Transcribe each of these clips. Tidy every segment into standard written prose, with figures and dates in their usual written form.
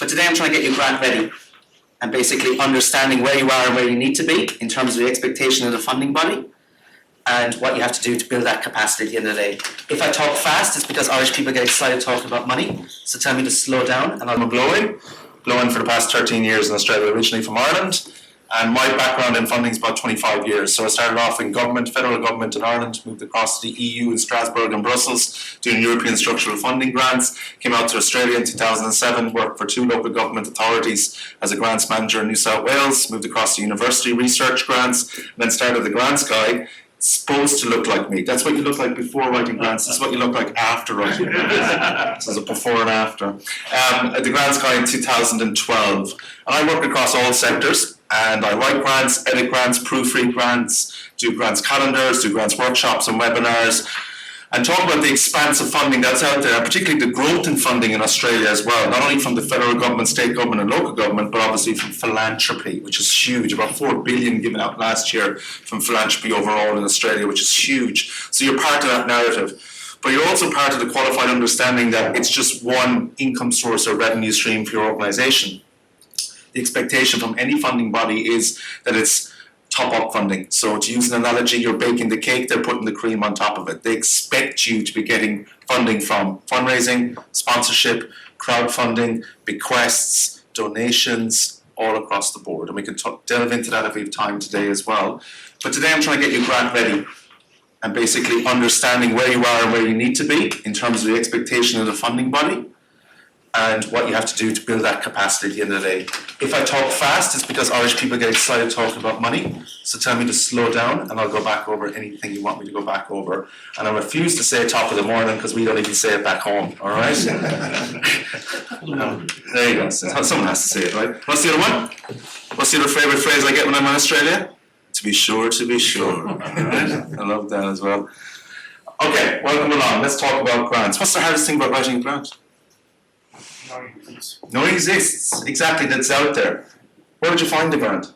But today I'm trying to get you grant ready and basically understanding where you are and where you need to be in terms of the expectation of the funding body and what you have to do to build that capacity at the end of the day. If I talk fast, it's because Irish people get excited talking about money, so tell me to slow down and I'm a blow-in for the past 13 years in Australia, originally from Ireland. And my background in funding is about 25 years. So I started off in government, federal government in Ireland, moved across to the EU in Strasbourg and Brussels, doing European structural funding grants, came out to Australia in 2007, worked for 2 local government authorities as a grants manager in New South Wales, moved across to university research grants, and then started the Grants Guy. It's supposed to look like me. That's what you look like before writing grants. This is what you look like after writing grants. This is a before and after. The Grants Guy in 2012. And I work across all sectors. And I write grants, edit grants, proofread grants, do grants calendars, do grants workshops and webinars, and talk about the expansive funding that's out there, and particularly the growth in funding in Australia as well, not only from the federal government, state government and local government, but obviously from philanthropy, which is huge. About $4 billion given out last year from philanthropy overall in Australia, which is huge. So you're part of that narrative. But you're also part of the qualified understanding that it's just one income source or revenue stream for your organisation. The expectation from any funding body is that it's top-up funding. So to use an analogy, you're baking the cake, they're putting the cream on top of it. They expect you to be getting funding from fundraising, sponsorship, crowdfunding, bequests, donations, all across the board. And we can delve into that if we have time today as well. But today I'm trying to get you grant ready and basically understanding where you are and where you need to be in terms of the expectation of the funding body and what you have to do to build that capacity at the end of the day. If I talk fast, it's because Irish people get excited talking about money, so tell me to slow down and I'll go back over anything you want me to go back over. And I refuse to say top of the morning because we don't even say it back home, all right? There you go, someone has to say it, right? What's the other one? What's the other favourite phrase I get when I'm in Australia? To be sure, to be sure. All right? I love that as well. Okay, welcome along, let's talk about grants. What's the hardest thing about writing a grant? No, it exists. Exactly, that's out there. Where would you find the grant?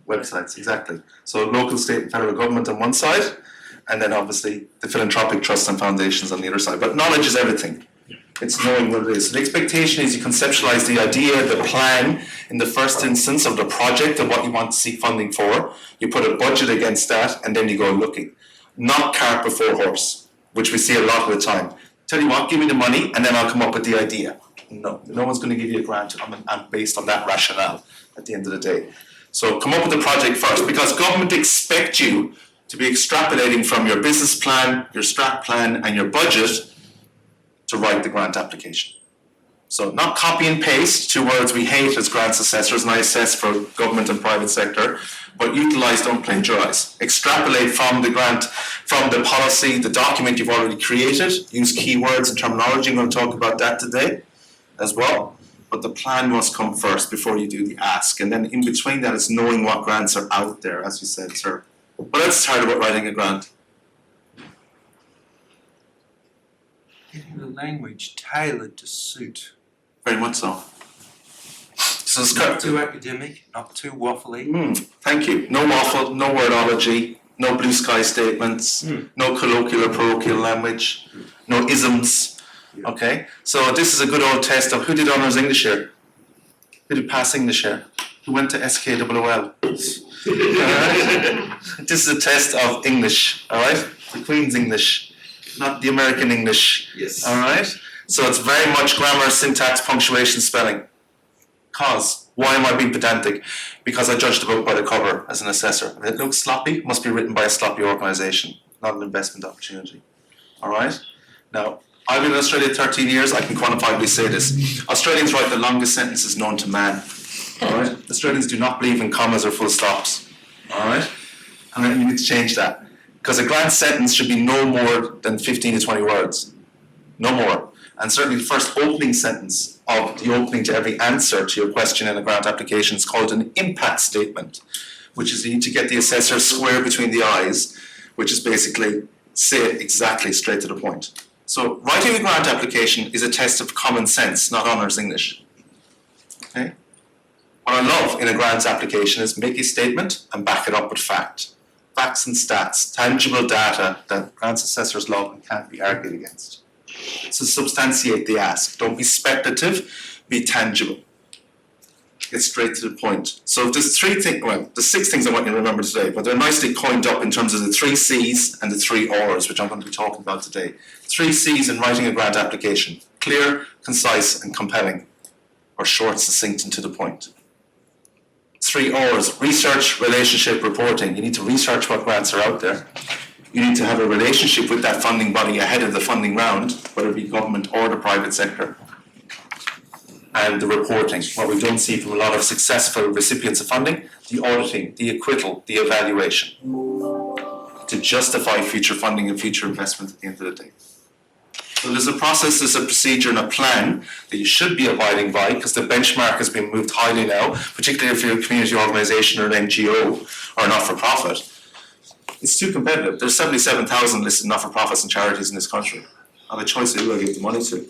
Websites, exactly. So local, state and federal government on one side, and then obviously the philanthropic trusts and foundations on the other side. But knowledge is everything. It's knowing what it is. So the expectation is you conceptualize the idea, the plan in the first instance of the project of what you want to seek funding for. You put a budget against that, and then you go looking. Not cart before horse, which we see a lot of the time. Tell you what, give me the money and then I'll come up with the idea. No one's going to give you a grant based on that rationale at the end of the day. So come up with the project first, because government expect you to be extrapolating from your business plan, your strat plan and your budget to write the grant application. So not copy and paste, 2 words we hate as grants assessors, and I assess for government and private sector, but utilise, don't plagiarise. Extrapolate from the grant, from the policy, the document you've already created, use keywords and terminology, I'm going to talk about that today as well. But the plan must come first before you do the ask, and then in between that is knowing what grants are out there, as you said, sir. But let's start about writing a grant. Getting the language tailored to suit. Very much so. So it's Not too academic, not too waffly. Thank you. No waffle, no wordology, no blue sky statements, no colloquial or parochial language, no isms. Okay? So this is a good old test of who did honours English here? Who did pass English here? Who went to SKOOL? This is a test of English, alright? The Queen's English, not the American English. Yes. Alright? So it's very much grammar, syntax, punctuation, spelling. Why am I being pedantic? Because I judge the book by the cover as an assessor. If it looks sloppy, it must be written by a sloppy organisation, not an investment opportunity. Alright? Now, I've been in Australia 13 years, I can quantifiably say this. Australians write the longest sentences known to man. Alright? Australians do not believe in commas or full stops. Alright? And you need to change that. Because a grant sentence should be no more than 15 to 20 words. No more. And certainly the first opening sentence of the opening to every answer to your question in a grant application is called an impact statement, which is you need to get the assessor square between the eyes, which is basically say it exactly straight to the point. So writing a grant application is a test of common sense, not honours English. Okay? What I love in a grants application is make a statement and back it up with fact. Facts and stats, tangible data that grants assessors love and can't be argued against. So substantiate the ask. Don't be speculative, be tangible. Get straight to the point. So there's there's 6 things I want you to remember today, but they're nicely coined up in terms of the 3 C's and the 3 R's, which I'm going to be talking about today. 3 C's in writing a grant application: clear, concise, and compelling, or short, succinct, and to the point. 3 R's: research, relationship, reporting. You need to research what grants are out there. You need to have a relationship with that funding body ahead of the funding round, whether it be government or the private sector. And the reporting, what we don't see from a lot of successful recipients of funding, the auditing, the acquittal, the evaluation, to justify future funding and future investment at the end of the day. So there's a process, there's a procedure and a plan that you should be abiding by, because the benchmark has been moved highly now, particularly if you're a community organisation or an NGO or a not-for-profit. It's too competitive. There's 77,000 listed not-for-profits and charities in this country. I have a choice of who I give the money to.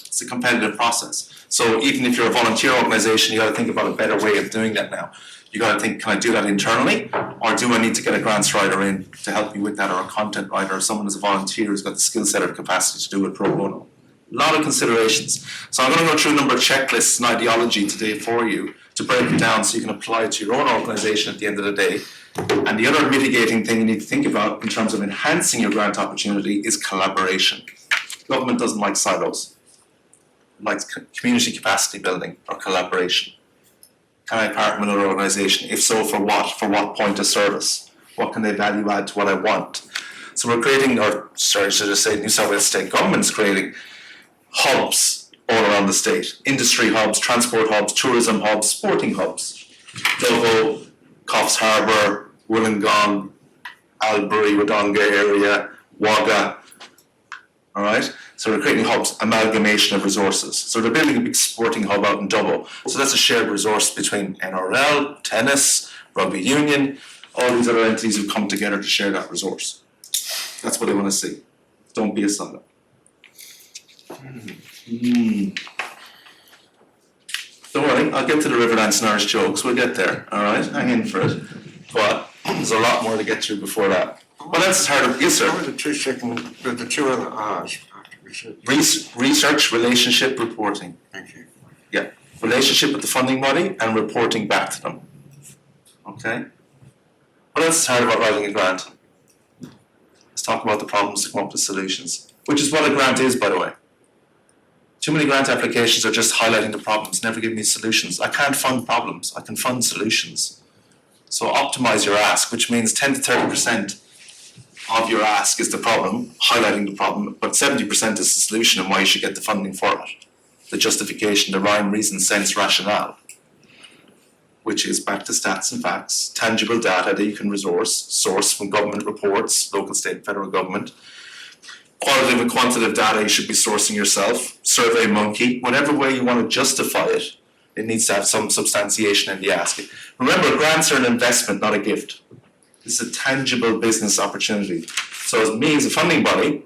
It's a competitive process. So even if you're a volunteer organisation, you got to think about a better way of doing that now. You got to think, can I do that internally, or do I need to get a grants writer in to help me with that, or a content writer, or someone who's a volunteer who's got the skill set or capacity to do it pro bono? A lot of considerations. So I'm going to go through a number of checklists and ideology today for you to break it down so you can apply it to your own organisation at the end of the day. And the other mitigating thing you need to think about in terms of enhancing your grant opportunity is collaboration. Government doesn't like silos. It likes community capacity building or collaboration. Can I partner with another organisation? If so, for what? For what point of service? What can they value add to what I want? So we're creating, New South Wales State Government's creating hubs all around the state. Industry hubs, transport hubs, tourism hubs, sporting hubs. Dovo, Coffs Harbour, Wollongong, Albury, Wodonga area, Wagga. All right? So we're creating hubs, amalgamation of resources. So they're building a big sporting hub out in Dublin. So that's a shared resource between NRL, tennis, rugby union, all these other entities who come together to share that resource. That's what they want to see. Don't be a silo. Don't worry, I'll get to the Riverlands and Irish jokes. We'll get there, all right? Hang in for it. But there's a lot more to get through before that. What else is harder? Yes, sir. The 2 second, the 2 other R's. Research, relationship, reporting. Thank you. Yeah, relationship with the funding body and reporting back to them. Okay? What else is hard about writing a grant? Let's talk about the problems to come up with solutions, which is what a grant is, by the way. Too many grant applications are just highlighting the problems, never giving me solutions. I can't fund problems, I can fund solutions. So optimize your ask, which means 10 to 30% of your ask is the problem, highlighting the problem, but 70% is the solution and why you should get the funding for it. The justification, the rhyme, reason, sense, rationale, which is back to stats and facts, tangible data that you can source from government reports, local, state, federal government. Qualitative and quantitative data you should be sourcing yourself, Survey Monkey, whatever way you want to justify it, it needs to have some substantiation in the ask. Remember, grants are an investment, not a gift. It's a tangible business opportunity. So as me as a funding body,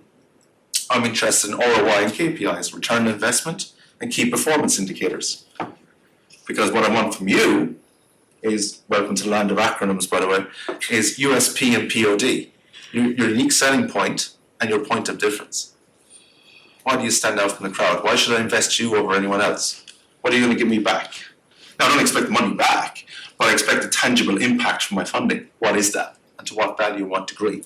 I'm interested in ROI and KPIs, return on investment, and key performance indicators. Because what I want from you is, welcome to the land of acronyms, by the way, is USP and POD, your unique selling point and your point of difference. Why do you stand out from the crowd? Why should I invest you over anyone else? What are you going to give me back? Now, I don't expect the money back, but I expect a tangible impact from my funding. What is that? And to what value and what degree?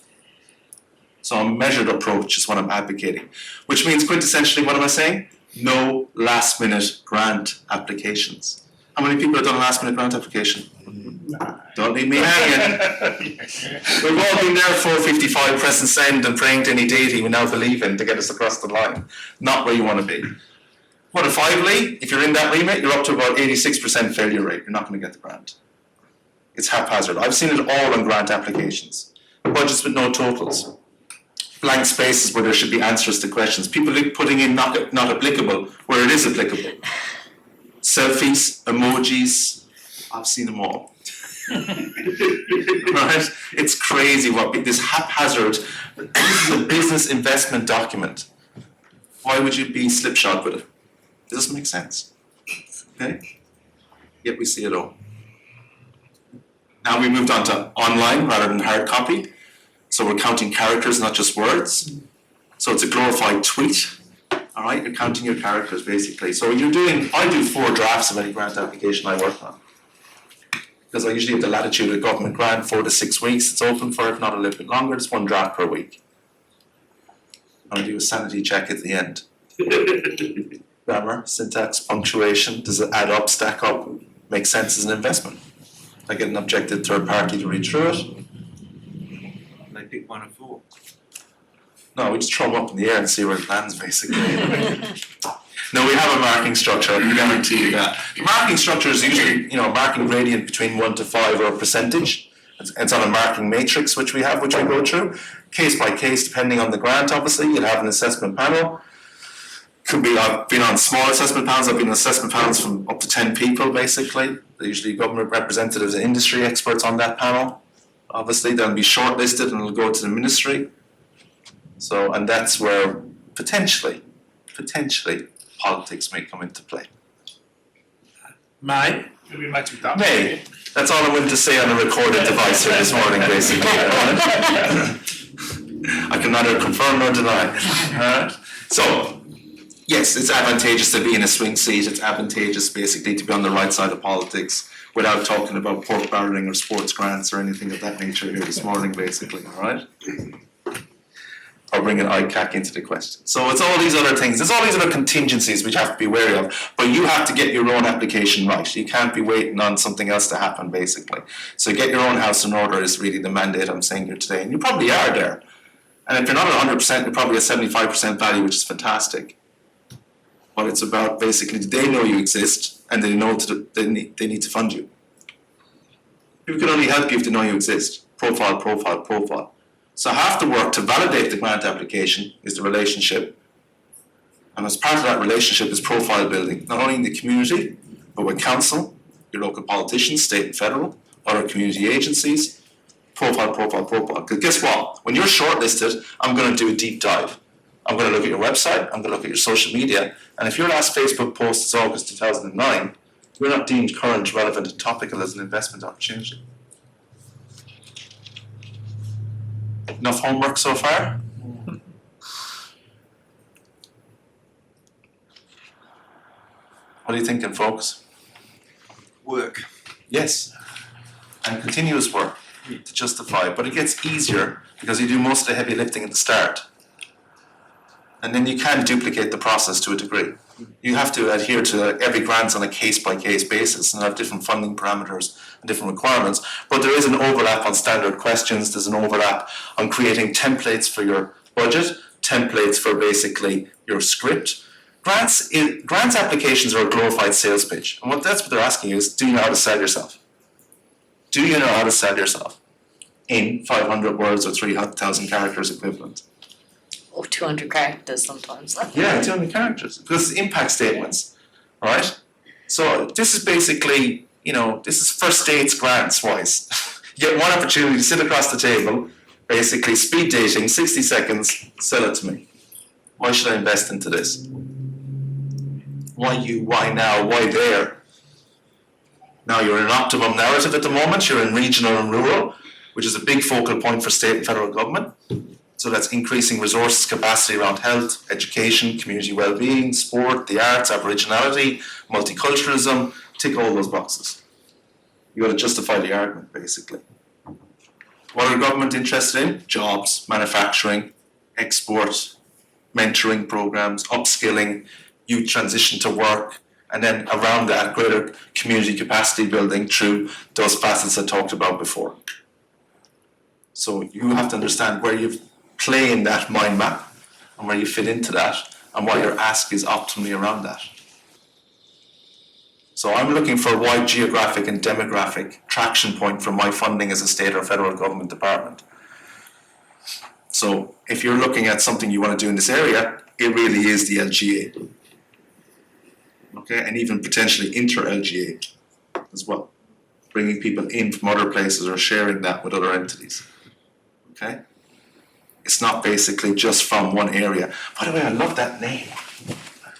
So a measured approach is what I'm advocating, which means quintessentially, what am I saying? No last minute grant applications. How many people have done a last minute grant application? Don't leave me hanging. We've all been there 4:55, pressing send and praying to any deity we now believe in to get us across the line. Not where you want to be. What if Lee, if you're in that remit, you're up to about 86% failure rate. You're not going to get the grant. It's haphazard. I've seen it all on grant applications. Budgets with no totals. Blank spaces where there should be answers to questions. People putting in not applicable where it is applicable. Selfies, emojis, I've seen them all. Right? It's crazy what this haphazard, this is a business investment document. Why would you be slipshod with it? It doesn't make sense. Okay? Yet we see it all. Now we moved on to online rather than hard copy. So we're counting characters, not just words. So it's a glorified tweet. All right, you're counting your characters basically. So I do 4 drafts of any grant application I work on. Because I usually have the latitude of government grant, 4 to 6 weeks. It's open for, if not a little bit longer, it's 1 draft per week. And I do a sanity check at the end. Grammar, syntax, punctuation, does it add up, stack up, make sense as an investment? I get an objective third party to read through it. They pick 1 of 4. No, we just throw them up in the air and see where it lands, basically. No, we have a marking structure, I can guarantee you that. The marking structure is usually, a marking gradient between 1 to 5 or a percentage. It's on a marking matrix which we go through. Case by case, depending on the grant, obviously, you'll have an assessment panel. I've been on small assessment panels, I've been on assessment panels from up to 10 people, basically. They're usually government representatives and industry experts on that panel. Obviously, they'll be shortlisted and it'll go to the ministry. So, and that's where potentially, politics may come into play. May. May. That's all I'm willing to say on a recorded device here this morning, basically. I can neither confirm nor deny. So, yes, it's advantageous to be in a swing seat. It's advantageous, basically, to be on the right side of politics without talking about pork barreling or sports grants or anything of that nature here this morning, basically, all right? Or bringing ICAC into the question. So it's all these other things. There's all these other contingencies which you have to be wary of, but you have to get your own application right. You can't be waiting on something else to happen, basically. So get your own house in order is really the mandate I'm saying here today. And you probably are there. And if you're not at 100%, you're probably at 75% value, which is fantastic. But it's about basically, do they know you exist and they know they need to fund you? People can only help you if they know you exist. Profile, profile, profile. So half the work to validate the grant application is the relationship. And as part of that relationship is profile building, not only in the community, but with council, your local politicians, state and federal, other community agencies. Profile, profile, profile. Because guess what? When you're shortlisted, I'm going to do a deep dive. I'm going to look at your website, I'm going to look at your social media, and if your last Facebook post is August 2009, you're not deemed current, relevant, and topical as an investment opportunity. Enough homework so far? What are you thinking, folks? Work. Yes, and continuous work to justify, but it gets easier because you do most of the heavy lifting at the start. And then you can duplicate the process to a degree. You have to adhere to every grant on a case-by-case basis and have different funding parameters and different requirements. But there is an overlap on standard questions. There's an overlap on creating templates for your budget, templates for basically your script. Grants applications are a glorified sales pitch. And that's what they're asking you is, do you know how to sell yourself? Do you know how to sell yourself in 500 words or 3,000 characters equivalent? Or 200 characters sometimes. Yeah, 200 characters. Because it's impact statements, right? So this is basically, this is first dates grants wise. You get one opportunity to sit across the table, basically speed dating, 60 seconds, sell it to me. Why should I invest into this? Why you, why now, why there? Now you're in an optimum narrative at the moment, you're in regional and rural, which is a big focal point for state and federal government. So that's increasing resources capacity around health, education, community well-being, sport, the arts, aboriginality, multiculturalism, tick all those boxes. You got to justify the argument, basically. What are government interested in? Jobs, manufacturing, export, mentoring programs, upskilling, youth transition to work, and then around that, greater community capacity building through those facets I talked about before. So you have to understand where you play in that mind map and where you fit into that and what your ask is optimally around that. So I'm looking for a wide geographic and demographic traction point for my funding as a state or federal government department. So if you're looking at something you want to do in this area, it really is the LGA. Okay, and even potentially inter-LGA as well. Bringing people in from other places or sharing that with other entities. Okay? It's not basically just from one area. By the way, I love that name.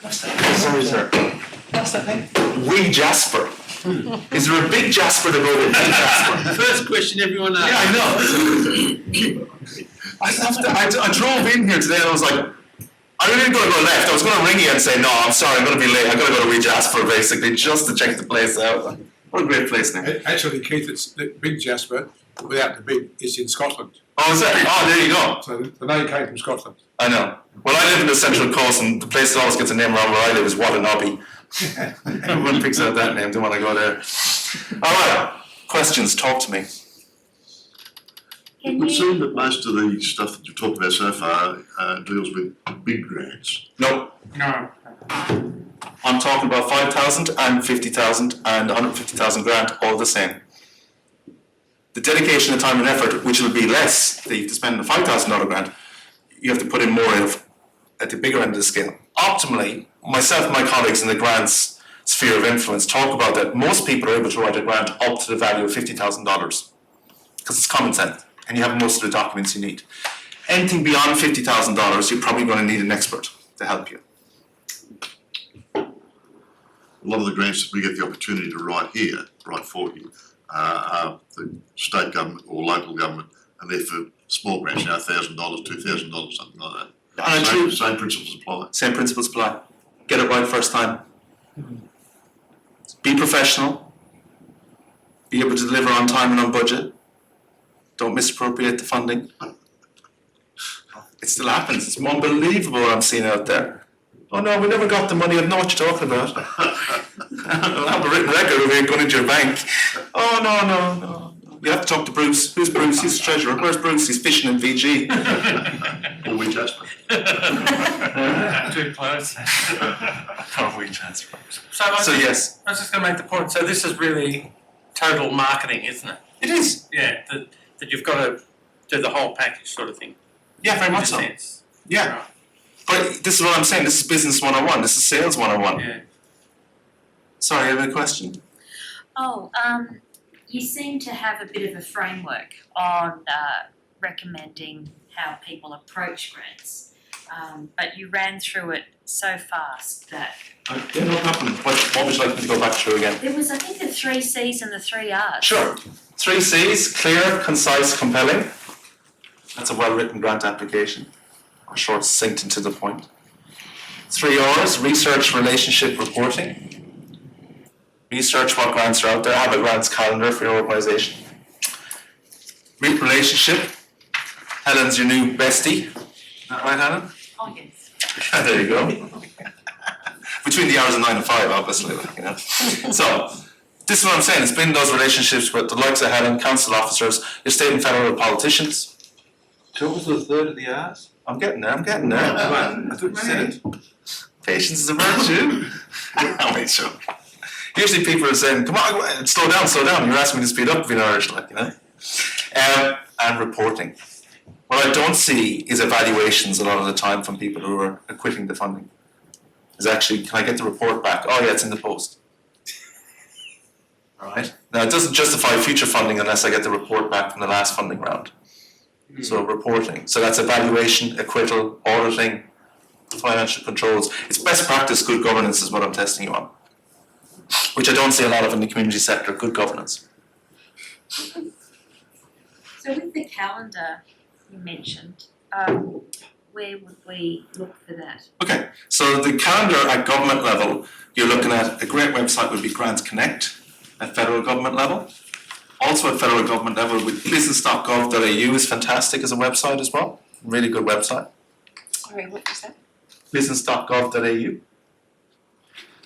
What's that name? Sorry, sir. What's that name? Wee Jasper. Is there a big Jasper to go with? Big Jasper. First question everyone asks. Yeah, I know. I drove in here today and I was like, I really didn't going to go left. I was going to ring you and say, no, I'm sorry, I'm going to be late. I'm going to go to Wee Jasper basically just to check the place out. What a great place now. Actually, Keith, it's Big Jasper, without the big, is in Scotland. Oh, is that? Oh, there you go. So the name came from Scotland. I know. Well, I live in the Central Coast and the place that always gets a name around where I live is Watanabe. Everyone picks out that name, don't want to go there. Alright, questions, talk to me. It would seem that most of the stuff that you've talked about so far deals with big grants. No. No. I'm talking about 5,000 and 50,000 and 150,000 grant, all the same. The dedication of time and effort, which will be less that you have to spend on a $5,000 grant, you have to put in more of at the bigger end of the scale. Optimally, myself and my colleagues in the grants sphere of influence talk about that most people are able to write a grant up to the value of $50,000 because it's common sense and you have most of the documents you need. Anything beyond $50,000, you're probably going to need an expert to help you. A lot of the grants that we get the opportunity to write for you, are the state government or local government, and they're for small grants, $1,000, $2,000, something like that. Same principles apply. Same principles apply. Get it right first time. Be professional. Be able to deliver on time and on budget. Don't misappropriate the funding. It still happens. It's unbelievable what I'm seeing out there. Oh no, we never got the money. I don't know what you're talking about. I'll have a written record of it going into your bank. Oh no. You have to talk to Bruce. Who's Bruce? He's the treasurer. Where's Bruce? He's fishing in VG. Or we Jasper. Too close. Oh, we transfer. So Yes, I was just going to make the point. So this is really total marketing, isn't it? it is. Yeah, that you've got to do the whole package sort of thing. Yeah, very In much a so. sense. Yeah. But this is what I'm saying. This is business 101. This is sales 101. Yeah. Sorry, you have a question? You seem to have a bit of a framework on recommending how people approach grants, but you ran through it so fast that Yeah, no problem. What would you like me to go back through again? there was, I think, the 3 C's and the 3 R's. Sure. 3 C's, clear, concise, compelling. That's a well-written grant application. Or short, succinct and to the point. 3 R's, research, relationship, reporting. Research what grants are out there, have a grants calendar for your organisation. Relationship. Helen's your new bestie. Is that right, Helen? Oh, yes. There you go. Between the hours of 9 and 5, obviously, So, this is what I'm saying, it's been those relationships with the likes of Helen, council officers, your state and federal politicians. So what was the third of the R's? I'm getting there. I thought you said it. Patience is a virtue. Wait, sure. Usually people are saying, come on, slow down. You're asking me to speed up in Irish, and reporting. What I don't see is evaluations a lot of the time from people who are acquitting the funding. Is actually, can I get the report back? Oh yeah, it's in the post. Alright? Now it doesn't justify future funding unless I get the report back from the last funding round. So reporting. So that's evaluation, acquittal, auditing, financial controls. It's best practice good governance is what I'm testing you on. Which I don't see a lot of in the community sector, good governance. So with the calendar you mentioned, where would we look for that? Okay, so the calendar at government level, you're looking at a great website would be Grants Connect at federal government level. Also at federal government level with business.gov.au is fantastic as a website as well. Really good website. Sorry, what was that? Business.gov.au.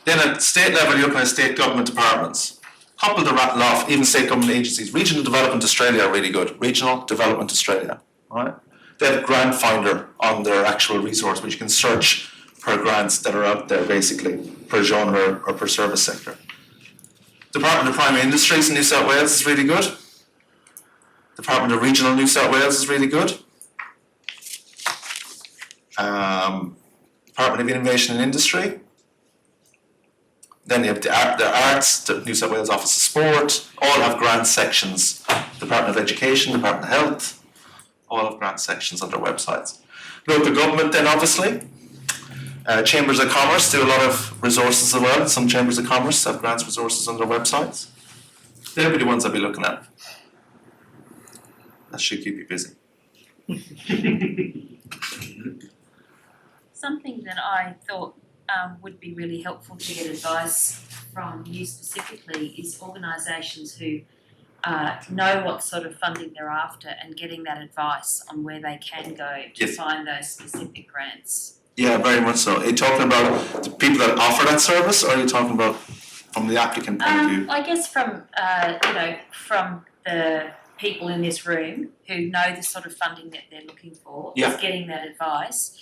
Then at state level, you're looking at state government departments. Couple to rattle off, even state government agencies. Regional Development Australia are really good. Regional Development Australia, right? They have Grant Finder on their actual resource, which you can search per grants that are out there, basically, per genre or per service sector. Department of Primary Industries in New South Wales is really good. Department of Regional New South Wales is really good. Department of Innovation and Industry. Then you have the Arts, the New South Wales Office of Sport, all have grant sections. Department of Education, Department of Health, all have grant sections on their websites. Local government then obviously. Chambers of Commerce do a lot of resources as well. Some Chambers of Commerce have grants resources on their websites. They'll be the ones I'll be looking at. That should keep you busy. Something that I thought would be really helpful to get advice from you specifically is organisations who know what sort of funding they're after and getting that advice on where they can go to Yes. find those specific grants. Yeah, very much so. Are you talking about the people that offer that service, or are you talking about from the applicant point of view? I guess from from the people in this room who know the sort of funding that they're looking for, Yeah. is getting that advice.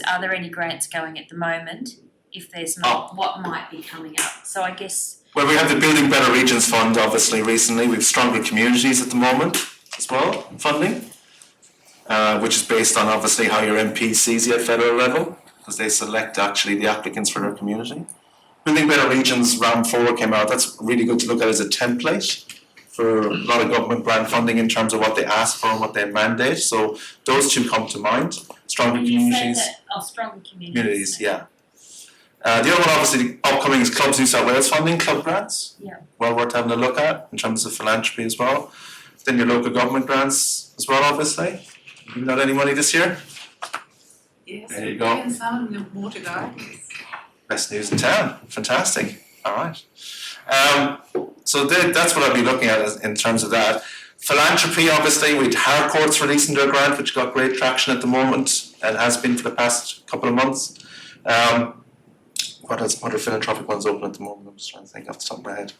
Are there any grants going at the moment? If there's not, what might be coming up? So I guess Well, we have the Building Better Regions Fund, obviously, recently. We have Stronger Communities at the moment as well, funding, which is based on, obviously, how your MP sees you at federal level, because they select, actually, the applicants for their community. Building Better Regions, round 4 came out. That's really good to look at as a template for a lot of government grant funding in terms of what they ask for and what they mandate. So those two come to mind. Stronger you say Communities. that, stronger communities. Communities, yeah. The other one, obviously, upcoming is Clubs New South Wales funding, club grants. Yeah. Well worth having a look at in terms of philanthropy as well. Then your local government grants as well, obviously. You got any money this year? Yes. There you go. And some more to go. Best news in town. Fantastic. All right. So that's what I'll be looking at in terms of that. Philanthropy, obviously, with Harcourt's releasing their grant, which got great traction at the moment and has been for the past couple of months. What other philanthropic ones open at the moment? I'm just trying to think off the top of my head.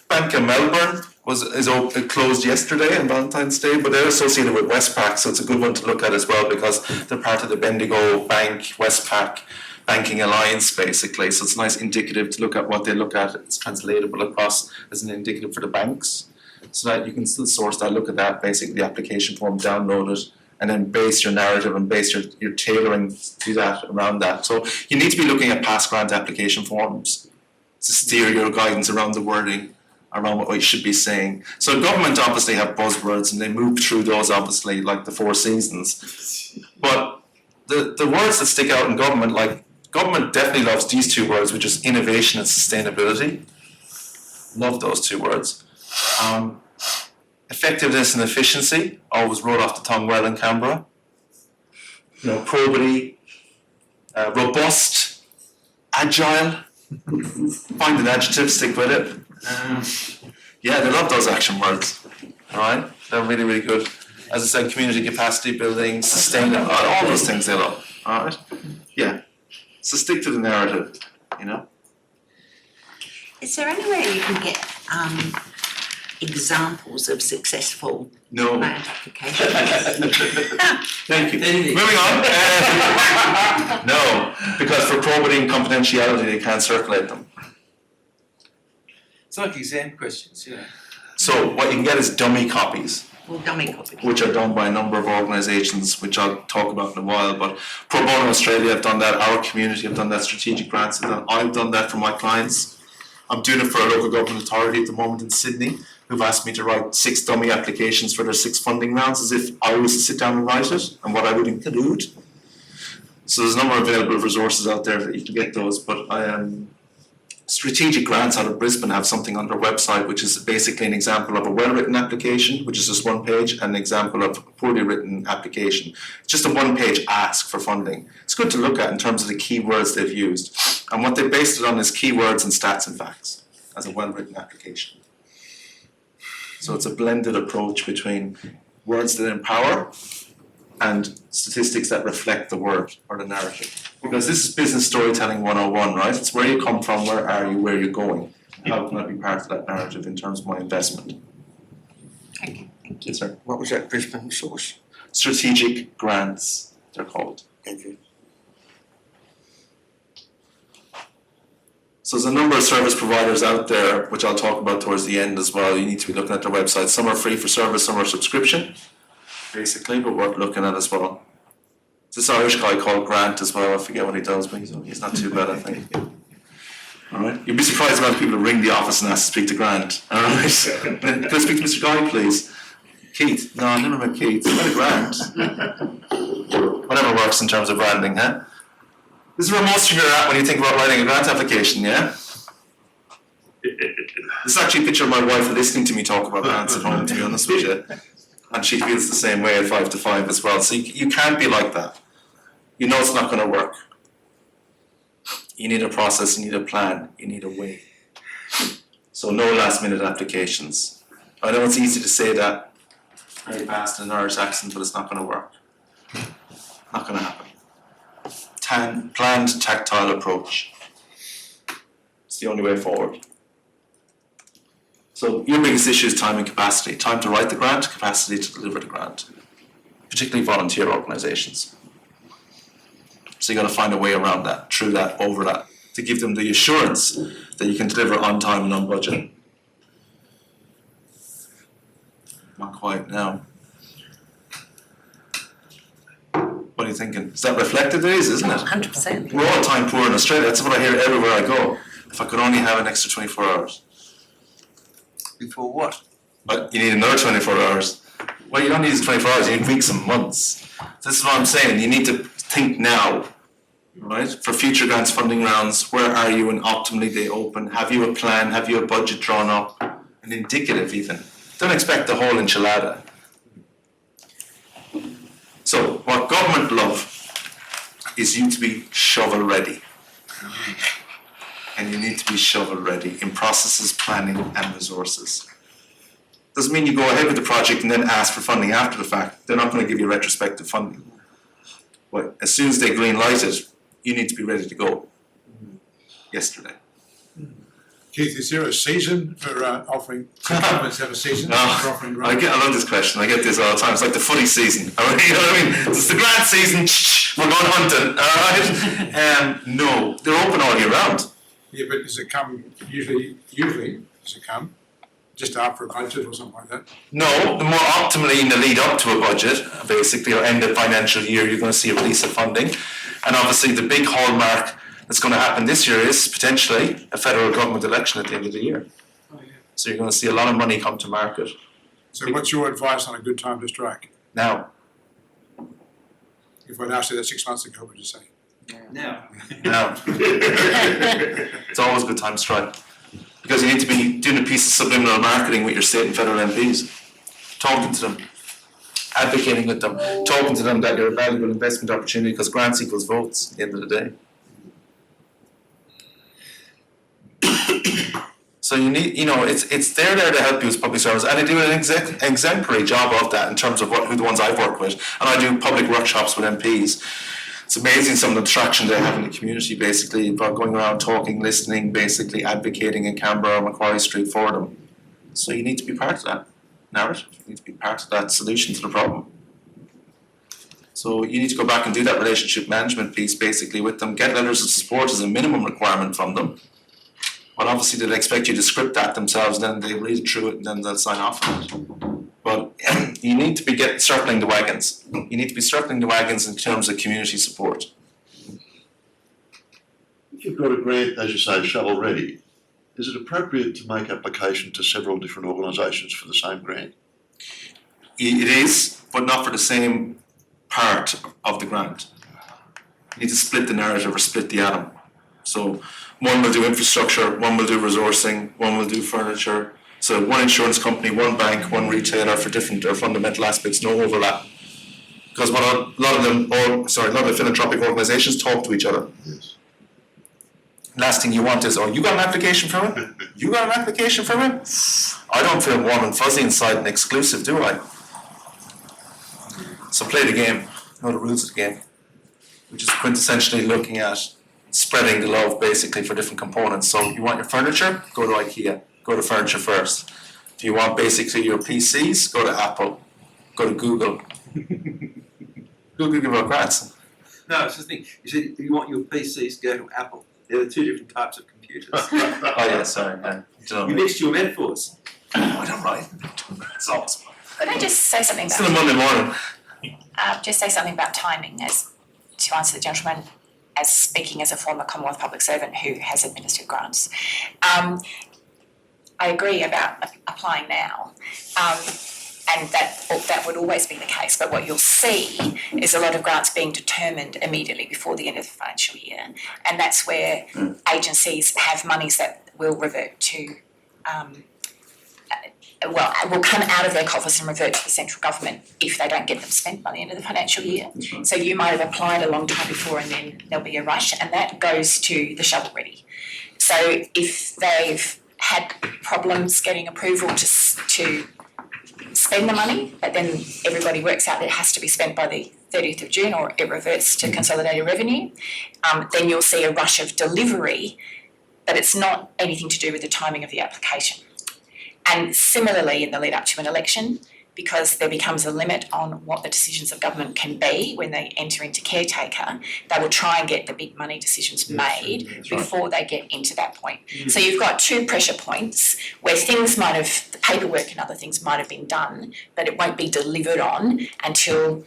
Bank of Melbourne it closed yesterday on Valentine's Day, but they're associated with Westpac, so it's a good one to look at as well because they're part of the Bendigo Bank Westpac Banking Alliance, basically. So it's nice indicative to look at what they look at. It's translatable across as an indicative for the banks, so that you can still source that, look at that, basically the application form, download it, and then base your narrative and base your tailoring to that around that. So you need to be looking at past grant application forms to steer your guidance around the wording, around what you should be saying. So government obviously have buzzwords and they move through those, obviously, like the 4 seasons. But the words that stick out in government, like government definitely loves these 2 words, which is innovation and sustainability. Love those 2 words. Effectiveness and efficiency, always roll off the tongue well in Canberra. Probity, robust, agile. Find an adjective, stick with it. Yeah, they love those action words. Alright? They're really, really good. As I said, community capacity building, sustainable, all those things they love. Alright? Yeah. So stick to the narrative, Is there anywhere you can get examples of successful No. grant applications? Thank you. Moving on. No, because for probity and confidentiality, they can't circulate them. It's like exam questions, So what you can get is dummy copies, Well, dummy copies. which are done by a number of organisations, which I'll talk about in a while. But Pro Bono Australia have done that. Our community have done that. Strategic Grants have done. I've done that for my clients. I'm doing it for a local government authority at the moment in Sydney, who've asked me to write 6 dummy applications for their 6 funding rounds, as if I was to sit down and write it and what I would include. So there's a number of available resources out there that you can get those. But Strategic Grants out of Brisbane have something on their website, which is basically an example of a well-written application, which is just 1 page, and an example of a poorly written application. It's just a 1-page ask for funding. It's good to look at in terms of the keywords they've used. And what they based it on is keywords and stats and facts as a well-written application. So it's a blended approach between words that empower and statistics that reflect the word or the narrative. Because this is business storytelling 101, right? It's where you come from, where are you, where you're going. How can I be part of that narrative in terms of my investment? Okay, thank you. Yes, sir. What was that Brisbane source? Strategic Grants, they're called. Thank you. So there's a number of service providers out there, which I'll talk about towards the end as well. You need to be looking at their websites. Some are free for service, some are subscription, basically, but worth looking at as well. This Irish guy called Grant as well. I forget what he does, but he's not too bad, I think. All right. You'd be surprised about people who ring the office and ask to speak to Grant. All right. Can I speak to Mr. Guy, please? Keith? No, I never met Keith. I met Grant. But Whatever works in terms of branding, huh? This is where most of you are at when you think about writing a grant application, yeah? This is actually a picture of my wife listening to me talk about grants at home, to be honest with you. And she feels the same way at 5 to 5 as well. So you can't be like that. You know it's not going to work. You need a process, you need a plan, you need a way. So no last minute applications. I know it's easy to say that very fast in an Irish accent, but it's not going to work. Not going to happen. Planned, tactile approach. It's the only way forward. So your biggest issue is time and capacity. Time to write the grant, capacity to deliver the grant. Particularly volunteer organisations. So you got to find a way around that, through that, over that, to give them the assurance that you can deliver on time and on budget. Not quite now. What are you thinking? Is that reflected there? Isn't it? 100%. We're all time poor in Australia. That's what I hear everywhere I go. If I could only have an extra 24 hours. Before what? But you need another 24 hours. Well, you don't need 24 hours, you need weeks and months. This is what I'm saying. You need to think now, right? For future grants funding rounds, where are you when optimally they open? Have you a plan? Have you a budget drawn up? An indicative even. Don't expect the whole enchilada. So, what government love is you to be shovel ready. And you need to be shovel ready in processes, planning and resources. Doesn't mean you go ahead with the project and then ask for funding after the fact. They're not going to give you retrospective funding. But as soon as they green light it, you need to be ready to go. Yesterday. Keith, is there a season for offering, governments have a season for offering I grants? love this question. I get this all the time. It's like the footy season. You know what I mean? It's the grant season. We're going hunting. All right. No, they're open all year round. Yeah, but does it come usually does it come just after a budget or something like that? No, the more optimally in the lead up to a budget, basically, or end of financial year, you're going to see a release of funding. And obviously, the big hallmark that's going to happen this year is potentially a federal government election at the end of the year. Oh, yeah. So you're going to see a lot of money come to market. So what's your advice on a good time to strike? Now, If I'd asked you that 6 months ago, what would you say? Now. It's always a good time to strike. Because you need to be doing a piece of subliminal marketing with your state and federal MPs. Talking to them. Advocating with them. Talking to them that you're a valuable investment opportunity because grants equals votes at the end of the day. So you need, it's there to help you as public servants, and I do an exemplary job of that in terms of who the ones I've worked with, and I do public workshops with MPs. It's amazing some of the traction they have in the community, basically, about going around talking, listening, basically advocating in Canberra or Macquarie Street for them. So you need to be part of that narrative. You need to be part of that solution to the problem. So you need to go back and do that relationship management piece, basically, with them. Get letters of support as a minimum requirement from them. But obviously they'll expect you to script that themselves, then they read through it and then they'll sign off on it. But you need to be circling the wagons. You need to be circling the wagons in terms of community support. If you've got a grant, as you say, shovel ready, is it appropriate to make application to several different organisations for the same grant? It is, but not for the same part of the grant. You need to split the narrative or split the atom. So one will do infrastructure, one will do resourcing, one will do furniture. So one insurance company, one bank, one retailer for different or fundamental aspects, no overlap. Because what a lot of the philanthropic organisations talk to each other. Yes. Last thing you want is, you got an application for it? You got an application for it? I don't feel warm and fuzzy inside and exclusive, do I? So play the game, know the rules of the game. Which is quintessentially looking at spreading the love basically for different components. So you want your furniture, go to IKEA, go to furniture first. If you want basically your PCs, go to Apple, go to Google. Google give out grants. No, it's the thing. You said if you want your PCs, go to Apple. There are two different types of computers. Oh yeah, sorry. You mixed your metaphors. I don't write. It's awesome. Could I just say something It's still a about Monday morning. just say something about timing as to answer the gentleman as speaking as a former Commonwealth public servant who has administered grants. I agree about applying now. And that would always be the case, but what you'll see is a lot of grants being determined immediately before the end of the financial year, and that's where agencies have monies that will revert to, will come out of their coffers and revert to the central government if they don't get them spent by the end of the financial year. So you might have applied a long time before and then there'll be a rush, and that goes to the shovel ready. So if they've had problems getting approval to spend the money, but then everybody works out that it has to be spent by the 30th of June or it reverts to consolidated revenue, then you'll see a rush of delivery, but it's not anything to do with the timing of the application. And similarly in the lead up to an election, because there becomes a limit on what the decisions of government can be when they enter into caretaker, they will try and get the big money decisions made before they get into that point. So you've got two pressure points where things the paperwork and other things might have been done, but it won't be delivered on until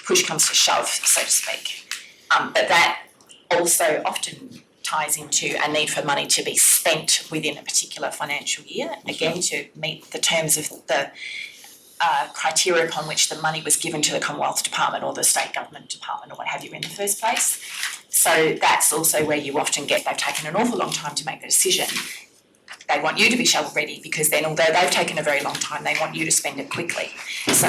push comes to shove, so to speak. But that also often ties into a need for money to be spent within a particular financial year, again to meet the terms of the criteria upon which the money was given to the Commonwealth Department or the state government department or what have you in the first place. So that's also where you often get they've taken an awful long time to make the decision. They want you to be shovel ready because then although they've taken a very long time, they want you to spend it quickly. So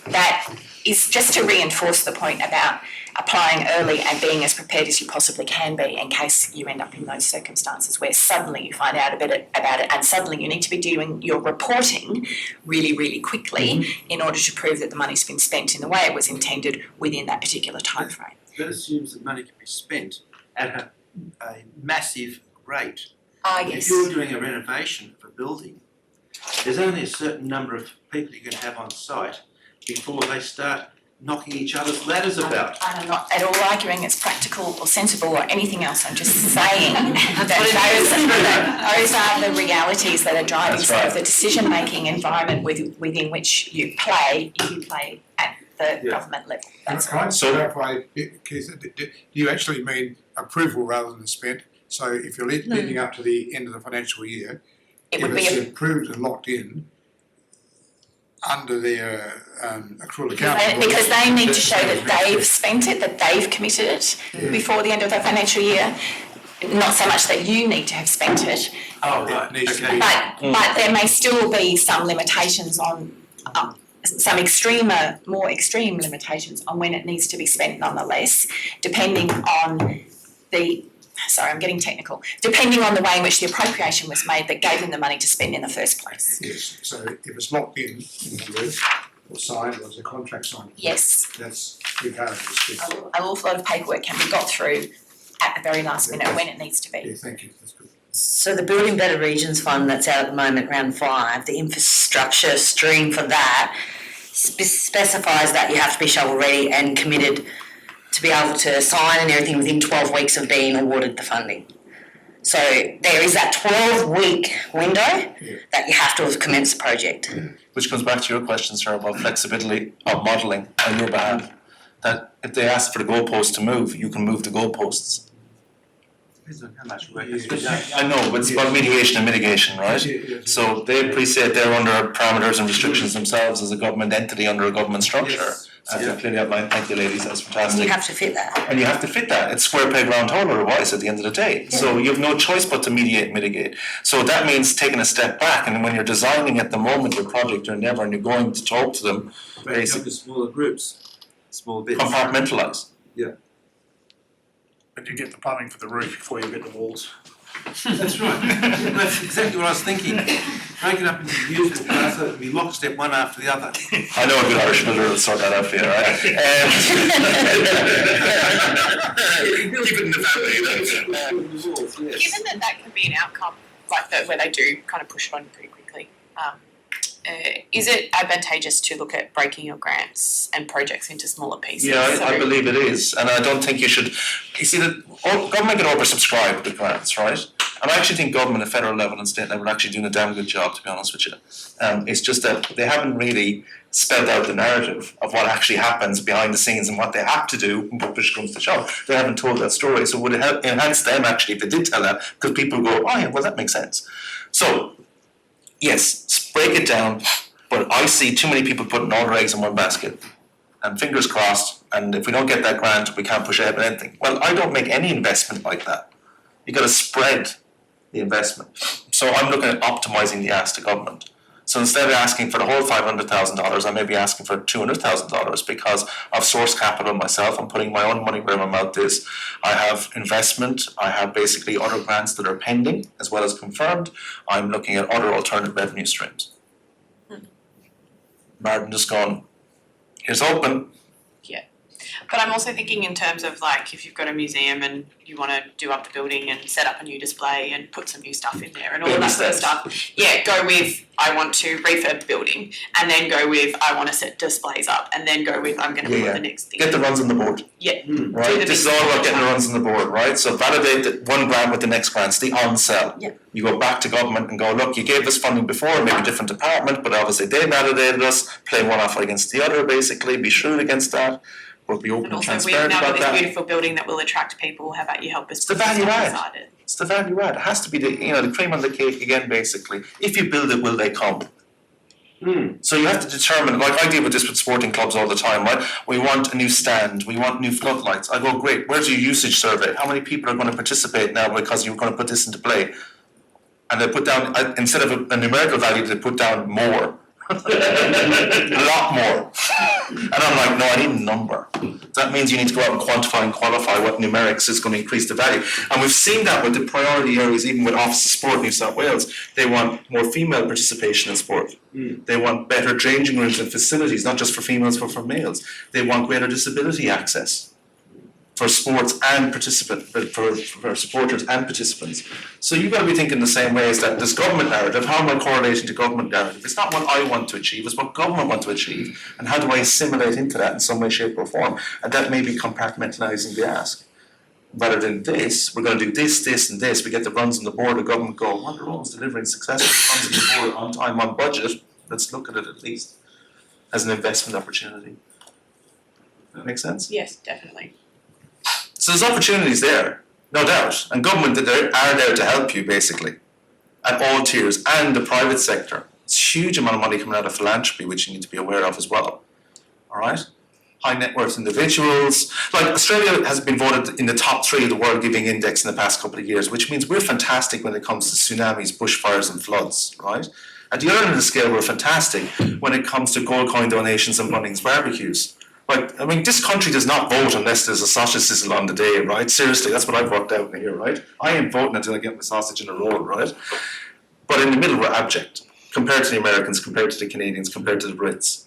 that is just to reinforce the point about applying early and being as prepared as you possibly can be in case you end up in those circumstances where suddenly you find out about it and suddenly you need to be doing your reporting really, really quickly in order to prove that the money's been spent in the way it was intended within that particular time frame. That assumes that money can be spent at a massive rate. Yes. If you're doing a renovation of a building, there's only a certain number of people you can have on site before they start knocking each other's ladders about. I'm not at all arguing it's practical or sensible or anything else. I'm just saying that those are the realities that are driving sort of the decision-making environment within which you play if you play at the government level. That's Can I clarify, Keith, do you actually mean approval rather than spent? So if you're leading up to the end of the financial year, it would if be it's approved and locked in under their accrual account. Because they need to show that they've spent it, that they've committed it before the end of the financial year. Not so much that you need to have spent it. Oh, right. Okay. But there may still be some limitations on some more extreme limitations on when it needs to be spent nonetheless, depending on depending on the way in which the appropriation was made that gave them the money to spend in the first place. Yes, so if it's locked in other words, or signed, or there's a contract signed. Yes. That's encouraging. An awful lot of paperwork can be got through at the very last minute when it needs to be. Yeah, thank you, that's good. So the Building Better Regions Fund that's out at the moment, round 5, the infrastructure stream for that specifies that you have to be shovel ready and committed to be able to sign and everything within 12 weeks of being awarded the funding. So there is that 12-week window that you have to have commenced the project. Which comes back to your question, sir, about flexibility of modelling on your behalf. That if they ask for the goalposts to move, you can move the goalposts. Depends on how much work has to be done. I know, but it's about mediation and mitigation, right? So they appreciate they're under parameters and restrictions themselves as a government entity under a government structure. Yes. As you clearly outlined, thank you ladies, that's And fantastic. you have to fit that. And you have to fit that, it's square peg round hole otherwise at the end of the day. So you have no choice but to mediate, mitigate. So that means taking a step back, and when you're designing at the moment your project or endeavour and you're going to talk to them, Break up into smaller groups, smaller bits. compartmentalise. And you get the plumbing for the roof before you get the walls. That's right. That's exactly what I was thinking. Break it up into units so that it can be lockstep one after the other. I know a good Irish builder will sort that out for you, right? Keep it in the family, Given that can be an outcome like that where they do kind of push it on pretty quickly, is it advantageous to look at breaking your grants and projects into smaller pieces? Yeah, I believe it is, and I don't think you should. You see, government can oversubscribe the grants, right? And I actually think government at federal level and state level are actually doing a damn good job, to be honest with you. It's just that they haven't really spelled out the narrative of what actually happens behind the scenes and what they have to do when push comes to shove. They haven't told that story, so it would enhance them actually if they did tell that, because people go, oh yeah, well that makes sense. So, yes, break it down, But I see too many people putting all their eggs in one basket. And fingers crossed, and if we don't get that grant, we can't push ahead with anything. Well, I don't make any investment like that. You got to spread the investment. So I'm looking at optimising the ask to government. So instead of asking for the whole $500,000, I may be asking for $200,000 because I've sourced capital myself. I'm putting my own money where my mouth is. I have investment. I have basically other grants that are pending as well as confirmed. I'm looking at other alternative revenue streams. Martin just gone, here's open. But I'm also thinking in terms of like if you've got a museum and you want to do up the building and set up a new display and put some new stuff in there and all of that sort of stuff. Yeah, go with I want to refurb the building and then go with I want to set displays up and then go with I'm going to put the next thing. Get the runs on the board. Yeah. Right. This is all about getting the runs on the board, right? So validate the one grant with the next grants, the on sell. Yeah. You go back to government and go, look, you gave us funding before, maybe a different department, but obviously they validated us, play one off against the other basically, be shrewd against that. We'll be open and transparent now about got that. this beautiful building that will attract people. How about you help us? It's the value add. It's the value add. It has to be the cream on the cake again, basically. If you build it, will they come? So you have to determine, like I deal with this with sporting clubs all the time, right? We want a new stand, we want new floodlights. I go, great, where's your usage survey? How many people are going to participate now because you're going to put this into play? And they put down, instead of a numerical value, they put down more. A lot more. And I'm like, no, I need a number. That means you need to go out and quantify and qualify what numerics is going to increase the value. And we've seen that with the priority areas, even with Office of Sport New South Wales. They want more female participation in sport. They want better changing rooms and facilities, not just for females, but for males. They want greater disability access for sports and for supporters and participants. So you've got to be thinking the same way as that this government narrative, how am I correlating to government narrative? It's not what I want to achieve, it's what government want to achieve, and how do I assimilate into that in some way, shape or form? And that may be compartmentalising the ask. Rather than this, we're going to do this, this and this, we get the runs on the board, the government go, well, they're always delivering successful runs on the board, on time, on budget, let's look at it at least as an investment opportunity. Does that make sense? Yes, definitely. So there's opportunities there, no doubt, and government are there to help you basically, at all tiers, and the private sector. It's a huge amount of money coming out of philanthropy, which you need to be aware of as well. All right, high net worth individuals. Like Australia has been voted in the top 3 of the World Giving Index in the past couple of years, which means we're fantastic when it comes to tsunamis, bushfires, and floods. Right, at the other end of the scale, we're fantastic when it comes to gold coin donations and Bunnings barbecues. Like, I mean, this country does not vote unless there's a sausage sizzle on the day, right? Seriously, that's what I've worked out in here, right? I ain't voting until I get my sausage in a roll, right? But in the middle, we're abject compared to the Americans, compared to the Canadians, compared to the Brits.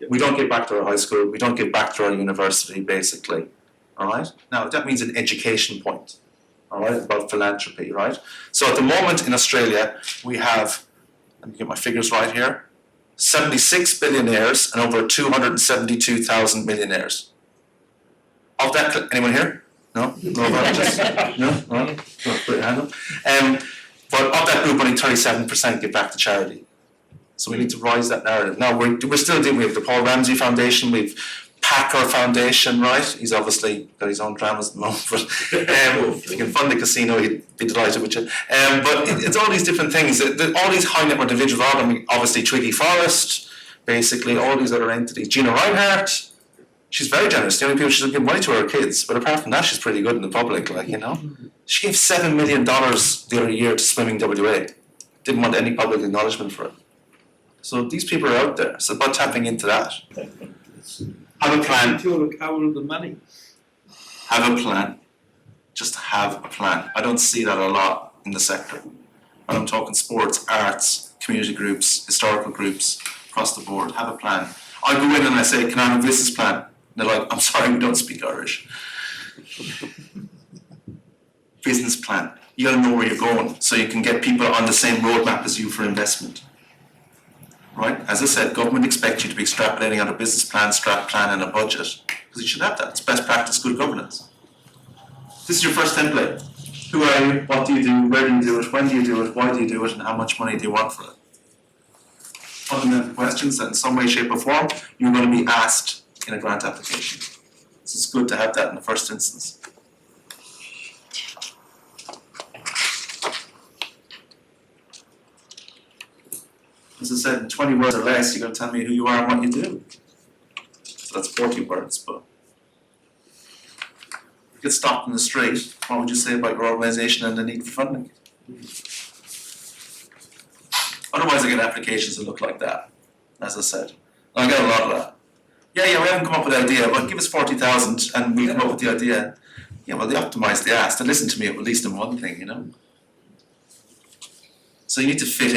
We don't give back to our high school, we don't give back to our university, basically, all right? Now, that means an education point, all right, about philanthropy, right? So at the moment in Australia, we have, let me get my figures right here, 76 billionaires and over 272,000 millionaires. Of that, anyone here? No? No? No? Put your hand up. But of that group, only 37% give back to charity. So we need to rise that narrative. Now, we're still doing, we have the Paul Ramsey Foundation, we've Packer Foundation, right? He's obviously got his own dramas at the moment, but if you can fund the casino, he'd be delighted with you. But it's all these different things. All these high net worth individuals, obviously Twiggy Forrest, basically all these other entities. Gina Reinhardt, she's very generous. The only people she doesn't give money to are her kids, but apart from that, she's pretty good in the public, like, you know. She gave $7 million the other year to Swimming WA. Didn't want any public acknowledgement for it. So these people are out there. It's about tapping into that. Have a plan. Until the cover of the money. Have a plan. Just have a plan. I don't see that a lot in the sector. When I'm talking sports, arts, community groups, historical groups, across the board, have a plan. I go in and I say, can I have a business plan? And they're like, I'm sorry, we don't speak Irish. Business plan. You gotta know where you're going so you can get people on the same roadmap as you for investment. Right? As I said, government expects you to be extrapolating on a business plan, strat plan, and a budget. Because you should have that. It's best practice, good governance. This is your first template. Who are you? What do you do? Where do you do it? When do you do it? Why do you do it? And how much money do you want for it? Fundamental questions that in some way, shape or form, you're going to be asked in a grant application. So it's good to have that in the first instance. As I said, in 20 words or less, you're going to tell me who you are and what you do. So that's 40 words, but if you get stopped in the street, what would you say about your organisation and the need for funding? Otherwise I get applications that look like that, as I said. And I get a lot of that. Yeah, we haven't come up with the idea, but give us 40,000 and we'll come up with the idea. Yeah, well, they optimise the ask. They listen to me at least in one thing, you know. So you need to fit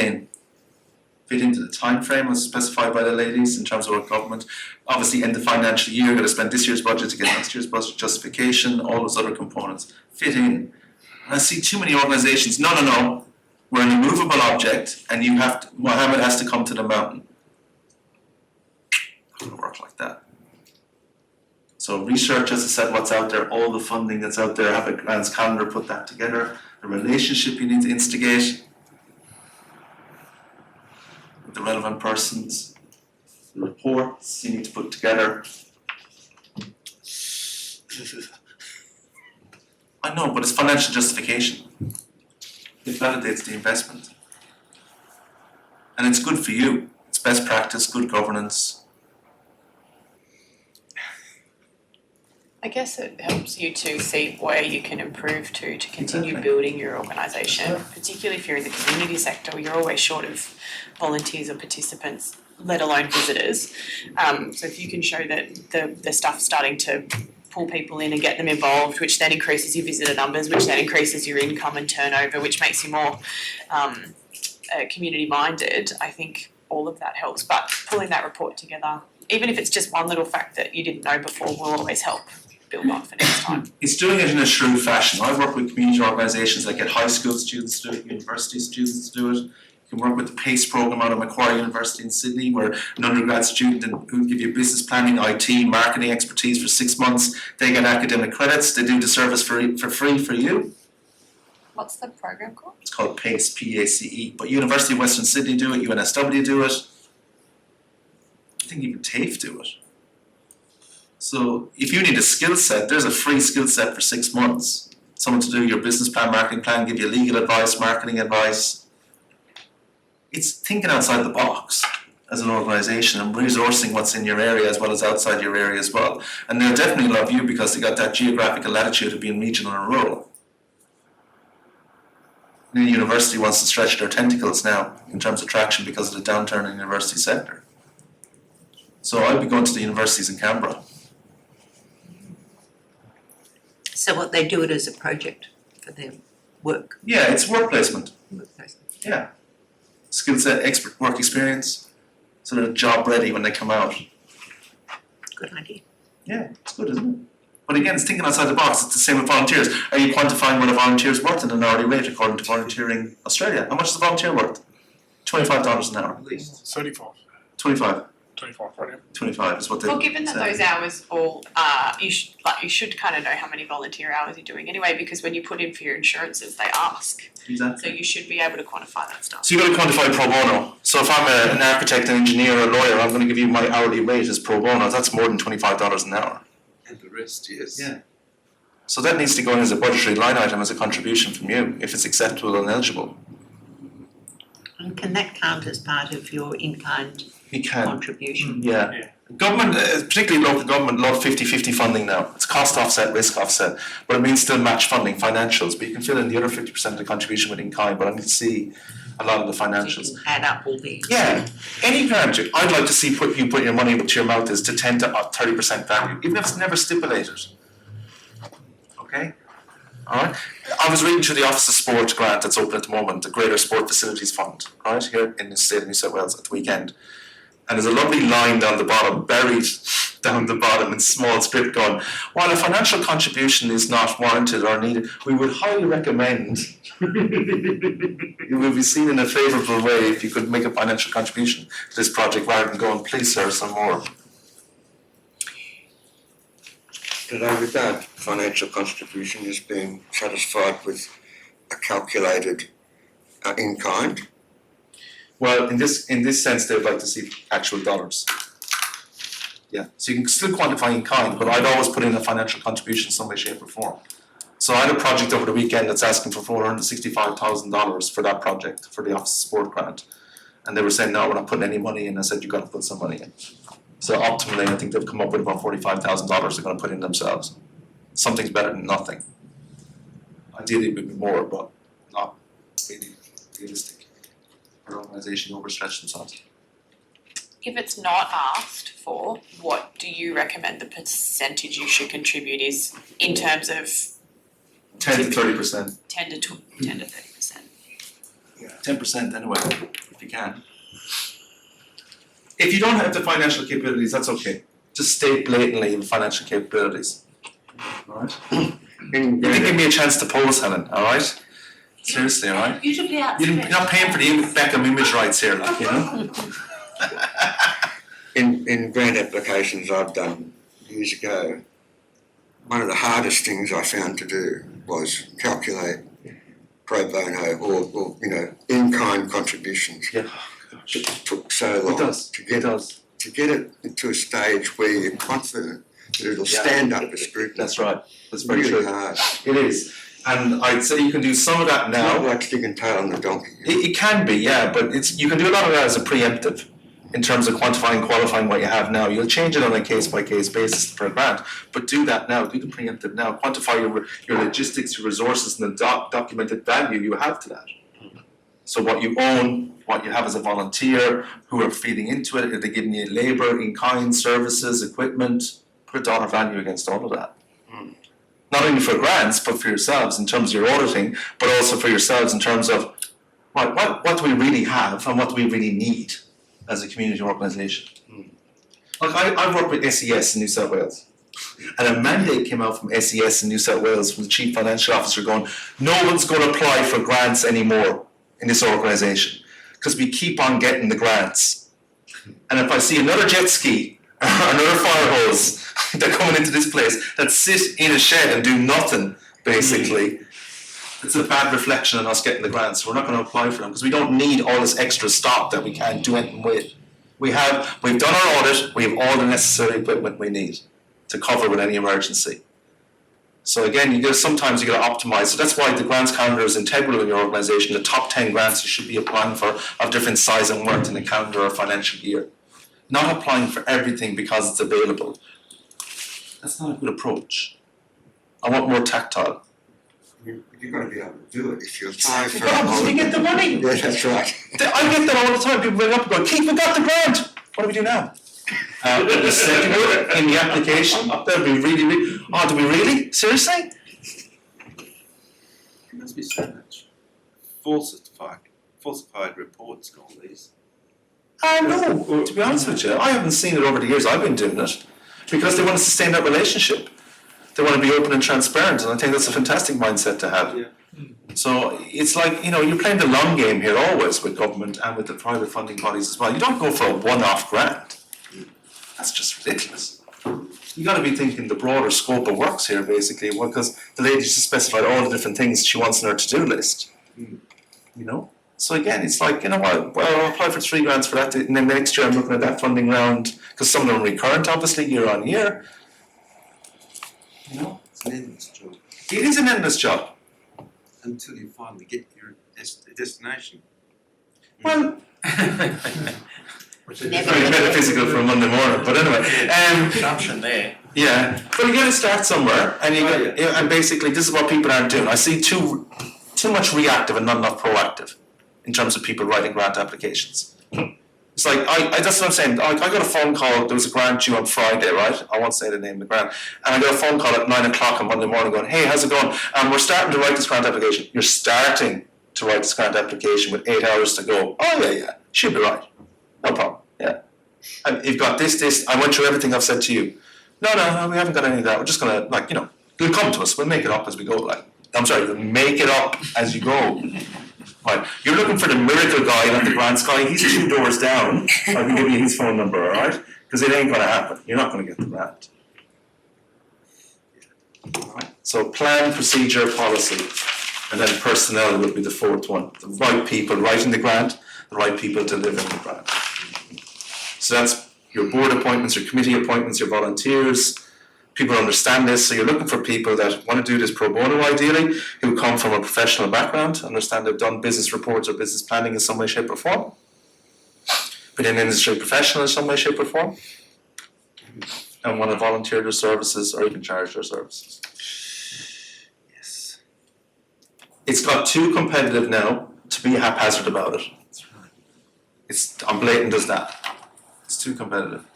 into the time frame as specified by the ladies in terms of our government. Obviously, end the financial year, you're going to spend this year's budget to get next year's budget justification, all those other components. Fit in. And I see too many organisations, no, we're an immovable object and Mohammed has to come to the mountain. It doesn't work like that. So research, as I said, what's out there, all the funding that's out there, have a grants calendar, put that together. The relationship you need to instigate with the relevant persons, the reports you need to put together. I know, but it's financial justification. It validates the investment. And it's good for you. It's best practice, good governance. I guess it helps you to see where you can improve to continue building your organisation, particularly if you're in the community sector. You're always short of volunteers or participants, let alone visitors. So if you can show that the stuff's starting to pull people in and get them involved, which then increases your visitor numbers, which then increases your income and turnover, which makes you more community minded, I think all of that helps. But pulling that report together, even if it's just one little fact that you didn't know before, will always help build on for next time. It's doing it in a shrewd fashion. I work with community organisations that get high school students to do it, university students to do it. You can work with the PACE programme out of Macquarie University in Sydney, where an undergrad student who give you business planning, IT, marketing expertise for 6 months. They get academic credits. They do the service for free for you. What's the program called? It's called PACE, P-A-C-E. But University of Western Sydney do it, UNSW do it. I think even TAFE do it. So if you need a skill set, there's a free skill set for 6 months. Someone to do your business plan, marketing plan, give you legal advice, marketing advice. It's thinking outside the box as an organisation and resourcing what's in your area as well as outside your area as well. And they'll definitely love you because they got that geographical latitude of being regional and rural. And the university wants to stretch their tentacles now in terms of traction because of the downturn in the university sector. So I'll be going to the universities in Canberra. So what, they do it as a project for their work? Yeah, it's work placement. Work placement. Yeah. Skill set, expert work experience, so they're job ready when they come out. Good idea. Yeah, it's good, isn't it? But again, it's thinking outside the box. It's the same with volunteers. Are you quantifying what a volunteer is worth in an hourly rate according to Volunteering Australia? How much is a volunteer worth? $25 an hour. At least. 35. 25. 25, right? 25 is what they Well, given that say. those hours all, you should kind of know how many volunteer hours you're doing anyway, because when you put in for your insurances, they ask. Exactly. So you should be able to quantify that stuff. So you've got to quantify pro bono. So if I'm an architect, an engineer, or a lawyer, I'm going to give you my hourly rate as pro bono. That's more than $25 an hour. And the rest, yes. Yeah. So that needs to go in as a budgetary line item as a contribution from you, if it's acceptable and eligible. And can that count as part of your in-kind You can. contribution? Yeah. Government, particularly local government, love 50-50 funding now. It's cost offset, risk offset, but it means still match funding, financials. But you can fill in the other 50% of the contribution with in-kind, but I need to see a lot of the financials. So you can add up all these. Yeah, any grant, I'd like to see you put your money to your mouth is to 10 to 30% value, even if it's never stipulated. Okay? Alright? I was reading through the Office of Sport grant that's open at the moment, the Greater Sport Facilities Fund, right, here in the state of New South Wales at the weekend. And there's a lovely line down the bottom, buried down the bottom in small script going, while a financial contribution is not warranted or needed, we would highly recommend it will be seen in a favourable way if you could make a financial contribution to this project rather than going, please sir, some more. Today with that, financial contribution is being satisfied with a calculated in-kind. Well, in this sense, they'd like to see actual dollars. Yeah, so you can still quantify in kind, but I'd always put in a financial contribution in some way, shape or form. So I had a project over the weekend that's asking for $465,000 for that project, for the Office of Sport grant. And they were saying, no, we're not putting any money in. I said, you've got to put some money in. So optimally, I think they've come up with about $45,000 they're going to put in themselves. Something's better than nothing. Ideally, it would be more, but not really realistic. Our organisation overstretched themselves. If it's not asked for, what do you recommend the percentage you should contribute is in terms of 10 to 30%. 10 to 30%? Yeah, 10% anyway, if you can. If you don't have the financial capabilities, that's okay. Just state blatantly the financial capabilities. Alright? You can give me a chance to pose, Helen, alright? Seriously, alright? Beautifully You're not paying for the Beckham image rights here, like, you know? In grant applications I've done years ago, one of the hardest things I found to do was calculate pro bono or in-kind contributions. Yeah. It took so long to get it into a stage where you're confident that it'll stand up to scrutiny. That's right. That's very really true. hard. It is. And I'd say you can do some of that now. It's not like sticking tail on the donkey. It can be, yeah, but you can do a lot of that as a preemptive in terms of quantifying, qualifying what you have now. You'll change it on a case-by-case basis per grant, but do that now. Do the preemptive now. Quantify your logistics, your resources, and the documented value you have to that. So what you own, what you have as a volunteer, who are feeding into it, are they giving you labour, in-kind, services, equipment? Put a dollar value against all of that. Not only for grants, but for yourselves in terms of your auditing, but also for yourselves in terms of what do we really have and what do we really need as a community organisation. Like I've worked with SES in New South Wales, and a mandate came out from SES in New South Wales from the Chief Financial Officer going, no one's going to apply for grants anymore in this organisation because we keep on getting the grants. And if I see another jet ski or another fire hose they're coming into this place that sit in a shed and do nothing, basically, it's a bad reflection on us getting the grants. We're not going to apply for them because we don't need all this extra stock that we can't do anything with. We've done our audit, we have all the necessary equipment we need to cover with any emergency. So again, sometimes you got to optimise. So that's why the grants calendar is integral in your organisation. The top 10 grants you should be applying for of different size and worth in the calendar or financial year. Not applying for everything because it's available. That's not a good approach. I want more tactile. You've got to be able to do it if you're applying for You get the money. Yeah, that's right. I get that all the time. People ring up and go, Keith, we got the grant. What do we do now? The second word in the application, that'll be really, oh, do we really? Seriously? There must be so much falsified reports and all these. No, to be honest with you, I haven't seen it over the years I've been doing it because they want to sustain that relationship. They want to be open and transparent, and I think that's a fantastic mindset to have. Yeah. So it's like, you're playing the long game here always with government and with the private funding bodies as well. You don't go for a one-off grant. That's just ridiculous. You got to be thinking the broader scope of works here, basically, because the lady just specified all the different things she wants on her to-do list. So again, it's like, well, I'll apply for 3 grants for that, and then next year I'm looking at that funding round, because some of them are recurrent, obviously, year on year. It's an endless job. It is an endless job. Until you finally get your destination. Well, it's very metaphysical for a Monday morning, but anyway. Assumption there. Yeah, but you got to start somewhere, and and basically this is what people aren't doing. I see too much reactive and not enough proactive in terms of people writing grant applications. It's like that's what I'm saying. I got a phone call. There was a grant due on Friday, right? I won't say the name of the grant, and I got a phone call at 9 o'clock on Monday morning, going, "Hey, how's it going? We're starting to write this grant application." You're starting to write this grant application with 8 hours to go. Oh yeah, should be right. No problem. Yeah. And you've got this. I went through everything I've said to you. No, we haven't got any of that. We're just gonna, it'll come to us. We'll make it up as we go. We'll make it up as you go. Right. You're looking for the miracle guy, not the grants guy. He's 2 doors down. I can give you his phone number, all right? Because it ain't gonna happen. You're not gonna get the grant. All right. So plan, procedure, policy, and then personnel will be the 4th one. The right people writing the grant, the right people delivering the grant. So that's your board appointments, your committee appointments, your volunteers. People understand this, so you're looking for people that want to do this pro bono ideally, who come from a professional background, understand they've done business reports or business planning in some way, shape or form. been an industry professional in some way, shape or form, and want to volunteer their services or even charge their services. Yes. It's got too competitive now to be haphazard about it. I'm blatant as that. It's too competitive.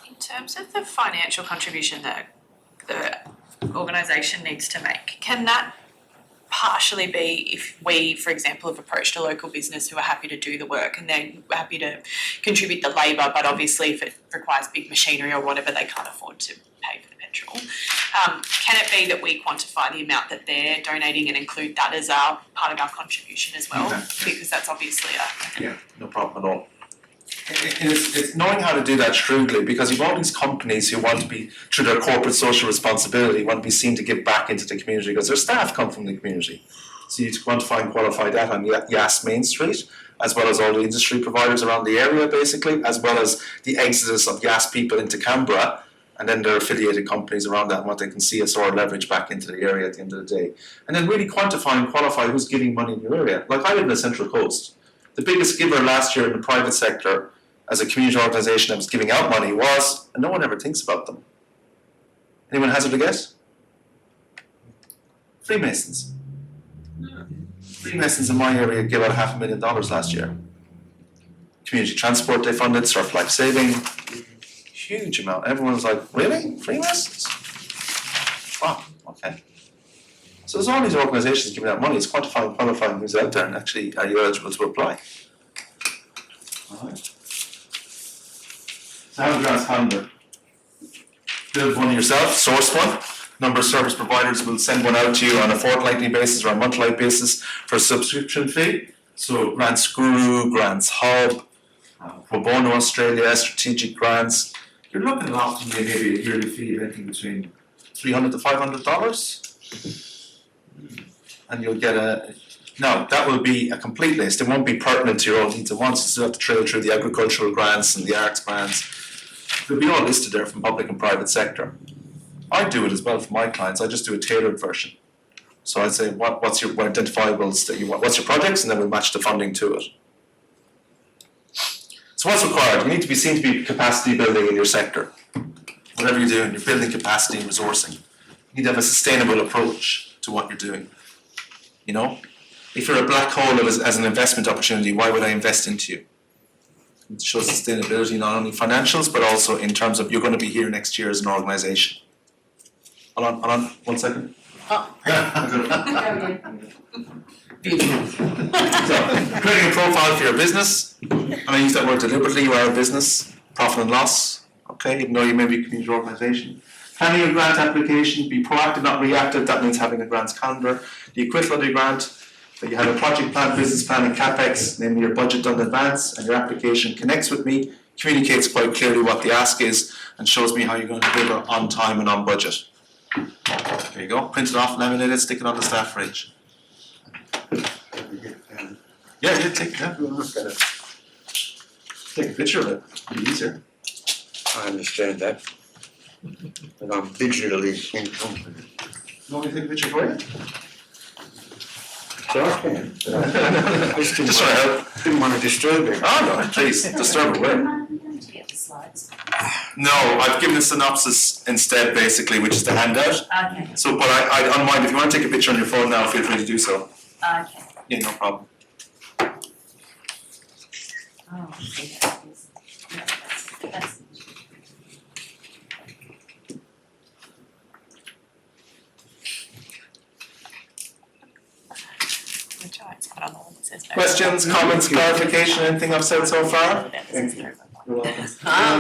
In terms of the financial contribution that the organisation needs to make, can that partially be if we, for example, have approached a local business who are happy to do the work and they're happy to contribute the labour, but obviously if it requires big machinery or whatever, they can't afford to pay for the petrol. Can it be that we quantify the amount that they're donating and include that as our part of our contribution as well? Because that's obviously Yeah, no problem at all. It's knowing how to do that shrewdly, because you've all these companies who want to be, through their corporate social responsibility, want to be seen to give back into the community because their staff come from the community. So you need to quantify and qualify that on Yass Main Street, as well as all the industry providers around the area basically, as well as the exodus of Yass people into Canberra, and then their affiliated companies around that and what they can see as sort of leverage back into the area at the end of the day. And then really quantify and qualify who's giving money in your area. Like I live in the Central Coast. The biggest giver last year in the private sector as a community organisation that was giving out money was, and no one ever thinks about them. Anyone hazard a guess? Freemasons. Freemasons in my area gave out $500,000 last year. Community transport they funded, surf life saving, huge amount. Everyone was like, really? Freemasons? Wow, okay. So there's all these organisations giving out money. It's quantifying, qualifying who's out there and actually are you eligible to apply. Alright. So have a grants calendar. Build one yourself, source one. Number of service providers will send one out to you on a fortnightly basis or a monthly basis for a subscription fee. So Grants Guru, Grants Hub, Pro Bono Australia, strategic grants. You're looking at often maybe a yearly fee of anything between $300 to $500. And you'll get now that will be a complete list. It won't be pertinent to your own needs at once. You still have to trail through the agricultural grants and the arts grants. They'll be all listed there from public and private sector. I do it as well for my clients. I just do a tailored version. So I'd say what's your identifiables that you want, what's your projects, and then we'll match the funding to it. So what's required? You need to be seen to be capacity building in your sector. Whatever you're doing, you're building capacity and resourcing. You need to have a sustainable approach to what you're doing. You know? If you're a black hole as an investment opportunity, why would I invest into you? It shows sustainability, not only financials, but also in terms of you're going to be here next year as an organisation. Hold on, 1 second. Oh. So, creating a profile for your business. I use that word deliberately. You are a business, profit and loss. Okay, even though you may be a community organisation. Planning your grant application, be proactive, not reactive. That means having a grants calendar. The equivalent of your grant, that you have a project plan, business plan, and capex, namely your budget done in advance, and your application connects with me, communicates quite clearly what the ask is, and shows me how you're going to deliver on time and on budget. There you go. Print it off, laminate it, stick it on the staff fridge. Yeah, take a picture of it. It'll be easier. I understand that. But I'm digitally incompetent. You want me to take a picture for you? So I can. I just didn't want to disturb him. Oh no, please, disturb away. No, I've given a synopsis instead, basically, which is the handout. Okay. So, but I don't mind if you want to take a picture on your phone now. Feel free to do so. Okay. Yeah, no problem. Oh, okay, that's Questions, comments, clarification, anything I've said so far?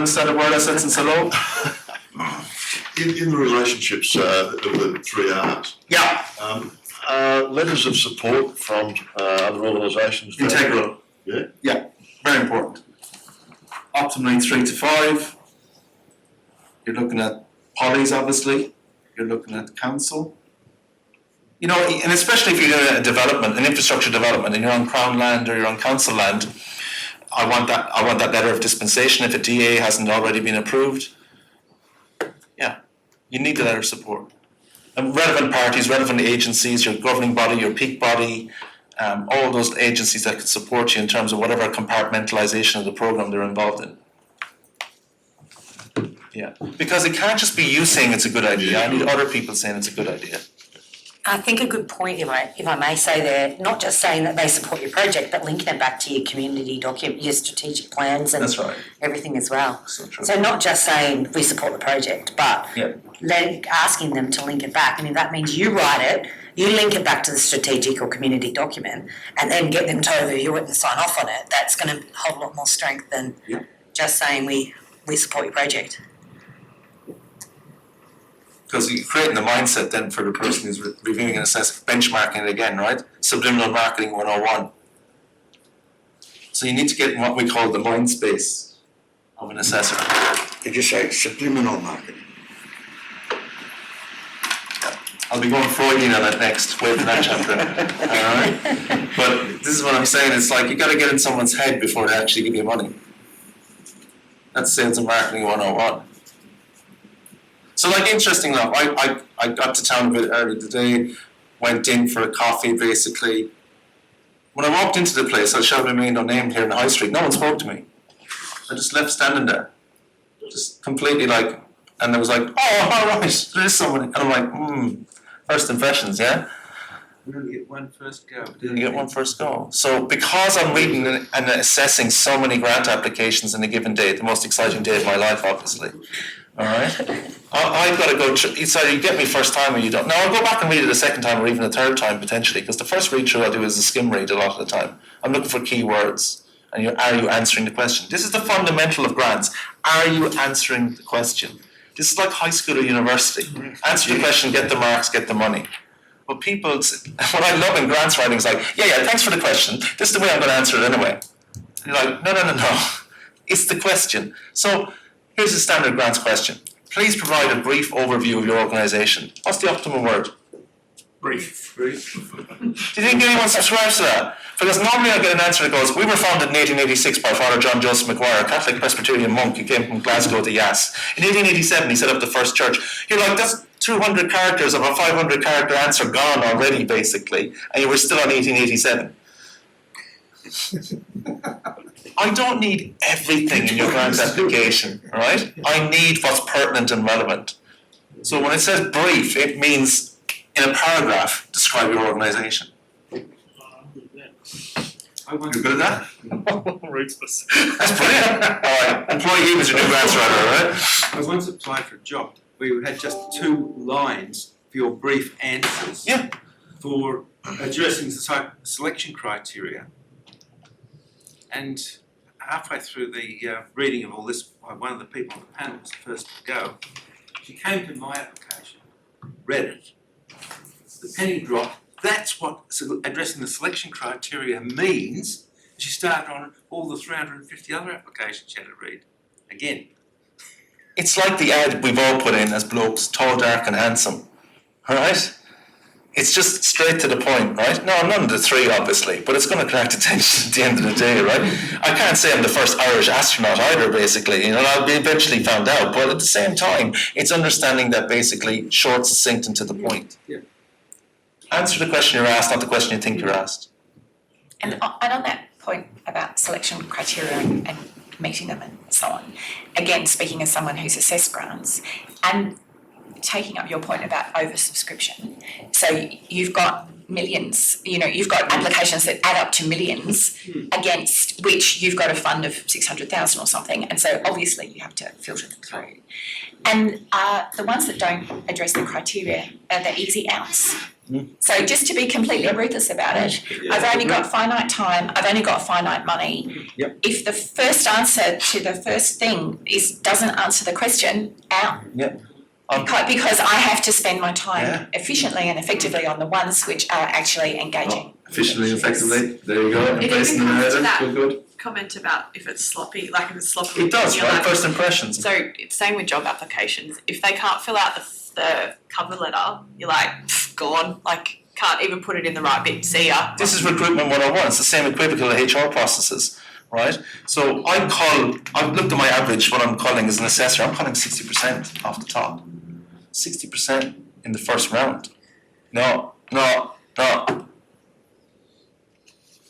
Said a word I said since hello? In the relationships of the 3 R's. Yeah. Letters of support from other organisations. Integral. Yeah. Yeah, very important. Optimally 3 to 5. You're looking at polys, obviously. You're looking at council. You know, and especially if you're doing a development, an infrastructure development, and you're on Crown land or you're on council land, I want that letter of dispensation if a DA hasn't already been approved. Yeah, you need the letter of support. And relevant parties, relevant agencies, your governing body, your peak body, all those agencies that can support you in terms of whatever compartmentalisation of the programme they're involved in. Yeah, because it can't just be you saying it's a good idea, I need other people saying it's a good idea. I think a good point, if I may say there, not just saying that they support your project, but linking it back to your community document, your strategic plans and That's right. everything as well. So true. So not just saying we support the project, but asking them to link it back. I mean, that means you write it, you link it back to the strategic or community document, and then get them to overview it and sign off on it. That's going to hold a lot more strength than just saying we support your project. Because you're creating the mindset then for the person who's reviewing and assessing, benchmarking it again, right? Subliminal marketing 101. So you need to get in what we call the mind space of an assessor. Did you say subliminal marketing? I'll be going Freudian on it next, wait for that chapter. Alright? But this is what I'm saying, it's like you gotta get in someone's head before they actually give you money. That's sales and marketing 101. So like interesting enough, I got to town a bit early today, went in for a coffee basically. When I walked into the place, I shall remain unnamed here in the high street, no one spoke to me. I just left standing there. Just completely like, and there was like, oh, all right, there is someone. And I'm like, first impressions, yeah? We only get one first go. You get one first go. So because I'm reading and assessing so many grant applications in a given day, the most exciting day of my life, obviously. All right, I've got to go through. It's either you get me first time or you don't. Now I'll go back and read it a second time or even a third time potentially, because the first read through I do is a skim read a lot of the time. I'm looking for key words, and are you answering the question? This is the fundamental of grants. Are you answering the question? This is like high school or university. Answer the question, get the marks, get the money. But people, what I love in grants writing is like, yeah, thanks for the question. This is the way I'm going to answer it anyway. And you're like, no. It's the question. So. Here's a standard grants question. Please provide a brief overview of your organisation. What's the optimum word? Brief. Do you think anyone subscribes to that? Because normally I get an answer that goes, we were founded in 1886 by Father John Joseph Maguire, a Catholic Presbyterian monk who came from Glasgow to Yass. In 1887 he set up the first church. You're like, that's 200 characters of a 500 character answer gone already basically, and you were still on 1887. I don't need everything in your grant application, right? I need what's pertinent and relevant. So when it says brief, it means in a paragraph, describe your organisation. You're good at that? Ruthless. That's brilliant. Alright, employee was your new grants writer, right? I once applied for a job where you had just 2 lines for your brief answers for addressing the selection criteria. And halfway through the reading of all this, one of the people on the panel was the first to go. She came to my application, read it. The penny dropped. That's what addressing the selection criteria means. She started on all the 350 other applications she had to read. Again. It's like the ad we've all put in as blokes, tall, dark and handsome. Alright? It's just straight to the point, right? No, none of the 3 obviously, but it's going to attract attention at the end of the day, right? I can't say I'm the first Irish astronaut either, basically, I'll be eventually found out, but at the same time, it's understanding that basically short, succinct and to the point. Yeah. Answer the question you're asked, not the question you think you're asked. And on that point about selection criteria and meeting them and so on, again, speaking as someone who's assessed grants, and taking up your point about oversubscription. So you've got millions, you've got applications that add up to millions against which you've got a fund of 600,000 or something, and so obviously you have to filter them through. And the ones that don't address the criteria are the easy outs. So just to be completely ruthless about it, I've only got finite time, I've only got finite money. If the first answer to the first thing doesn't answer the question, out. Because I have to spend my time efficiently and effectively on the ones which are actually engaging. Efficiently, effectively, there you go. It even comes to that comment about if it's sloppy, It does, right? First impressions. So it's same with job applications. If they can't fill out the cover letter, you're like, gone. Can't even put it in the right bit. See ya. This is recruitment 101. It's the same equivocal to HR processes, right? So I've looked at my average, what I'm calling as an assessor, I'm calling 60% off the top. 60% in the first round. No.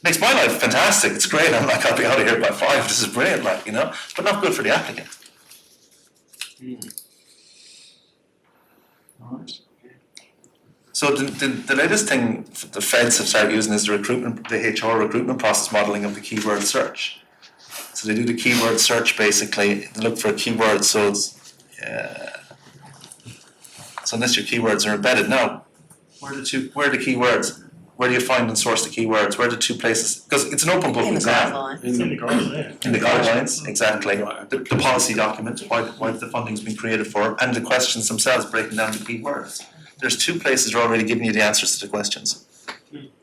Makes my life fantastic, it's great, I'm like, I'll be out of here by 5, this is brilliant, like, you know, but not good for the applicant. Alright. So the latest thing the feds have started using is the HR recruitment process modelling of the keyword search. So they do the keyword search basically, they look for a keyword, so it's, so unless your keywords are embedded, now, where are the keywords? Where do you find and source the keywords? Where are the two places? Because it's an open book exam. In the guidelines. In the guidelines, exactly. The policy document, why the funding's been created for, and the questions themselves breaking down the keywords. There's 2 places that are already giving you the answers to the questions.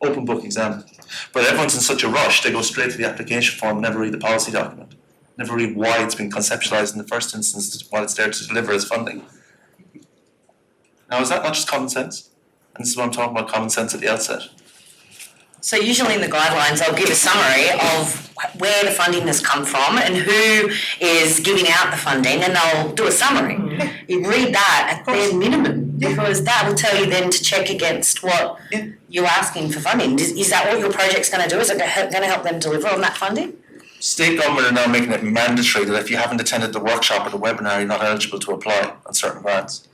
Open book exam. But everyone's in such a rush, they go straight to the application form and never read the policy document. Never read why it's been conceptualised in the first instance, while it's there to deliver as funding. Now, is that not just common sense? And this is what I'm talking about, common sense at the outset. So usually in the guidelines, I'll give a summary of where the funding has come from and who is giving out the funding, and they'll do a summary. You read that at bare minimum, because that will tell you then to check against what you're asking for funding. Is that what your project's going to do? Is it going to help them deliver on that funding? State government are now making it mandatory that if you haven't attended the workshop or the webinar, you're not eligible to apply on certain grants.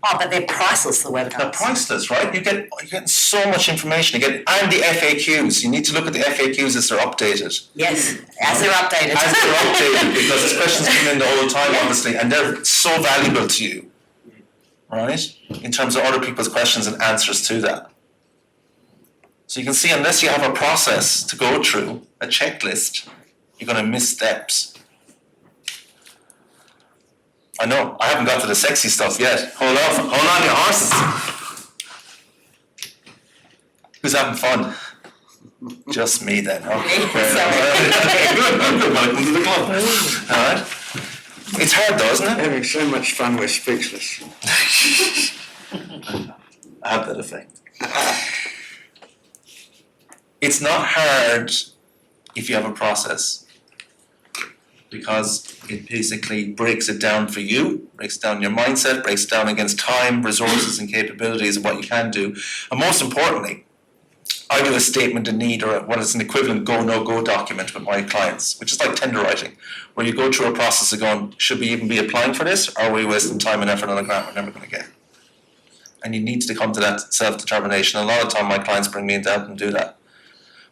Oh, but they're priceless, the webinars. They're priceless, right? You get so much information. And the FAQs. You need to look at the FAQs as they're updated. Yes, as they're updated. As they're updated, because there's questions come in the whole time, obviously, and they're so valuable to you, right? In terms of other people's questions and answers to that. So you can see, unless you have a process to go through, a checklist, you're going to miss steps. I know, I haven't got to the sexy stuff yet. Hold on your horses. Who's having fun? Just me then, okay. Good, welcome to the club. Alright. It's hard though, isn't it? Having so much fun we're speechless. I have that effect. It's not hard if you have a process, because it basically breaks it down for you, breaks down your mindset, breaks it down against time, resources and capabilities of what you can do. And most importantly, I do a statement of need, or what is an equivalent go, no go document with my clients, which is like tender writing, where you go through a process of going, should we even be applying for this, or are we wasting time and effort on a grant we're never going to get? And you need to come to that self-determination. A lot of time my clients bring me in to help them do that.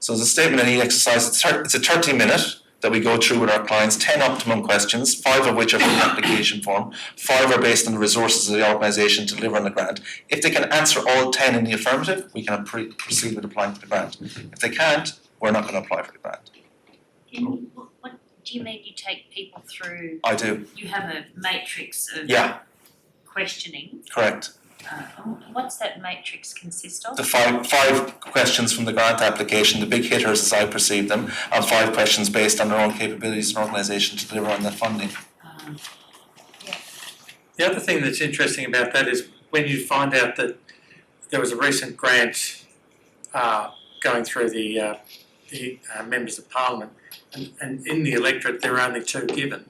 So it's a statement of need exercise. It's a 30-minute that we go through with our clients, 10 optimum questions, 5 of which are from the application form, 5 are based on the resources of the organisation to deliver on the grant. If they can answer all 10 in the affirmative, we can proceed with applying for the grant. If they can't, we're not going to apply for the grant. What do you mean you take people through? I do. You have a matrix of questioning. Correct. What's that matrix consist of? The five questions from the grant application, the big hitters as I perceive them, and 5 questions based on their own capabilities and organisation to deliver on that funding. The other thing that's interesting about that is when you find out that there was a recent grant going through the members of parliament, and in the electorate there are only 2 given.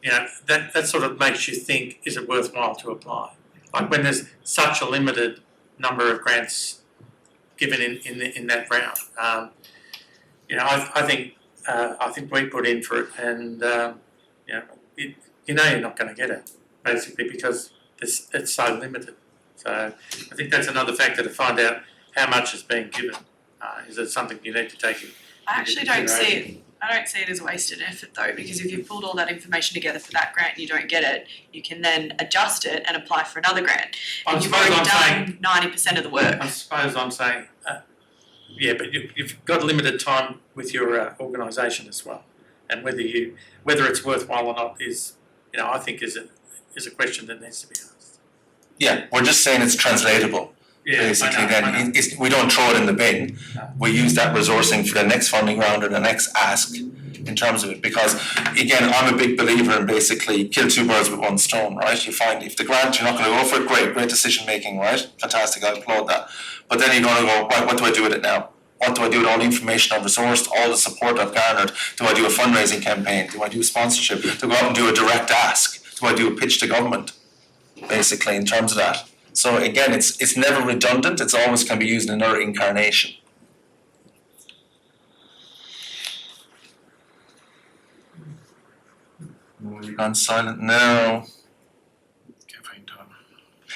You know, that sort of makes you think, is it worthwhile to apply? Like when there's such a limited number of grants given in that round. You know, I think we put in for it, and you know you're not going to get it, basically because it's so limited. So I think that's another factor to find out how much is being given. Is it something you need to take in? I actually don't see it as wasted effort though, because if you've pulled all that information together for that grant and you don't get it, you can then adjust it and apply for another grant. And you've already done 90% of the work. I suppose I'm saying, but you've got limited time with your organisation as well, and whether it's worthwhile or not is, I think is a question that needs to be asked. Yeah, we're just saying it's translatable. Yeah, basically, I know. we don't throw it in the bin. We use that resourcing for the next funding round or the next ask in terms of it. Because again, I'm a big believer in basically kill 2 birds with 1 stone, right? You find if the grant you're not going to go for it, great decision making, right? Fantastic, I applaud that. But then you're going to go, right, what do I do with it now? What do I do with all the information I've resourced, all the support I've garnered? Do I do a fundraising campaign? Do I do a sponsorship? Do I go out and do a direct ask? Do I do a pitch to government? Basically, in terms of that. So again, it's never redundant. It's always can be used in another incarnation. You've gone silent now.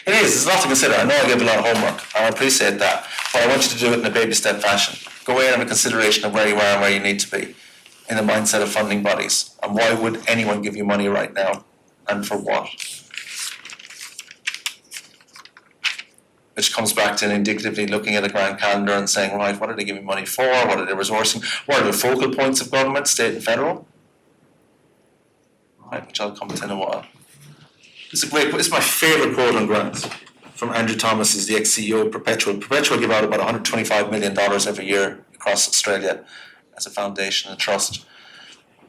It is, there's a lot to consider. I know I give a lot of homework, and I appreciate that, but I want you to do it in a baby step fashion. Go in and have a consideration of where you are and where you need to be in the mindset of funding bodies. And why would anyone give you money right now, and for what? Which comes back to indicatively looking at a grand calendar and saying, right, what are they giving money for? What are they resourcing? What are the focal points of government, state and federal? Right, which I'll come to in a while. It's my favourite quote on grants from Andrew Thomas, is the ex-CEO of Perpetual. Perpetual give out about $125 million every year across Australia as a foundation and trust.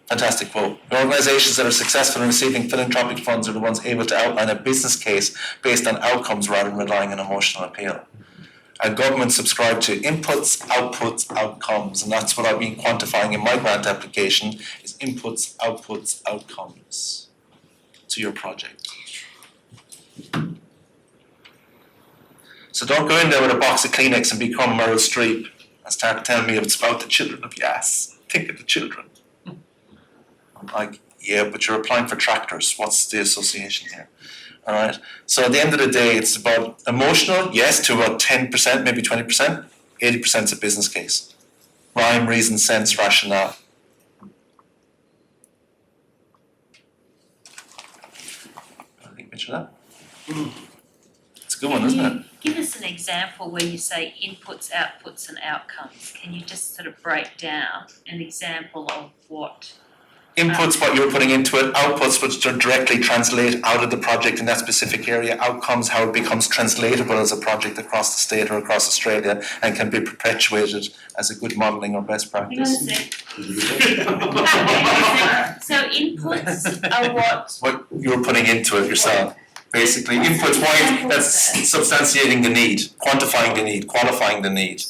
Fantastic quote. The organisations that are successful in receiving philanthropic funds are the ones able to outline a business case based on outcomes rather than relying on emotional appeal. And governments subscribe to inputs, outputs, outcomes, and that's what I've been quantifying in my grant application, is inputs, outputs, outcomes to your project. So don't go in there with a box of Kleenex and become Meryl Streep and start telling me it's about the children of Yass. Think of the children. I'm like, yeah, but you're applying for tractors. What's the association here? All right. So at the end of the day, it's about emotional, yes, to about 10%, maybe 20%. 80% is a business case. Rhyme, reason, sense, rationale. Picture that? It's a good one, isn't it? Give us an example where you say inputs, outputs and outcomes. Can you just sort of break down an example of what? Inputs, what you're putting into it, outputs, which directly translate out of the project in that specific area, outcomes, how it becomes translatable as a project across the state or across Australia and can be perpetuated as a good modelling or best practice. So inputs are what you're putting into it yourself. Basically, inputs, why that's substantiating the need, quantifying the need, qualifying the need,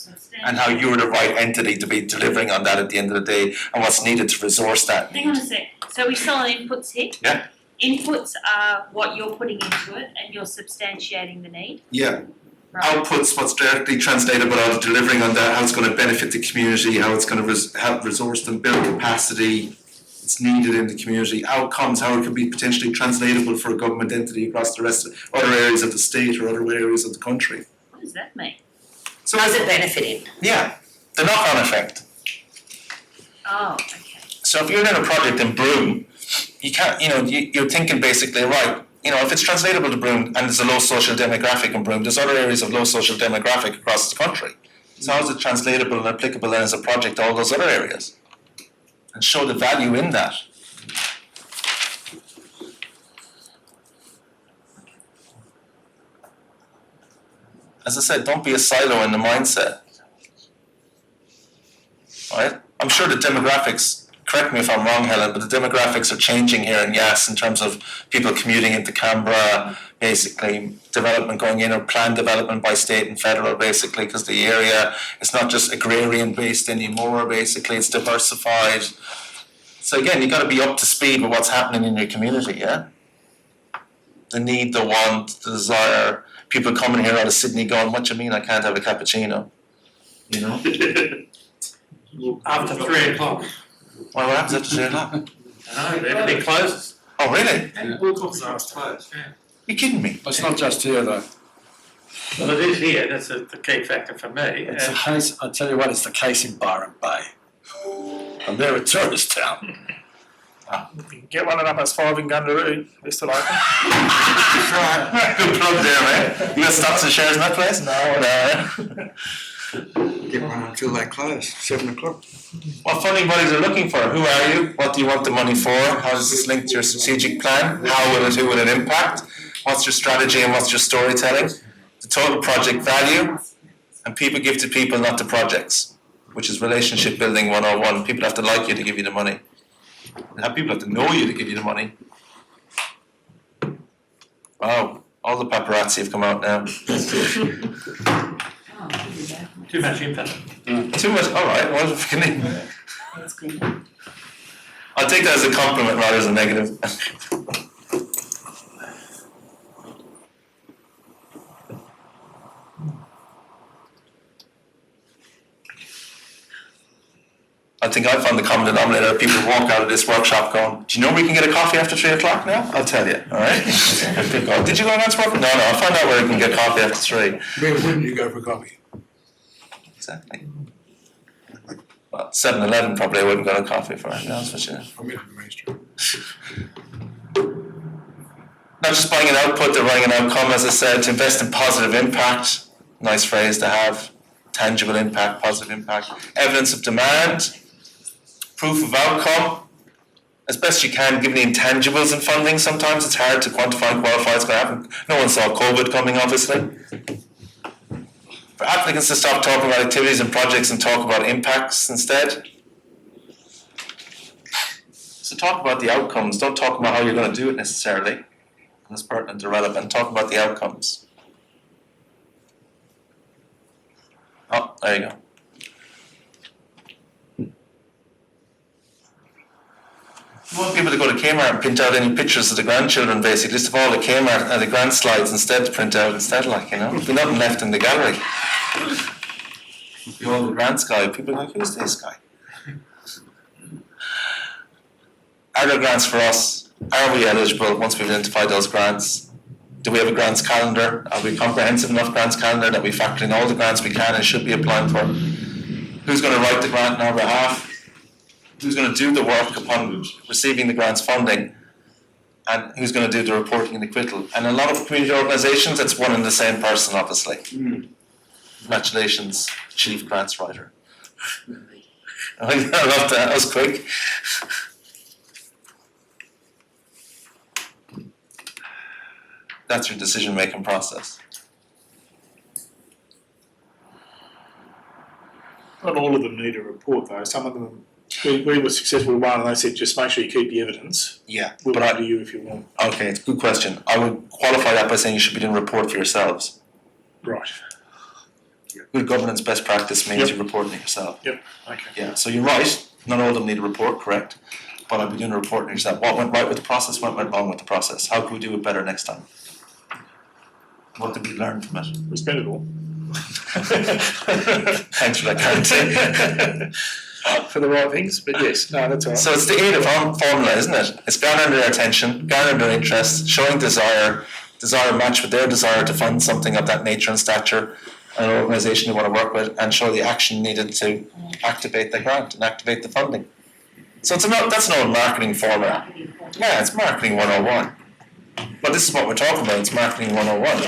and how you're the right entity to be delivering on that at the end of the day, and what's needed to resource that need. Hang on a sec. So we still on inputs here? Yeah. Inputs are what you're putting into it and you're substantiating the need? Yeah. Right. Outputs, what's directly translatable out of delivering on that, how it's going to benefit the community, how it's going to help resource them, build capacity, it's needed in the community. Outcomes, how it can be potentially translatable for a government entity across the rest of other areas of the state or other areas of the country. What does that mean? So How's it benefiting? Yeah, the knock-on effect. Oh, okay. So if you're in a project in Broome, you can't, you're thinking basically, right, if it's translatable to Broome and there's a low social demographic in Broome, there's other areas of low social demographic across the country. So how is it translatable and applicable then as a project to all those other areas? And show the value in that. As I said, don't be a silo in the mindset. Right? I'm sure the demographics, correct me if I'm wrong, Helen, but the demographics are changing here in Yass in terms of people commuting into Canberra, basically development going in or planned development by state and federal, basically, because the area is not just agrarian based anymore, basically, it's diversified. So again, you've got to be up to speed with what's happening in your community, yeah? The need, the want, the desire. People coming here out of Sydney going, what do you mean I can't have a cappuccino? After 3 o'clock. Well, what happens after 3 o'clock? No, everything closes. Oh, really? And all coffee shops closed. You're kidding me? It's not just here though. Well, it is here, that's the key factor for me. It's the case, I tell you what, it's the case in Byron Bay. And they're a tourist town. You can get one at 5:30 in Gundaroo. They're still open. Good plug there, mate. You got stocks and shares in that place? No. Get one until they close, 7 o'clock. What funding bodies are looking for? Who are you? What do you want the money for? How does this link to your strategic plan? Who will it impact? What's your strategy and what's your storytelling? The total project value. And people give to people, not to projects, which is relationship building 101. People have to like you to give you the money. And people have to know you to give you the money. Wow, all the paparazzi have come out now. Too much info. Too much, alright, well, That's good. I'll take that as a compliment rather than a negative. I think I found the common denominator. People walk out of this workshop going, do you know where we can get a coffee after 3 o'clock now? I'll tell you, alright? Did you go on smoking? No, I'll find out where you can get coffee after 3. Where wouldn't you go for coffee? Exactly. Well, 7-Eleven probably I wouldn't go to coffee for, to be honest with you. I'm in the mainstream. Not just buying an output, they're buying an outcome, as I said, to invest in positive impact. Nice phrase to have. Tangible impact, positive impact. Evidence of demand. Proof of outcome. As best you can, given the intangibles in funding, sometimes it's hard to quantify and qualify what's going to happen. No one saw COVID coming, obviously. For applicants to stop talking about activities and projects and talk about impacts instead. So talk about the outcomes, don't talk about how you're going to do it necessarily. That's pertinent or relevant. Talk about the outcomes. Oh, there you go. You want people to go to Kmart and print out any pictures of the grandchildren, basically, list of all the Kmart and the grand slides instead to print out instead, like, you know. There's nothing left in the gallery. The old grand sky, people are like, who's this guy? Are there grants for us? Are we eligible once we've identified those grants? Do we have a grants calendar? Are we comprehensive enough grants calendar that we factor in all the grants we can and should be applying for? Who's going to write the grant on our behalf? Who's going to do the work upon receiving the grants funding? And who's going to do the reporting and acquittal? And a lot of community organisations, it's one and the same person, obviously. Congratulations, Chief Grants Writer. I love that, that was quick. That's your decision-making process. Not all of them need a report though. Some of them, we were successful with one and they said just make sure you keep the evidence. Yeah. We'll come to you if you want. Okay, it's a good question. I would qualify that by saying you should be doing a report for yourselves. Right. Good governance best practice means you're reporting it yourself. Yep, okay. Yeah, so you're right. Not all of them need a report, correct? But I'd be doing a report on yourself. What went right with the process? What went wrong with the process? How can we do it better next time? What did we learn from it? We spent it all. Thanks for that guarantee. For the right things, but yes, no, that's all right. So it's the AIDA formula, isn't it? It's garnering their attention, garnering their interest, showing desire match with their desire to fund something of that nature and stature, an organisation they want to work with, and show the action needed to activate the grant and activate the funding. So that's an old marketing formula. Yeah, it's marketing 101. But this is what we're talking about, it's marketing 101.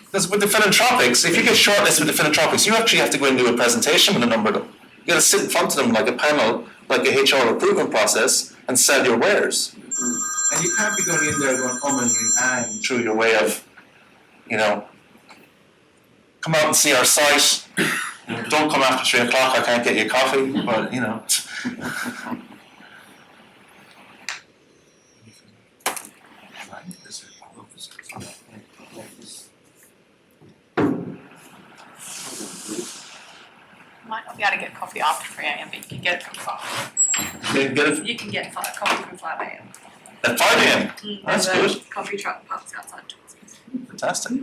Because with the philanthropics, if you get shortlisted with the philanthropics, you actually have to go and do a presentation with a number of them. You got to sit in front of them like a panel, like a HR recruitment process, and sell your wares. And you can't be going in there going and Through your way of, come out and see our site. Don't come after 3 o'clock, I can't get you coffee, but Might not be able to get coffee after 3 a.m, but you can get it from 5. You can get coffee from 5 a.m. At 5 a.m? That's There's good. a coffee truck parks outside doors. Fantastic.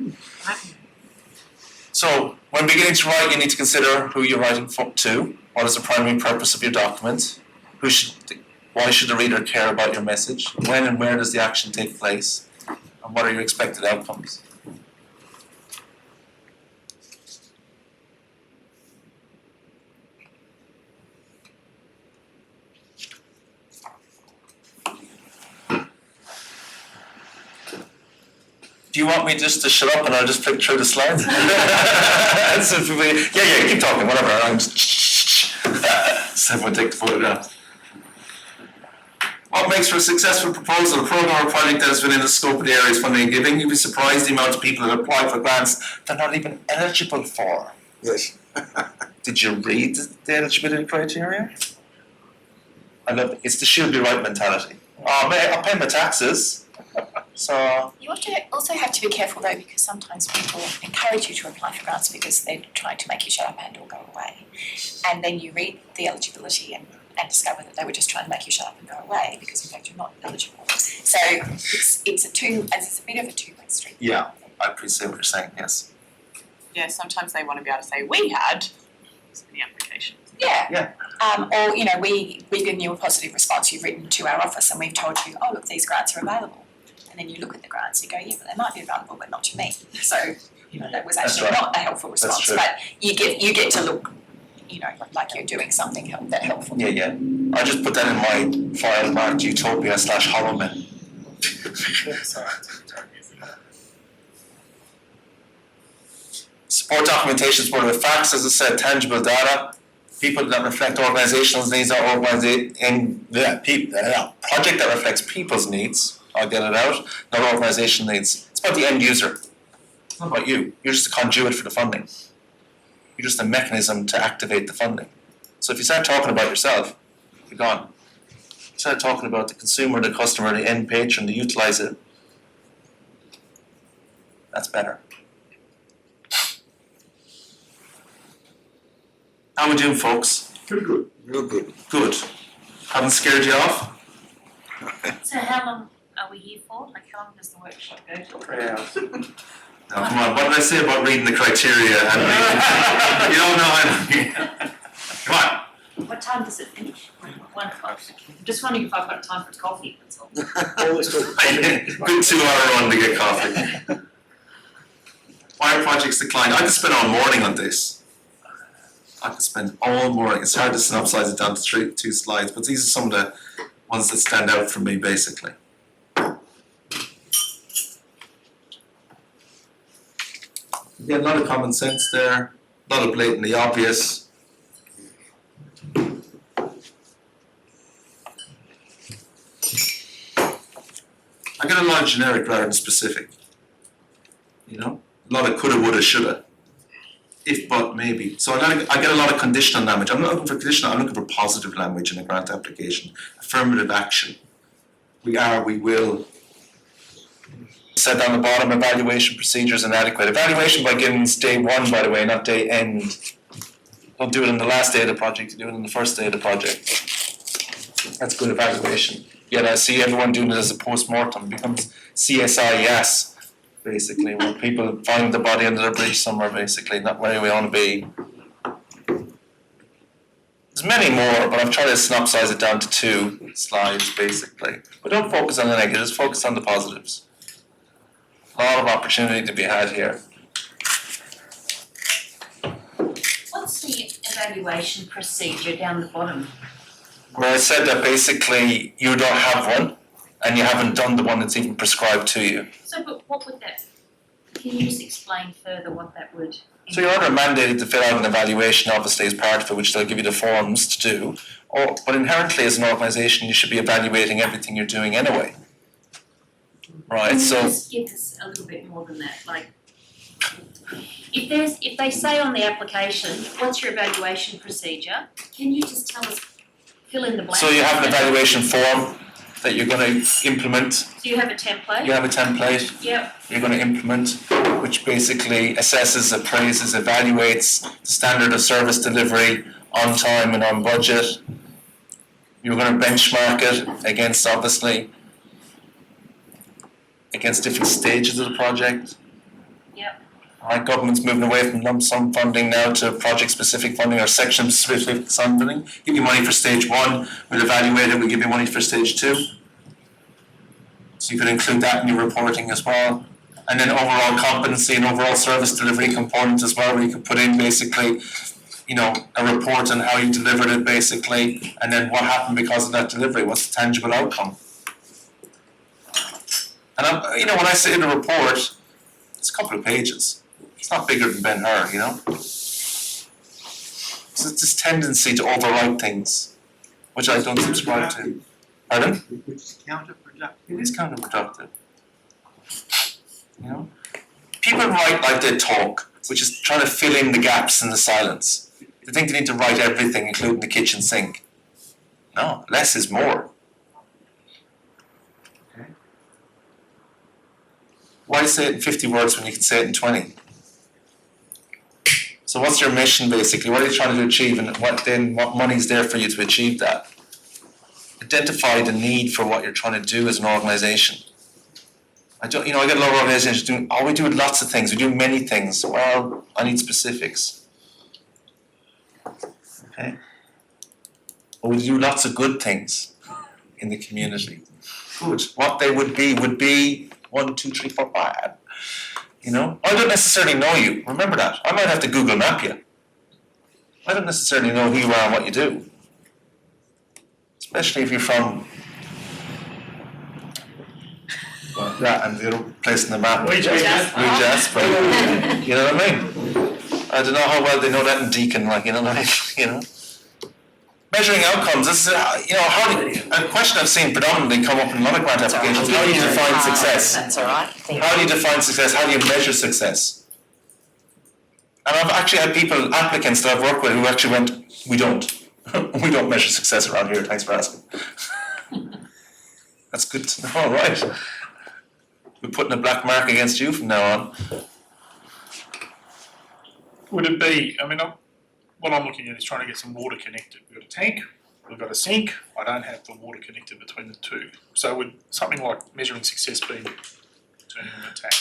So, when beginning to write, you need to consider who you're writing to. What is the primary purpose of your document? Why should the reader care about your message? When and where does the action take place? And what are your expected outcomes? Do you want me just to shut up and I'll just flick through the slides? Yeah, keep talking, whatever. I'm someone take the photograph. What makes for a successful proposal, a program or project that has been in the scope of the areas funding and giving? You'd be surprised the amount of people that apply for grants they're not even eligible for. Yes. Did you read the eligibility criteria? I love it. It's the should be right mentality. Oh, man, I'll pay my taxes. So You also have to be careful though, because sometimes people encourage you to apply for grants because they're trying to make you shut up and or go away. And then you read the eligibility and discover that they were just trying to make you shut up and go away because in fact you're not eligible. So it's a bit of a two-way street. yeah, I appreciate what you're saying, yes. Yeah, sometimes they want to be able to say, we had any applications. Yeah. Or, you know, we've given you a positive response, you've written to our office and we've told you, oh, look, these grants are available. And then you look at the grants, you go, yeah, but they might be available, but not to me. So, you know, that was That's actually right. not a helpful response, true. but you get to look, you know, like you're doing something helpful. Yeah. I just put that in my file marked utopia/Holloman. Support documentation, support of facts, as I said, tangible data, people that reflect organisational needs or project that reflects people's needs, I'll get it out, not organisational needs. It's about the end user. It's not about you. You're just a conduit for the funding. You're just a mechanism to activate the funding. So if you start talking about yourself, you're gone. You start talking about the consumer, the customer, the end patron, the utiliser. That's better. How we doing, folks? Pretty good. Real good. Good. Haven't scared you off? So how long are we here for? Like how long does the workshop go till? 3 hours. No, come on, what did I say about reading the criteria and reading? You don't know how. Come on. What time does it finish? 1 o'clock. I'm just wondering if I've got time for coffee, that's all. Good 2 hour run to get coffee. Why are projects declined? I could spend all morning on this. I could spend all morning. It's hard to synopsize it down to 2 slides, but these are some of the ones that stand out for me, basically. Yeah, a lot of common sense there, a lot of blatantly obvious. I get a lot of generic rather than specific. You know, a lot of coulda, woulda, shoulda. If, but, maybe. So I get a lot of conditional language. I'm not looking for conditional, I'm looking for positive language in a grant application. Affirmative action. We are, we will. Said down the bottom, evaluation procedures inadequate. Evaluation by means day 1, by the way, not day end. Don't do it on the last day of the project, you do it on the first day of the project. That's good evaluation. Yet I see everyone doing it as a post-mortem. It becomes CSIS. Basically, where people find the body under the bridge somewhere, basically, not where we want to be. There's many more, but I've tried to synopsize it down to 2 slides, basically. But don't focus on the negatives, focus on the positives. A lot of opportunity to be had here. What's the evaluation procedure down the bottom? Where I said that basically you don't have one, and you haven't done the one that's even prescribed to you. So, but what would that, can you just explain further what that would? So you're under mandated to fill out an evaluation, obviously, as part of it, which they'll give you the forms to do. But inherently, as an organisation, you should be evaluating everything you're doing anyway. Right, Can so. you just give us a little bit more than that, like, if they say on the application, what's your evaluation procedure, can you just tell us, fill in the blanks? So you have an evaluation form that you're going to implement. Do you have a template? You have a template. Yep. You're going to implement, which basically assesses, appraises, evaluates the standard of service delivery on time and on budget. You're going to benchmark it against, obviously, against different stages of the project. Yep. Alright, government's moving away from lump sum funding now to project-specific funding or section-specific funding. Give you money for stage 1, we'll evaluate it, we'll give you money for stage 2. So you could include that in your reporting as well. And then overall competency and overall service delivery component as well, where you could put in basically, you know, a report on how you delivered it basically, and then what happened because of that delivery, what's the tangible outcome. And you know, when I say the report, it's a couple of pages. It's not bigger than Ben-Hur, you know? So it's this tendency to overwrite things, which I don't subscribe to. Pardon? Which is counterproductive. It is counterproductive. You know? People write like they talk, which is trying to fill in the gaps in the silence. They think they need to write everything, including the kitchen sink. No, less is more. Why say it in 50 words when you can say it in 20? So what's your mission basically? What are you trying to achieve, and what money is there for you to achieve that? Identify the need for what you're trying to do as an organisation. I get a lot of organisations doing, we do lots of things, we do many things. Well, I need specifics. Okay? But we do lots of good things in the community. Good. What they would be 1, 2, 3, 4, 5. You know? I don't necessarily know you. Remember that. I might have to Google map you. I don't necessarily know who you are and what you do. Especially if you're from that and the other place in the map. Wee Jasper. You know what I mean? I don't know how well they know that in Deacon, like, you know what I mean? You know? Measuring outcomes, this is, you know, how do you, a question I've seen predominantly come up in a lot of grant applications, how do you define success? That's all right. How do you define success? How do you measure success? And I've actually had people, applicants that I've worked with who actually went, we don't. We don't measure success around here, thanks for asking. That's good to know, right? We're putting a black mark against you from now on. Would it be, I mean, what I'm looking at is trying to get some water connected. We've got a tank, we've got a sink, I don't have the water connected between the two. So would something like measuring success be turning on a tap?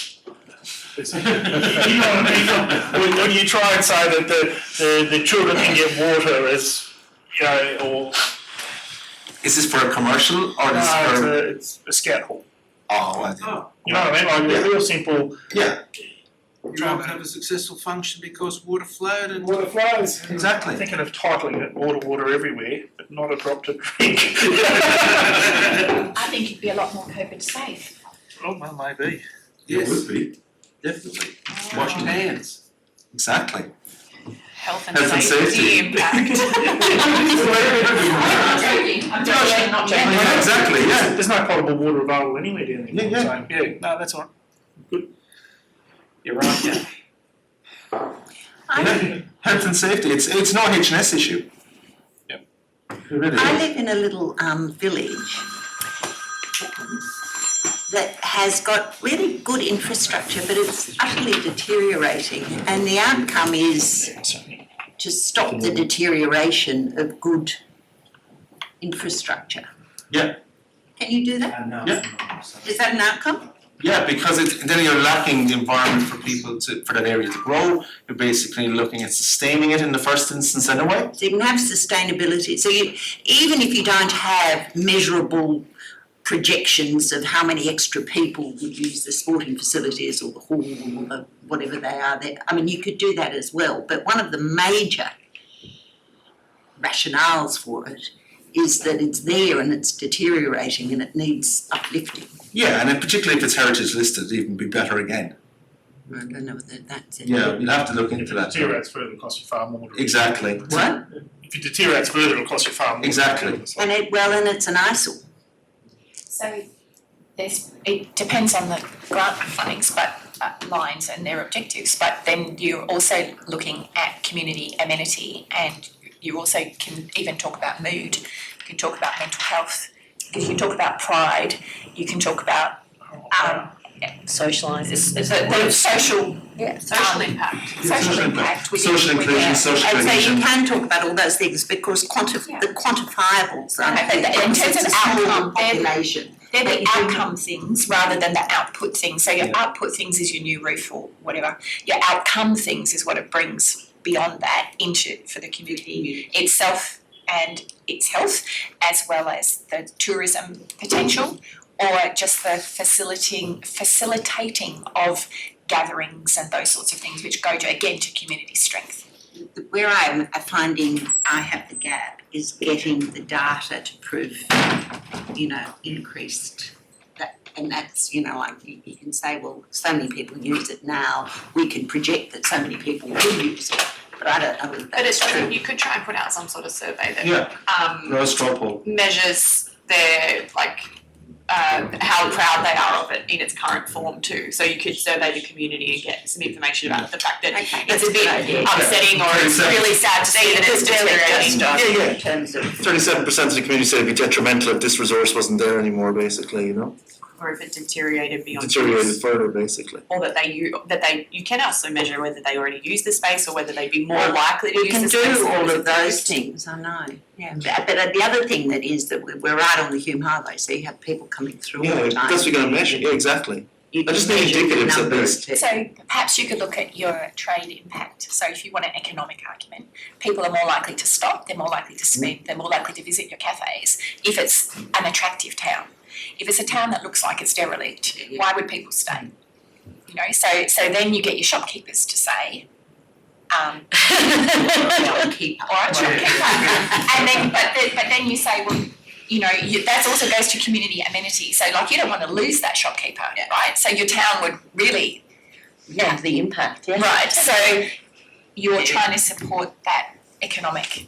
You know what I mean? When you try and say that the children can get water as, you know, or... Is this for a commercial or is No, for... it's a scout hall. Oh, I think. You know what I mean? Like, real simple... Yeah. Trying to have a successful function because water flowed and... Water flows. Exactly. I'm thinking of titling it water everywhere, but not a drop to drink. I think it'd be a lot more COVID safe. Oh, well, maybe. Yes, It would be. definitely. Wash your hands. Exactly. Health and Health and safety safety. impact. I'm joking, not joking. Yeah, exactly, yeah. There's no potable water available anywhere down there. Yeah. So, yeah, no, that's all right. Good. You're right, yeah. Yeah. Health and safety, it's no H&S issue. Yep. It really I is. live in a little village that has got really good infrastructure, but it's utterly deteriorating. And the outcome is to stop the deterioration of good infrastructure. Yeah. Can you do that? Yeah. Is that an outcome? Yeah, because then you're lacking the environment for people for that area to grow. You're basically looking at sustaining it in the first instance anyway. So you can have sustainability. So you, even if you don't have measurable projections of how many extra people would use the sporting facilities or the hall or the, whatever they are there, I mean, you could do that as well. But one of the major rationales for it is that it's there and it's deteriorating and it needs uplifting. Yeah, and then particularly if it's heritage listed, it'd even be better again. I don't know whether that's it. Yeah, you'll have to look If into it that. deteriorates further, it'll cost you far more. Exactly. What? If it deteriorates further, it'll cost you far more. Exactly. And it's an eyesore. So it depends on the grant fundings, but lines and their objectives, but then you're also looking at community amenity, and you also can even talk about mood, you can talk about mental health, you can talk about pride, you can talk about Socialising. the social Social impact. social impact within Social inclusion, social And so cohesion. you can talk about all those things because the quantifiables are. Okay, but in terms of outcome, population. they're the outcome things rather than the output things. So your output things is your new roof or whatever. Your outcome things is what it brings beyond that into for the community itself and its health, as well as the tourism potential, or just the facilitating of gatherings and those sorts of things, which go to again to community strength. Where I'm finding I have the gap is getting the data to prove, increased that, and that's, like you can say, well, so many people use it now, we can project that so many people will use it, but I don't know if But it's that's true, true. you could try and put out some sort of survey that Yeah. No straw poll. measures their how proud they are of it in its current form too. So you could survey the community and get some information about the fact that it's a bit upsetting or it's really sad to see that it's deteriorating. In terms of 37% of the community said it'd be detrimental if this resource wasn't there anymore, basically, Or if it deteriorated beyond Deteriorated use. further, basically. Or that you can also measure whether they already use the space or whether they'd be more likely to we use can the space. do all if of it's those used. things, I know, yeah, but the other thing that is that we're right on the Hume Highway, so you have people coming through all Yeah, the time. that's what you're gonna measure, yeah, exactly. you I just can need measure the indicatives at numbers best. to- So perhaps you could look at your trade impact. So if you want an economic argument, people are more likely to stop, they're more likely to spend, they're more likely to visit your cafes if it's an attractive town. If it's a town that looks like it's derelict, why would people stay? You know, so then you get your shopkeepers to say, Shopkeeper. alright, shopkeeper. And then, but then you say, well, you know, that also goes to community amenity. So like you don't want to lose that shopkeeper, right? So your town would really, Yeah, the impact, yeah. right, so you're trying to support that economic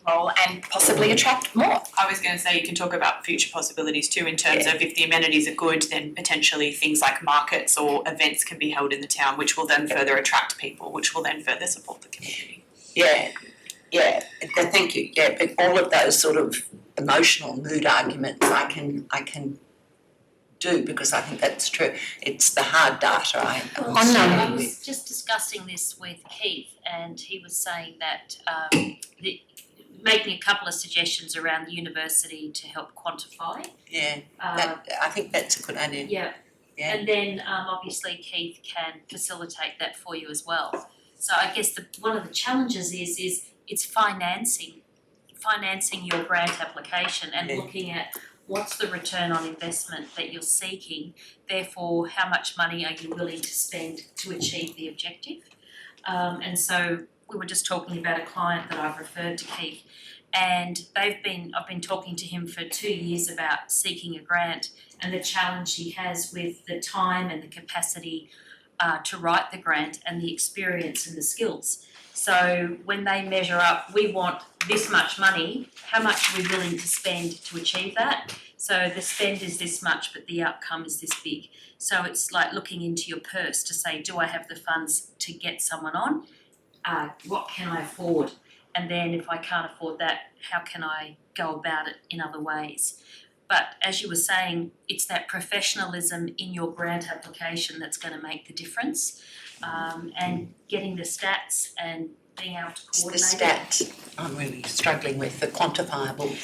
role and possibly attract more. I was going to say you can talk about future possibilities too in terms of if the amenities are good, then potentially things like markets or events can be held in the town, which will then further attract people, which will then further support the community. Thank you, but all of those sort of emotional mood arguments I can do because I think that's true. It's the hard data I was just discussing this with Keith and he was saying that making a couple of suggestions around the university to help quantify. I think that's a good idea. Yeah. And then obviously Keith can facilitate that for you as well. So I guess one of the challenges is it's financing your grant application and looking at what's the return on investment that you're seeking, therefore how much money are you willing to spend to achieve the objective. And so we were just talking about a client that I've referred to Keith and I've been talking to him for 2 years about seeking a grant and the challenge he has with the time and the capacity to write the grant and the experience and the skills. So when they measure up, we want this much money, how much are we willing to spend to achieve that? So the spend is this much, but the outcome is this big. So it's like looking into your purse to say, do I have the funds to get someone on? What can I afford? And then if I can't afford that, how can I go about it in other ways? But as you were saying, it's that professionalism in your grant application that's going to make the difference. And getting the stats and being able to coordinate. It's the stats I'm really struggling with, the quantifiable.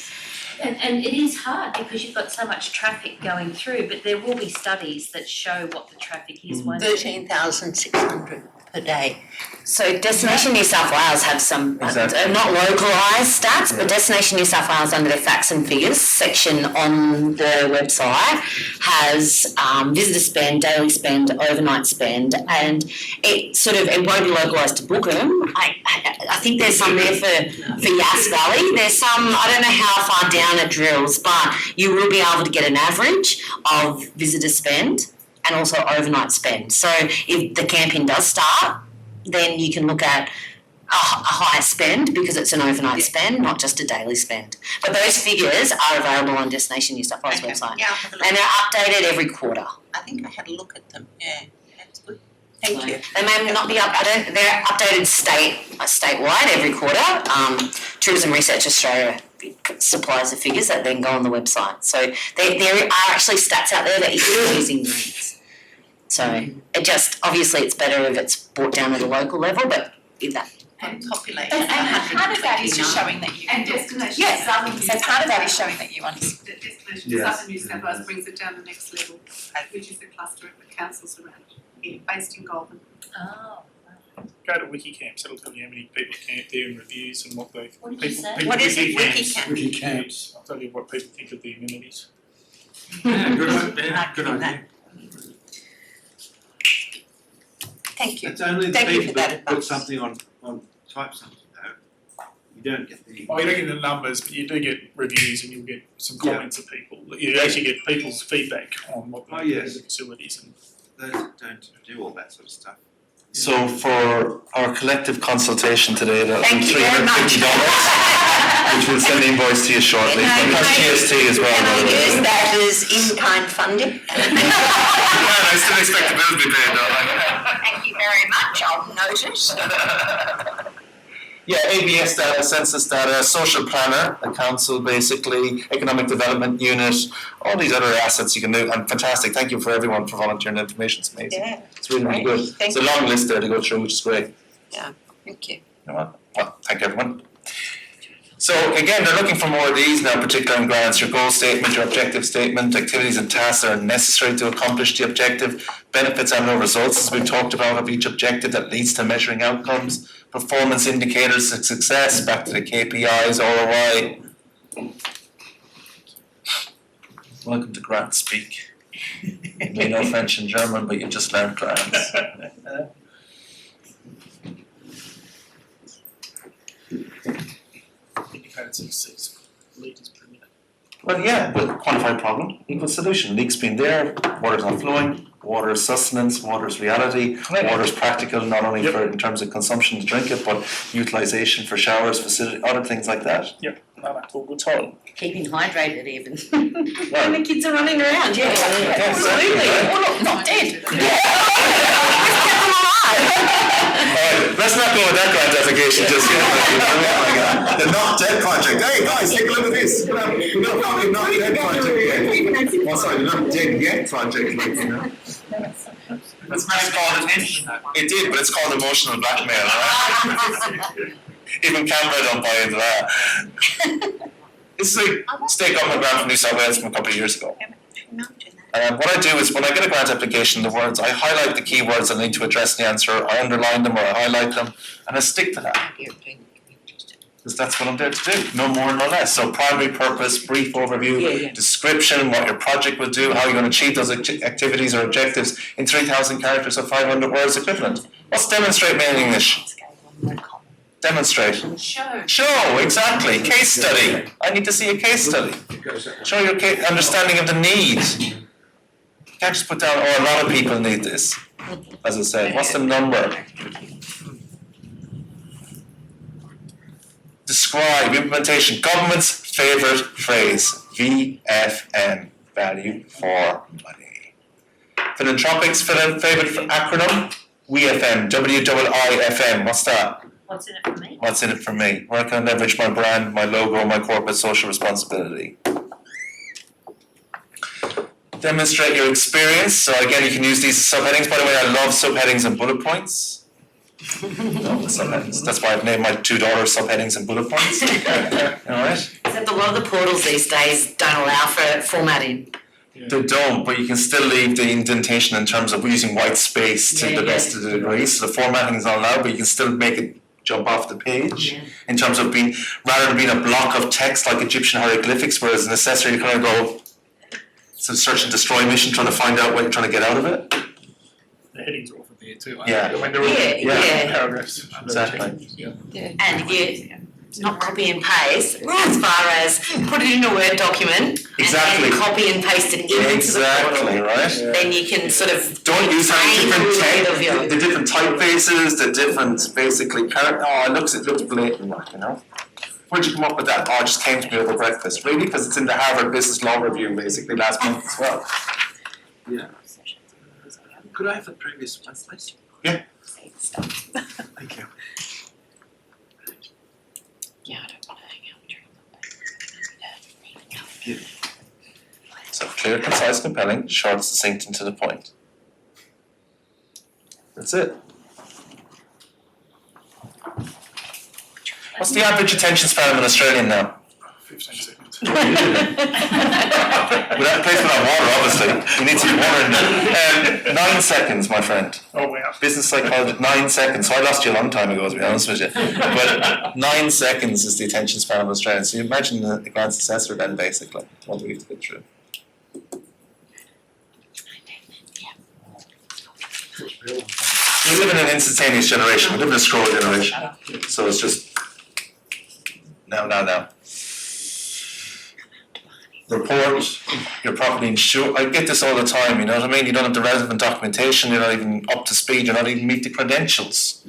And it is hard because you've got so much traffic going through, but there will be studies that show what the traffic is. 13,600 per day. So Destination New South Wales have some, not localised stats, but Destination New South Wales under their facts and figures section on the website has visitor spend, daily spend, overnight spend, and it won't be localised to Bookham. I think there's some there for Yass Valley. There's some, I don't know how far down it drills, but you will be able to get an average of visitor spend and also overnight spend. So if the campaign does start, then you can look at a higher spend because it's an overnight spend, not just a daily spend. But those figures are available on Destination New South Wales website. Yeah, and they're updated every quarter. I think I had a look at them, that's good. Thank you. They may not be they're updated statewide every quarter. Tourism Research Australia supplies the figures that then go on the website. So there are actually stats out there that you can use in grants. So obviously it's better if it's brought down at a local level, but if that. And part of that is just showing that you. And Destination So part of that is showing that you understand. Destination Southern New South Wales brings it down the next level, which is the cluster of the councils around here, based in Goulburn. Oh. Go to Wikicamps, it'll tell you how many people camp there and reviews and what they. What did you say? What is it, Wikicamps? I'll tell you what people think of the amenities. Yeah, good idea. Thank you. It's only the Thank you people for that that put advice. something on type something though. You don't get the. Oh, you don't get the numbers, but you do get reviews and you'll get some comments of people. You actually get people's feedback on what they think of the facilities and. Those don't do all that sort of stuff. So for our collective consultation today, that'll be Thank you very much. $350, which we'll send an invoice to you shortly. Plus GST as well. Can I use that as in-kind funding? I still expect the bill to be paid though. Thank you very much, I'll notice. Yeah, ABS data, census data, social planner, a council basically, economic development unit, all these other assets you can do, and fantastic. Thank you for everyone for volunteering the information, it's amazing. Yeah, It's really, really good. Thank It's a long list there to go through, which is great. Yeah, thank you. You know what? Well, thank you everyone. So again, they're looking for more of these now, particularly in grants, your goal statement, your objective statement, activities and tasks that are necessary to accomplish the objective, benefits and or results, as we've talked about, of each objective that leads to measuring outcomes, performance indicators of success, back to the KPIs, ROI. Welcome to Grant Speak. You may know French and German, but you just learned grants. Indicated success, litres per minute. Well, yeah, but quantified problem equals solution. Leak's been there, water's not flowing, water is sustenance, water is reality, water is practical not only for in terms of consumption to drink it, but utilisation for showers, facility, other things like that. Yep, no, that's all good time. Keeping hydrated even. When the kids are running around, absolutely. Or not dead. Alright, let's not go with that grant application just yet. Oh my God. The Not Dead Project. Hey guys, take a look at this. We've got the Not Dead Project yet. Oh, sorry, the Not Dead Yet Project, like, you know. It's called it did, but it's called emotional blackmail, right? Even Canberra don't buy into that. This is a state government grant from New South Wales from a couple of years ago. What I do is when I get a grant application, the words, I highlight the key words I need to address the answer, I underline them or I highlight them, and I stick to that. Because that's what I'm there to do, no more, no less. So primary purpose, brief overview, description, what your project will do, how you're going to achieve those activities or objectives in 3,000 characters or 500 words equivalent. What's demonstrate mean in English? Demonstrate. Show, exactly. Case study. I need to see a case study. Show your understanding of the need. You can't just put down, oh, a lot of people need this. As I said, what's the number? Describe, implementation, government's favourite phrase, VFM, value for money. Philanthropics' favourite acronym, WIFM, WIIFM, what's that? What's in it for me? What's in it for me? Where can I leverage my brand, my logo, my corporate social responsibility? Demonstrate your experience. So again, you can use these as subheadings. By the way, I love subheadings and bullet points. Subheadings. That's why I've named my $2 subheadings and bullet points. Alright? Except a lot of the portals these days don't allow for formatting. They don't, but you can still leave the indentation in terms of using white space to the best of the degree. So the formatting is not allowed, but you can still make it jump off the page in terms of being, rather than being a block of text like Egyptian hieroglyphics, where it's necessary to kind of go, it's a search and destroy mission trying to find out what you're trying to get out of it. The headings are often there too. Yeah. I mean, they're all paragraphs. Exactly. And you not copy and paste, as far as put it in a Word document Exactly. and then copy and paste it into the portal. Exactly, right? Then you can sort of don't use any different text, the different typefaces, the different basically it looks blatant, like, you know. Where'd you come up with that? Oh, it just came to me over breakfast. Really? Because it's in the Harvard Business Law Review basically last month as well. Yeah. Could I have the previous one, please? Yeah. Thank you. Yeah, I don't want to hang out during the So clear, concise, compelling, short, succinct, and to the point. That's it. What's the average attention span of an Australian now? 15 seconds. We have a place without water, obviously. We need some water in there. 9 seconds, my friend. Oh wow. Business psychology, 9 seconds. So I lost you a long time ago, to be honest with you. But 9 seconds is the attention span of Australian. So you imagine the grand successor then, basically, what we have to get through. We live in an instantaneous generation. We live in a scroll generation. So it's just now. Report your property insurance. I get this all the time, you know what I mean? You don't have the relevant documentation, you're not even up to speed, you're not even meet the credentials.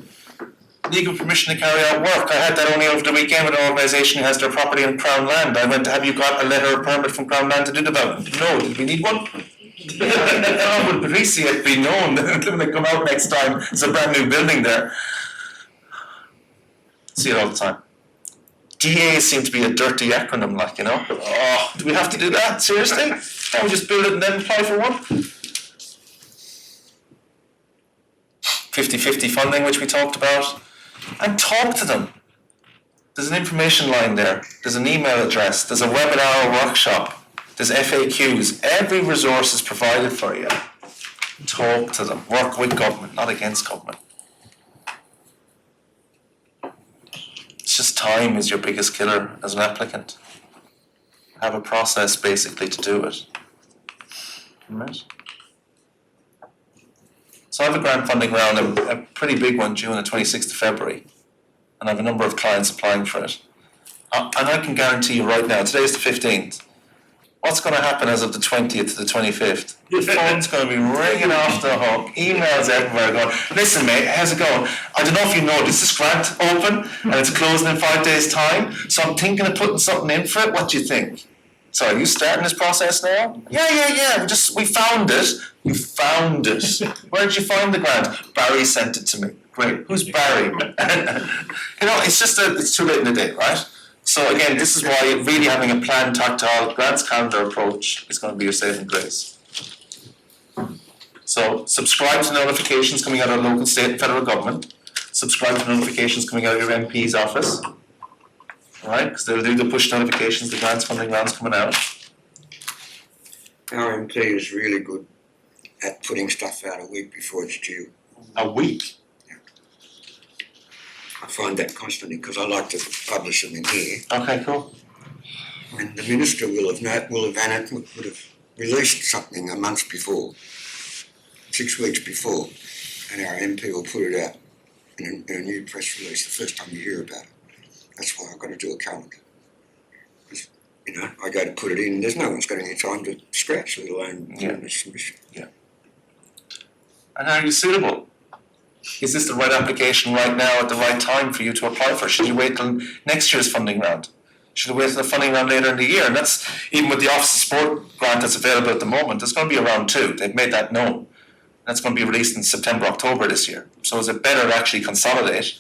Legal permission to carry out work. I had that only over the weekend with an organisation who has their property on Crown land. I went, have you got a letter or permit from Crown land to do development? No, did we need one? Oh, would Parisi it be known when they come out next time? There's a brand new building there. See it all the time. DA seem to be a dirty acronym, like, you know. Oh, do we have to do that? Seriously? Can't we just build it and then apply for one? 50-50 funding, which we talked about. And talk to them. There's an information line there, there's an email address, there's a webinar or workshop, there's FAQs, every resource is provided for you. Talk to them, work with government, not against government. It's just time is your biggest killer as an applicant. Have a process basically to do it. Right? So I have a grant funding round, a pretty big one due on the 26th of February. And I have a number of clients applying for it. And I can guarantee you right now, today's the 15th, what's going to happen as of the 20th to the 25th? Your phone's going to be ringing off the hook, emails everywhere going, listen mate, how's it going? I don't know if you know, is this grant open and it's closing in 5 days' time? So I'm thinking of putting something in for it, what do you think? So are you starting this process now? Yeah, we found it. You found it. Where did you find the grant? Barry sent it to me. Great. Who's Barry? It's too late in the day, right? So again, this is why really having a planned, tactile grants calendar approach is going to be your saving grace. So subscribe to notifications coming out of local, state and federal government. Subscribe to notifications coming out of your MP's office. Right, because they'll do the push notifications, the grants funding rounds coming out. Our MP is really good at putting stuff out a week before it's due. A week? Yeah. I find that constantly because I like to publish them in here. Okay, cool. And the minister would have released something a month before, 6 weeks before, and our MP will put it out in a new press release the first time you hear about it. That's why I've got to do a calendar. I go to put it in, there's no one's got any time to scratch, let alone doing a submission. Yeah. And are you suitable? Is this the right application right now at the right time for you to apply for? Should you wait till next year's funding round? Should you wait till the funding round later in the year? And that's, even with the Office of Sport grant that's available at the moment, there's going to be a round 2. They've made that known. That's going to be released in September, October this year. So is it better to actually consolidate?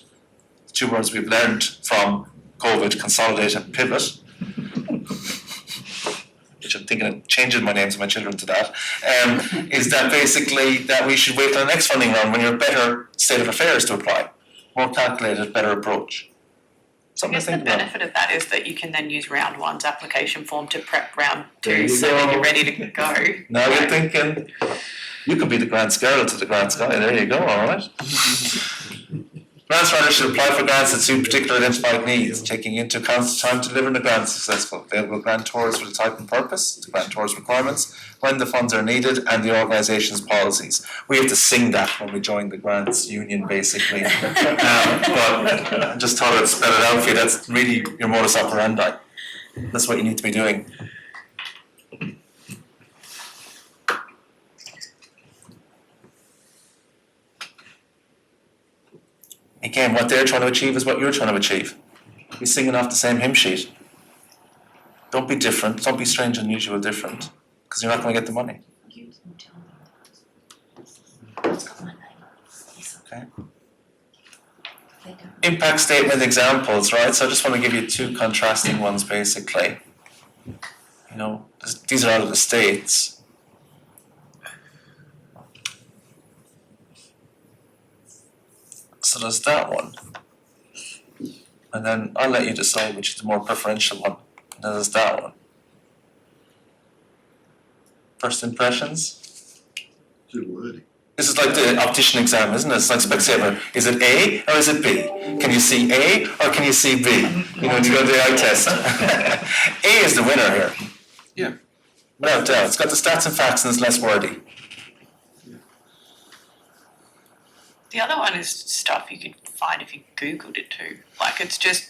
2 words we've learned from COVID, consolidate and pivot, which I'm thinking of changing my names of my children to that, is that basically that we should wait for the next funding round when you're a better state of affairs to apply. More calculated, better approach. I guess the benefit of that is that you can then use round 1's application form to prep round 2 There you so go. that you're ready to go. Now you're thinking, you could be the grants girl to the grants guy, there you go, alright. Grants writers should apply for grants that suit particular identified needs, taking into account the time to deliver the grant successful, available grantors with a type and purpose, the grantor's requirements, when the funds are needed, and the organisation's policies. We have to sing that when we join the grants union, basically. But I just thought I'd spell it out for you. That's really your modus operandi. That's what you need to be doing. Again, what they're trying to achieve is what you're trying to achieve. You're singing off the same hymn sheet. Don't be different. Don't be strange, unusual, different. Because you're not going to get the money. Okay. Impact statement examples, right? So I just want to give you 2 contrasting ones, basically. These are out of the States. So there's that one. And then I'll let you decide which is the more preferential one. And then there's that one. First impressions? Good wording. This is like the optician exam, isn't it? It's like Specsavers. Is it A or is it B? Can you see A or can you see B? You go to the eye test. A is the winner here. Yeah. Without doubt. It's got the stats and facts and it's less wordy. The other one is stuff you could find if you Googled it too. Like it's just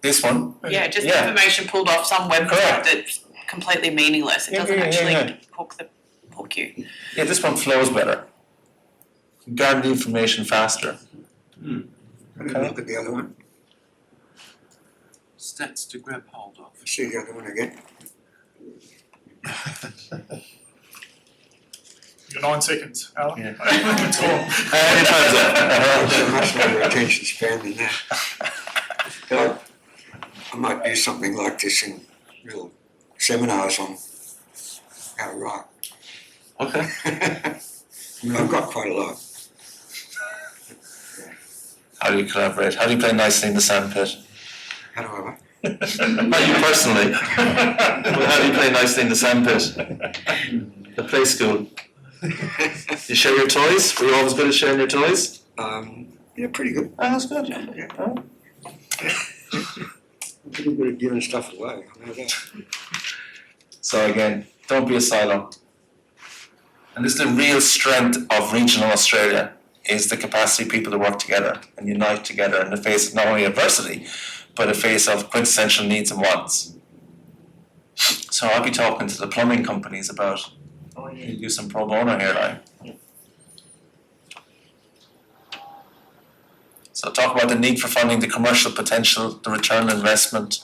This one? information pulled off some website that's completely meaningless. It doesn't actually hook you. Yeah, this one flows better. You gather the information faster. I didn't look at the other one. Stats to grab hold of. See the other one again. You're 9 seconds, Alan. Yeah. That's all. I've got much longer attention span than that. But I might do something like this in real seminars on how to write. Okay. I've got quite a lot. How do you collaborate? How do you play nicely in the sandpit? How do I what? Not you personally. But how do you play nicely in the sandpit? The play school. You share your toys? Were you always good at sharing your toys? Yeah, pretty good. Oh, that's good. Yeah. Oh. Pretty good at giving stuff away, I know that. So again, don't be a silo. And this is the real strength of regional Australia, is the capacity of people to work together and unite together in the face of not only adversity, but a face of quintessential needs and wants. So I'll be talking to the plumbing companies about, you do some pro bono here, like. So talk about the need for funding, the commercial potential, the return on investment.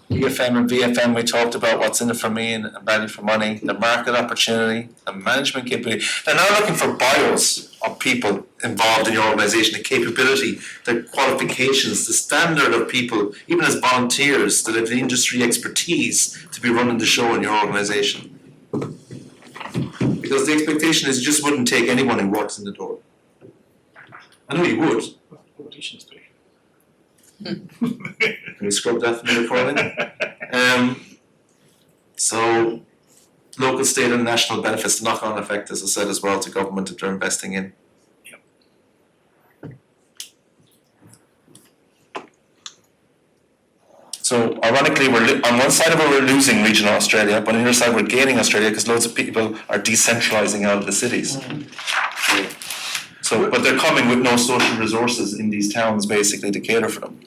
EFM and VFM, we talked about what's in it for me and value for money, the market opportunity, the management capability. They're now looking for bios of people involved in your organisation, the capability, the qualifications, the standard of people, even as volunteers that have the industry expertise to be running the show in your organisation. Because the expectation is you just wouldn't take anyone who walks in the door. I know you would. Politicians do. Can we scrub that from the recording? So, local, state and national benefits, the knock-on effect, as I said as well, to government that they're investing in. So, ironically, on one side of it, we're losing regional Australia, but on the other side, we're gaining Australia because loads of people are decentralising out of the cities. So, but they're coming with no social resources in these towns, basically, to cater for them.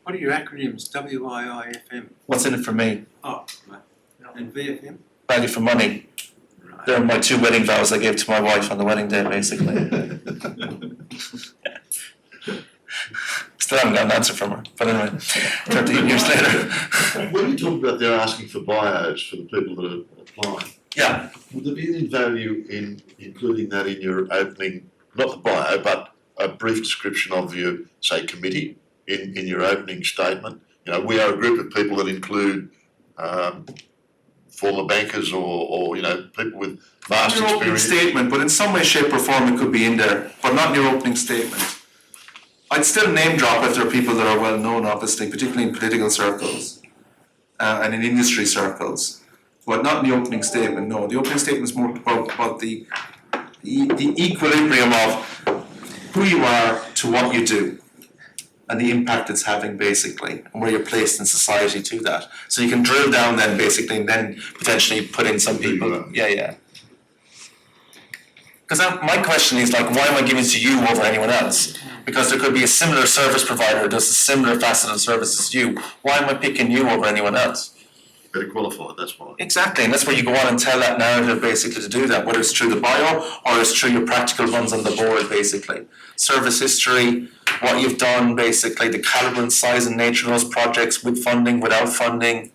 What are your acronyms? WIIFM? What's in it for me? Oh, right. And VFM? Value for money. Right. They're my 2 wedding vows I gave to my wife on the wedding day, basically. Still haven't got an answer from her, but anyway, 13 years later. When you talk about they're asking for bios for the people that are applying, Yeah. would there be any value in including that in your opening, not the bio, but a brief description of your, say, committee in your opening statement? You know, we are a group of people that include former bankers or you know, people with vast Your opening experience. statement, but in some way, shape or form it could be in there, but not in your opening statement. I'd still name drop if there are people that are well known, obviously, particularly in political circles and in industry circles, but not in the opening statement, no. The opening statement is more about the equilibrium of who you are to what you do and the impact it's having, basically, and where you're placed in society to that. So you can drill down then, basically, and then potentially put in some people. Yeah. Because my question is, like, why am I giving it to you over anyone else? Because there could be a similar service provider who does a similar facet of service as you. Why am I picking you over anyone else? Better qualified, that's why. Exactly, and that's where you go on and tell that narrative, basically, to do that, whether it's through the bio or it's through your practical runs on the board, basically. Service history, what you've done, basically, the calibre and size and nature of those projects, with funding, without funding,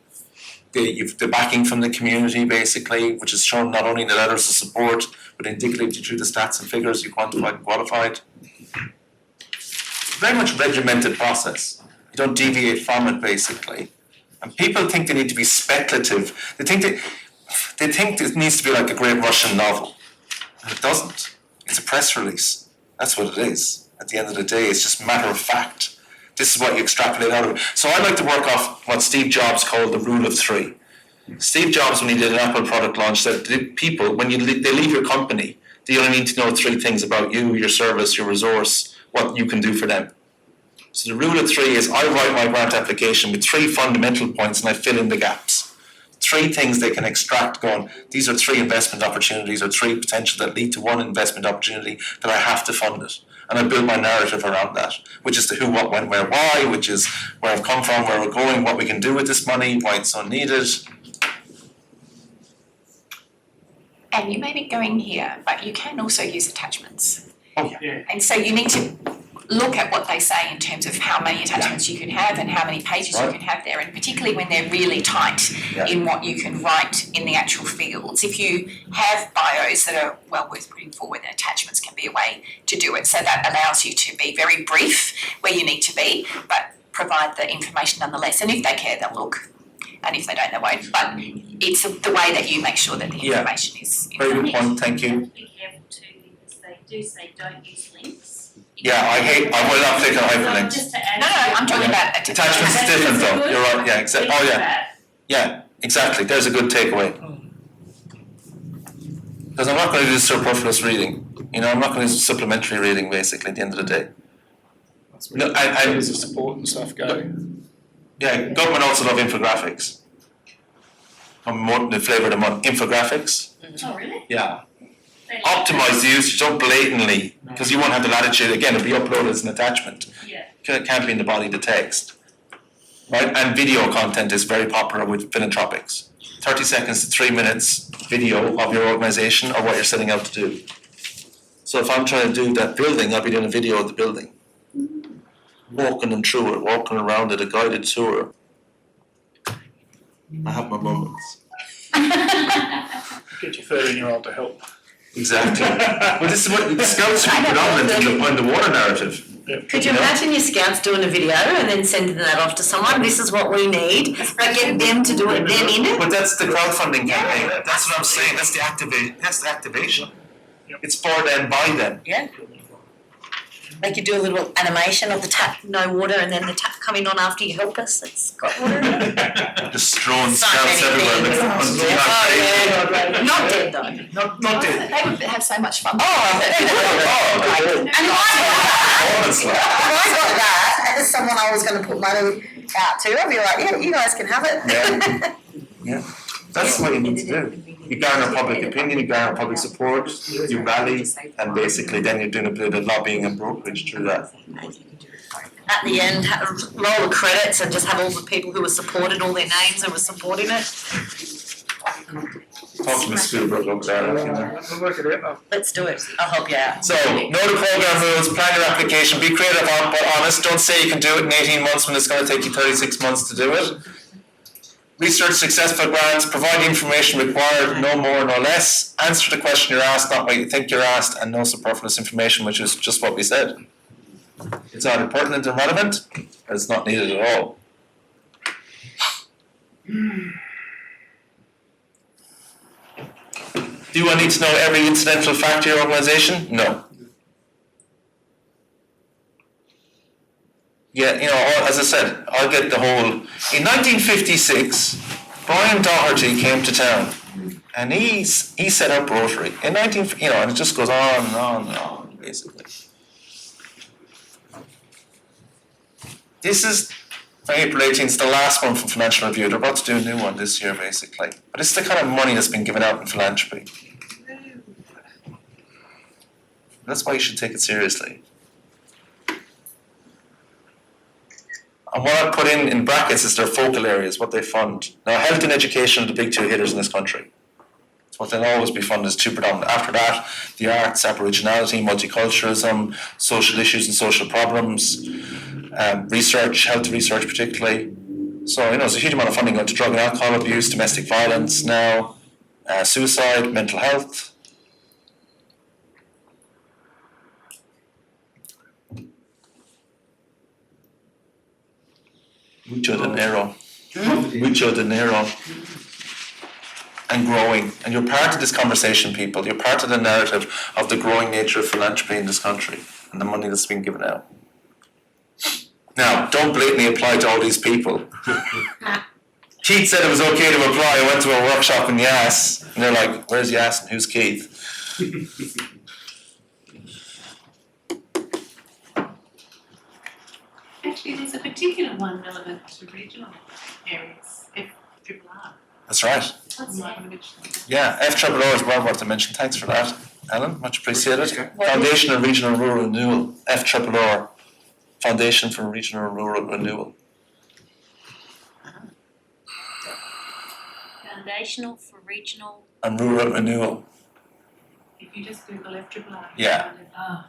the backing from the community, basically, which is shown not only in the letters of support, but indicatively through the stats and figures you quantified and qualified. Very much regimented process. You don't deviate from it, basically. And people think they need to be speculative. They think it needs to be like a great Russian novel. And it doesn't. It's a press release. That's what it is. At the end of the day, it's just matter of fact. This is what you extrapolate out of it. So I like to work off what Steve Jobs called the rule of 3. Steve Jobs, when he did an Apple product launch, said people, when they leave your company, they only need to know 3 things about you, your service, your resource, what you can do for them. So the rule of 3 is I write my grant application with 3 fundamental points and I fill in the gaps. 3 things they can extract going, these are 3 investment opportunities or 3 potential that lead to 1 investment opportunity that I have to fund it. And I build my narrative around that, which is the who, what, when, where, why, which is where I've come from, where we're going, what we can do with this money, why it's so needed. And you may be going here, but you can also use attachments. Oh yeah. And so you need to look at what they say in terms of how many attachments you can have and how many pages you can have there, and particularly when they're really tight in what you can write in the actual fields. If you have bios that are well worth putting forward, then attachments can be a way to do it. So that allows you to be very brief where you need to be, but provide the information nonetheless. And if they care, they'll look. And if they don't, they won't. But it's the way that you make sure that the information is Very good point, thank you. Be careful too, because they do say don't use links Yeah, I will not click on hyperlinks. Just to add. No, I'm talking about Attachments is different though, you're right, yeah, exactly, oh yeah, yeah, exactly, there's a good takeaway. Because I'm not gonna do superfluous reading, I'm not gonna do supplementary reading basically at the end of the day. That's where areas of support and stuff go. Yeah, government also love infographics. I'm more the flavour of the month, infographics, Oh, really? yeah. Optimise the usage, don't blatantly, because you won't have the latitude, again, it'll be uploaded as an attachment. Yeah. It can't be in the body of the text. Right, and video content is very popular with philanthropics. 30 seconds to 3 minutes video of your organisation or what you're setting out to do. So if I'm trying to do that building, I'll be doing a video of the building. Walking them through it, walking around it, a guided tour. I have my moments. Get your 13-year-old to help. Exactly. Well, this is what the scouts are predominant in the water narrative. Could you imagine your scouts doing a video and then sending that off to someone? This is what we need. But get them to do it then in it. But that's the crowdfunding campaign. That's what I'm saying. That's the activation. It's for them, by them. Yeah. They could do a little animation of the tap, no water, and then the tap coming on after you help us. It's got water in it. Just throwing So scouts many everywhere. things. Not dead though. Not dead. They would have so much fun. And if I got that as someone I was going to put money out to, I'd be like, yeah, you guys can have it. Yeah. That's what you need to do. You garner public opinion, you garner public support, you rally, and basically then you're doing a bit of lobbying and brokerage through that. At the end, roll the credits and just have all the people who were supported, all their names who were supporting it. Talk to Ms. Spielberg over there. We'll work it out. Let's do it. I'll help you out. So, know the program rules, plan your application, be creative but honest. Don't say you can do it in 18 months when it's going to take you 36 months to do it. Research successful grants, provide the information required, no more, no less. Answer the question you're asked, not what you think you're asked, and no superfluous information, which is just what we said. It's either pertinent and relevant, or it's not needed at all. Do I need to know every incidental fact of your organisation? No. Yeah, as I said, I'll get the whole. In 1956, Brian Doherty came to town, and he set up Rotary. In and it just goes on and on and on, basically. This is April 18th, the last one from Financial Review. They're about to do a new one this year, basically. But it's the kind of money that's been given out in philanthropy. That's why you should take it seriously. And what I put in brackets is their focal areas, what they fund. Now, health and education are the big two hitters in this country. It's what they'll always be funded as two predominant. After that, the arts, Aboriginality, multiculturalism, social issues and social problems, research, health research particularly. So, there's a huge amount of funding going to drug and alcohol abuse, domestic violence now, suicide, mental health. Mucho dinero. And growing. And you're part of this conversation, people. You're part of the narrative of the growing nature of philanthropy in this country and the money that's being given out. Now, don't blatantly apply to all these people. Keith said it was okay to apply. I went to a workshop in Yass, and they're like, where's Yass and who's Keith? Actually, there's a particular one relevant to regional areas, FRRR. That's right. That's why I want to mention that. Yeah, FRRR is well worth a mention. Thanks for that, Ellen. Much appreciated. Foundation of Regional and Rural Renewal. FRRR. Foundation for Regional and Rural Renewal. Foundational for Regional. And Rural Renewal. If you just Google FRRR. Yeah. Oh.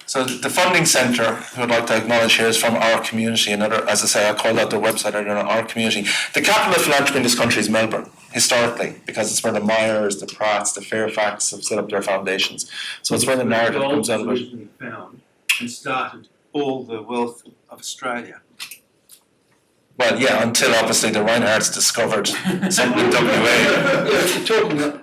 So the funding centre, who I'd like to acknowledge here, is from our community. Another, as I say, I called out their website earlier, our community. The capital of philanthropy in this country is Melbourne, historically, because it's where the Myers, the Pratts, the Fairfax have set up their foundations. So it's where the narrative comes out of it. Originally found and started all the wealth of Australia. Well, yeah, until obviously the Reinhardts discovered something in WA.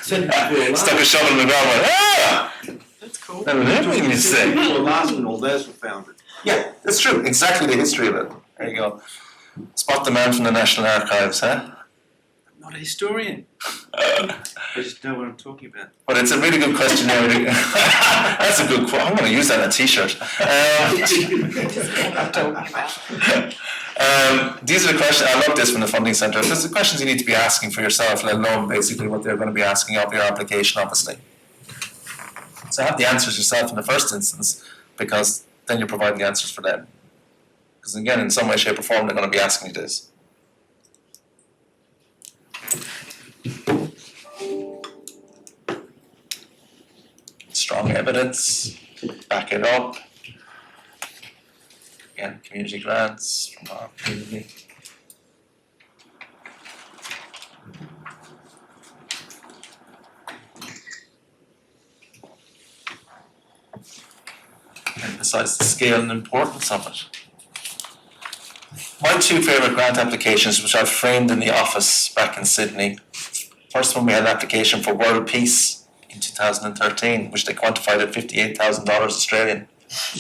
Stuck a shovel in the ground and went, ah! That's cool. And everything you say. Well, last when all those were founded. Yeah, that's true. Exactly the history of it. There you go. Spot the man from the National Archives, huh? I'm not a historian. I just know what I'm talking about. But it's a really good question. That's a good quote. I'm going to use that on a t-shirt. These are the questions. I love this from the Funding Centre. These are the questions you need to be asking for yourself, let alone basically what they're going to be asking of your application, obviously. So have the answers yourself in the first instance, because then you're providing the answers for them. Because again, in some way, shape or form, they're going to be asking you this. Strong evidence, back it up. Again, community grants from our community. Emphasize the scale and importance of it. My two favourite grant applications, which I've framed in the office back in Sydney. First one, we had an application for World Peace in 2013, which they quantified at $58,000 Australian.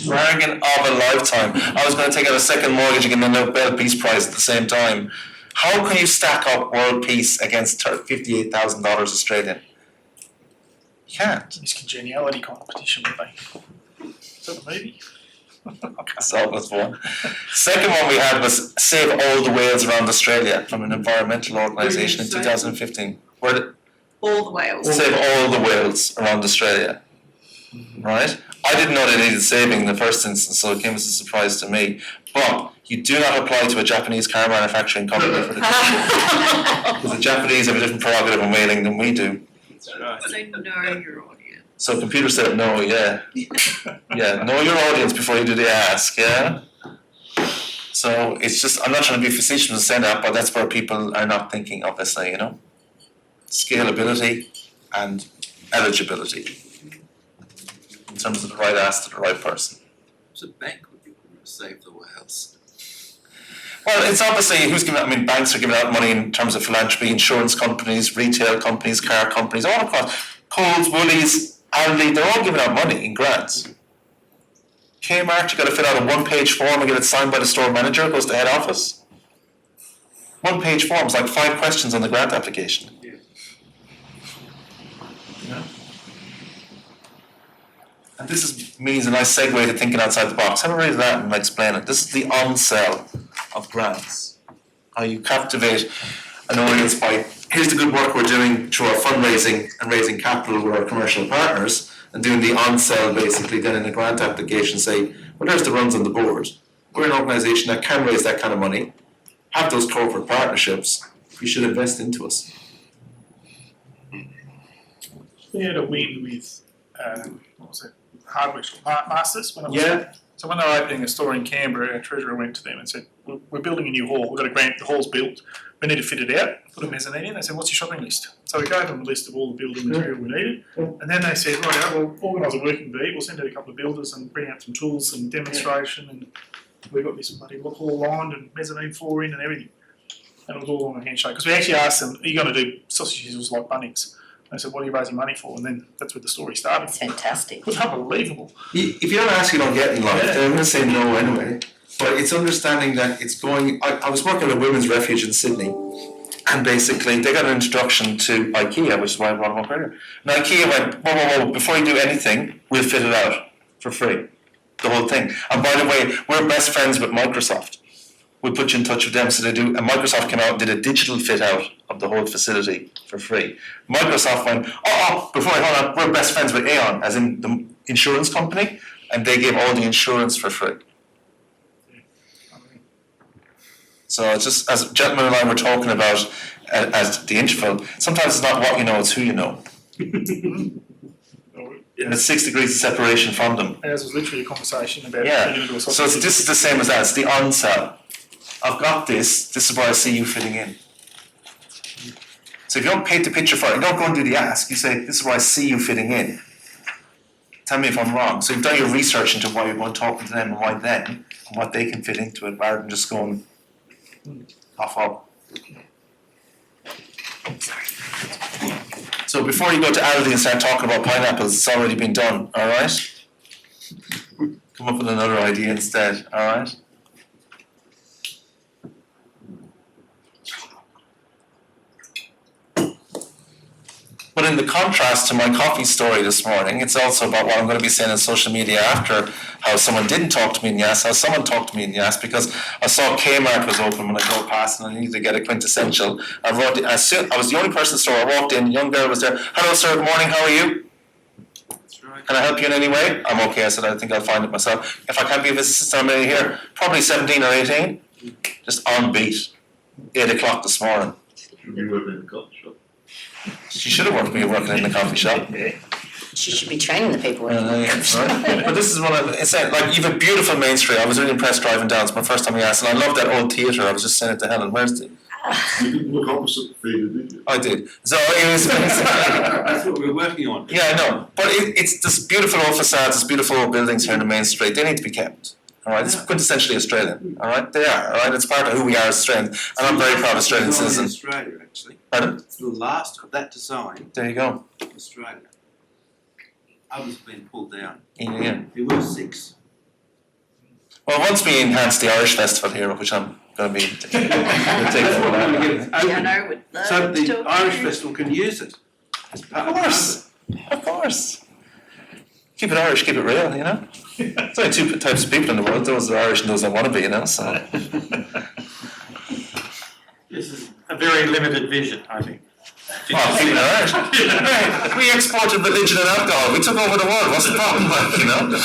Bargain of a lifetime. I was going to take out a second mortgage and get the Nobel Peace Prize at the same time. How can you stack up World Peace against $58,000 Australian? You can't. This congeniality competition, would they? Is that a movie? So that was one. Second one we had was Save All the Whales Around Australia from an environmental organisation in 2015. All the whales. Save all the whales around Australia. Right? I didn't know they needed saving in the first instance, so it came as a surprise to me. But you do not apply to a Japanese car manufacturing company for the because the Japanese have a different prerogative in whaling than we do. So know your audience. So computer said no, yeah. Yeah, know your audience before you do the ask, yeah? So it's just, I'm not trying to be facetious and say that, but that's where people are not thinking, obviously, you know? Scalability and eligibility in terms of the right ask to the right person. So bank would be to save the whales. Well, it's obviously who's giving out, I mean, banks are giving out money in terms of philanthropy, insurance companies, retail companies, car companies, all across. Coles, Woolies, Aldi, they're all giving out money in grants. Kmart, you got to fill out a one-page form and get it signed by the store manager, it goes to head office. One-page forms, like 5 questions on the grant application. Yeah. And this means a nice segue to thinking outside the box. Have a read of that and I'll explain it. This is the on-sell of grants. How you captivate an audience by, here's the good work we're doing through our fundraising and raising capital with our commercial partners, and doing the on-sell basically then in a grant application, say, well, there's the runs on the board. We're an organisation that can raise that kind of money, have those corporate partnerships, you should invest into us. We had a win with, what was it, Hardware Masters when I was Yeah. So when they were opening a store in Canberra, our treasurer went to them and said, we're building a new hall, we've got a grant, the hall's built, we need to fit it out, put a mezzanine in. They said, what's your shopping list? So we gave them a list of all the building material we needed, and then they said, right, we'll organise a working bee, we'll send out a couple of builders and bring out some tools and demonstration, and we got this bloody hall lined and mezzanine floor in and everything. And it was all on a handshake, because we actually asked them, are you going to do sausage sizzles like Bunnings? They said, what are you raising money for? And then that's where the story started. It's fantastic. It was unbelievable. If you don't ask, you don't get in life. They're going to say no anyway. But it's understanding that it's going. I was working at a women's refuge in Sydney, and basically they got an introduction to IKEA, which is why I brought them up earlier. And IKEA went, whoa, before you do anything, we'll fit it out for free. The whole thing. And by the way, we're best friends with Microsoft. We'll put you in touch with them, so they do. And Microsoft came out and did a digital fit out of the whole facility for free. Microsoft went, hold on, we're best friends with Aon, as in the insurance company, and they gave all the insurance for free. So it's just, as a gentleman and I were talking about as the interval, sometimes it's not what you know, it's who you know. And it's 6 degrees of separation from them. Ours was literally a conversation about Yeah, so this is the same as that, it's the on-sell. I've got this is where I see you fitting in. So if you don't paint the picture for it, you don't go and do the ask, you say, this is where I see you fitting in. Tell me if I'm wrong. So you've done your research into why you're going talking to them and why then, and what they can fit into it, rather than just going, Off up. So before you go to Aldi and start talking about pineapples, it's already been done, alright? Come up with another idea instead, alright? But in the contrast to my coffee story this morning, it's also about what I'm going to be saying on social media after, how someone didn't talk to me in Yass, how someone talked to me in Yass, because I saw Kmart was open when I drove past and I needed to get a quintessential. I was the only person in the store. I walked in, a young girl was there. Hello sir, good morning, how are you? That's right. Can I help you in any way? I'm okay, I said, I think I'll find it myself. If I can't be of assistance, I'm in here. Probably 17 or 18. Just on beat. 8 o'clock this morning. You work in the coffee shop. She should have working in the coffee shop. She should be training the people. Right. But this is it's like, you have a beautiful main street. I was really impressed driving down. It's my first time in Yass, and I love that old theatre. I was just saying it to Helen. Where's the... You didn't look opposite the theatre, did you? I did. So it was... That's what we're working on. Yeah, I know. But it's this beautiful old facades, this beautiful old buildings here in the main street. They need to be kept. All right, it's quintessentially Australian. All right, they are. All right, it's part of who we are as Australians, and I'm very proud of Australian citizen. Australia, actually. Pardon? It's the last of that design There you go. in Australia. Others have been pulled down. Yeah. There were 6. Well, once we enhance the Irish festival here, which I'm going to be taking That's what we're going to get open. Piano with the So the Irish festival can use it. As part Of course. Of course. Keep it Irish, keep it real, you know? There's only 2 types of people in the world, those that are Irish and those that want to be, you know, so... This is a very limited vision, I think. Oh, keep it Irish. Right. We exported religion and alcohol, we took over the world, what's the problem, like, you know?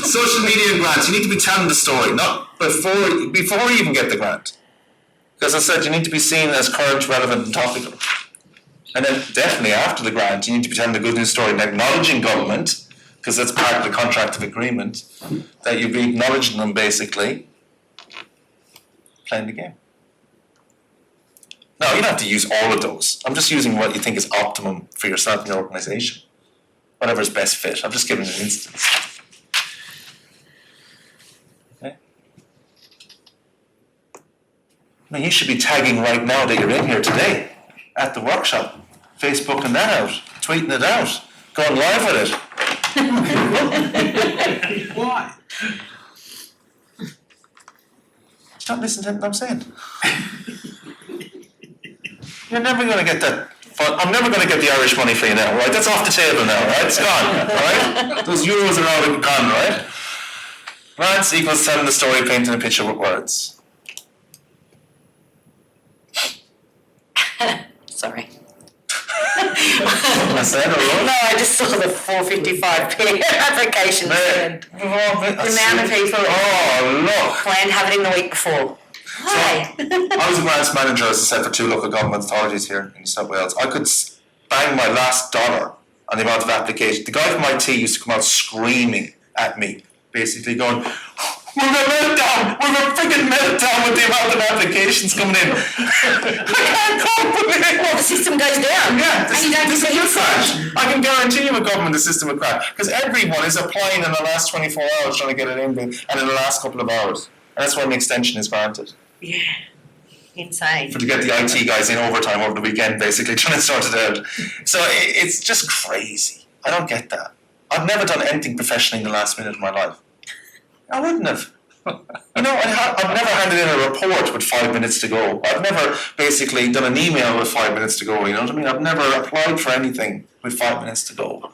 Social media and grants, you need to be telling the story, not before you even get the grant. Because I said, you need to be seen as current, relevant and topical. And then definitely after the grant, you need to be telling the good news story and acknowledging government, because that's part of the contract of agreement, that you'll be acknowledging them basically, playing the game. No, you don't have to use all of those. I'm just using what you think is optimum for yourself and your organisation. Whatever's best fit. I'm just giving an instance. Okay? Now you should be tagging right now that you're in here today at the workshop, Facebooking that out, tweeting it out, going live with it. Why? Don't listen to what I'm saying. You're never going to get that. I'm never going to get the Irish money for you now, right? That's off the table now, right? It's gone, right? Those euros are all gone, right? Rants equals telling the story, painting a picture with words. Sorry. I said, No, I just saw the 455p application sent. The amount of people Oh, look. planned have it in the week before. Hi. I was a grants manager, as I said, for 2 local government authorities here in New South Wales. I could bang my last dollar on the amount of applications. The guy from IT used to come out screaming at me, basically going, we're a meltdown! We're a freaking meltdown with the amount of applications coming in. I can't cope with it! Well, the system goes down. Yeah, And you don't the get system your will crash. I can guarantee you with government the system will crash. Because everyone is applying in the last 24 hours trying to get it in, and in the last couple of hours. And that's when the extension is granted. Yeah. Insane. To get the IT guys in overtime over the weekend, basically, trying to sort it out. So it's just crazy. I don't get that. I've never done anything professionally in the last minute of my life. I wouldn't have. You know, I've never handed in a report with 5 minutes to go. I've never basically done an email with 5 minutes to go, you know what I mean? I've never applied for anything with 5 minutes to go.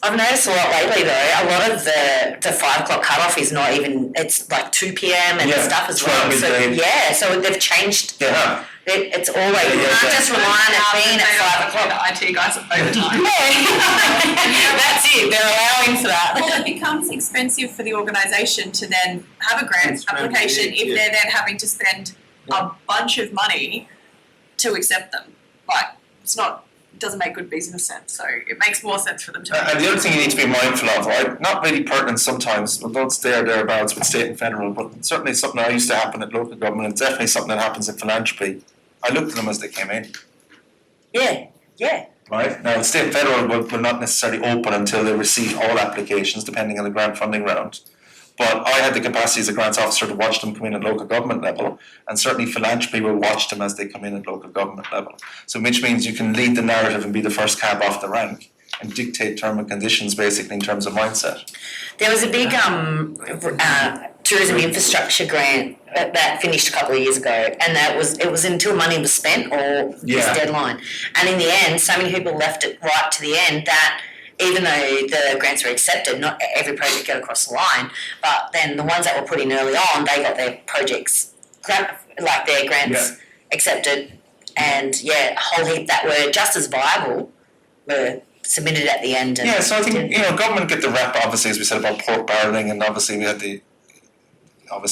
I've noticed a lot lately though, a lot of the 5 o'clock cutoff is not even, it's like 2 p.m. and stuff as well. So yeah, so they've changed. Yeah. It's always, you can't just rely on it being at 5 o'clock. The IT guys at overtime. That's it, they're allowing for that. Well, it becomes expensive for the organisation to then have a grant application if they're then having to spend a bunch of money to accept them. Like, it doesn't make good business sense, so it makes more sense for them to. And the other thing you need to be mindful of, right? Not really pertinent sometimes, although it's thereabouts with state and federal, but certainly something that used to happen at local government. It's definitely something that happens in philanthropy. I looked at them as they came in. Yeah. Right? Now, the state and federal will not necessarily open until they receive all applications, depending on the grant funding round. But I had the capacity as a grants officer to watch them come in at local government level, and certainly philanthropy will watch them as they come in at local government level. So which means you can lead the narrative and be the first cab off the rank and dictate term and conditions basically in terms of mindset. There was a big tourism infrastructure grant that finished a couple of years ago, and it was until money was spent or this deadline. And in the end, so many people left it right to the end that even though the grants were accepted, not every project got across the line, but then the ones that were put in early on, they got their projects, like their grants accepted, and a whole heap that were just as viable were submitted at the end. And so I think, government get the rep, obviously, as we said, about pork barrelling, and obviously we had the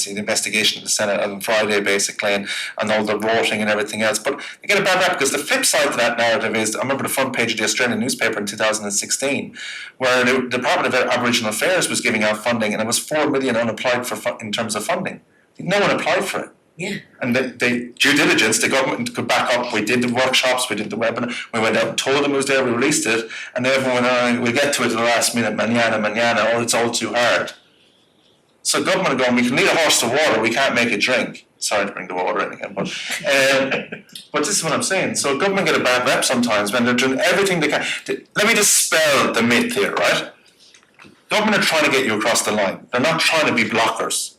investigation of the Senate on Friday, basically, and all the voting and everything else. But they get a bad rap because the flip side to that narrative is, I remember the front page of the Australian newspaper in 2016, where the Department of Aboriginal Affairs was giving out funding, and it was 4 million unapplied for in terms of funding. No one applied for it. Yeah. And they due diligence, the government could back up. We did the workshops, we did the webinar, we went out and told them it was there, we released it, and then everyone went on, we'll get to it at the last minute, manana, oh, it's all too hard. So government are going, we can lead a horse to water, we can't make it drink. Sorry to bring the water in again, but this is what I'm saying. So government get a bad rep sometimes when they're doing everything they can. Let me dispel the myth here, right? Government are trying to get you across the line. They're not trying to be blockers.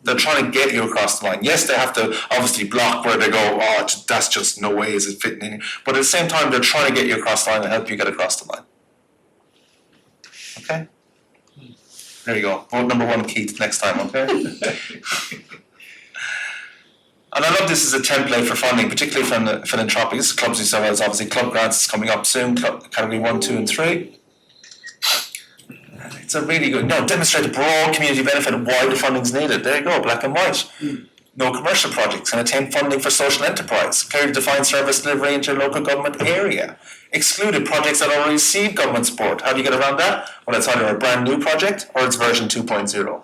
They're trying to get you across the line. Yes, they have to obviously block where they go, oh, that's just no way is it fitting in. But at the same time, they're trying to get you across the line and help you get across the line. Okay? There you go. Vote number 1, Keith, next time, okay? And I love this as a template for funding, particularly from the philanthropic. This is Clubs New South Wales, obviously. Club grants is coming up soon, category 1, 2 and 3. It's a really good, demonstrate the broad community benefit of why the funding is needed. There you go, black and white. No commercial projects can attain funding for social enterprise. Clearly defined service delivery into your local government area. Excluded projects that already receive government support. How do you get around that? Well, it's either a brand new project or it's version 2.0.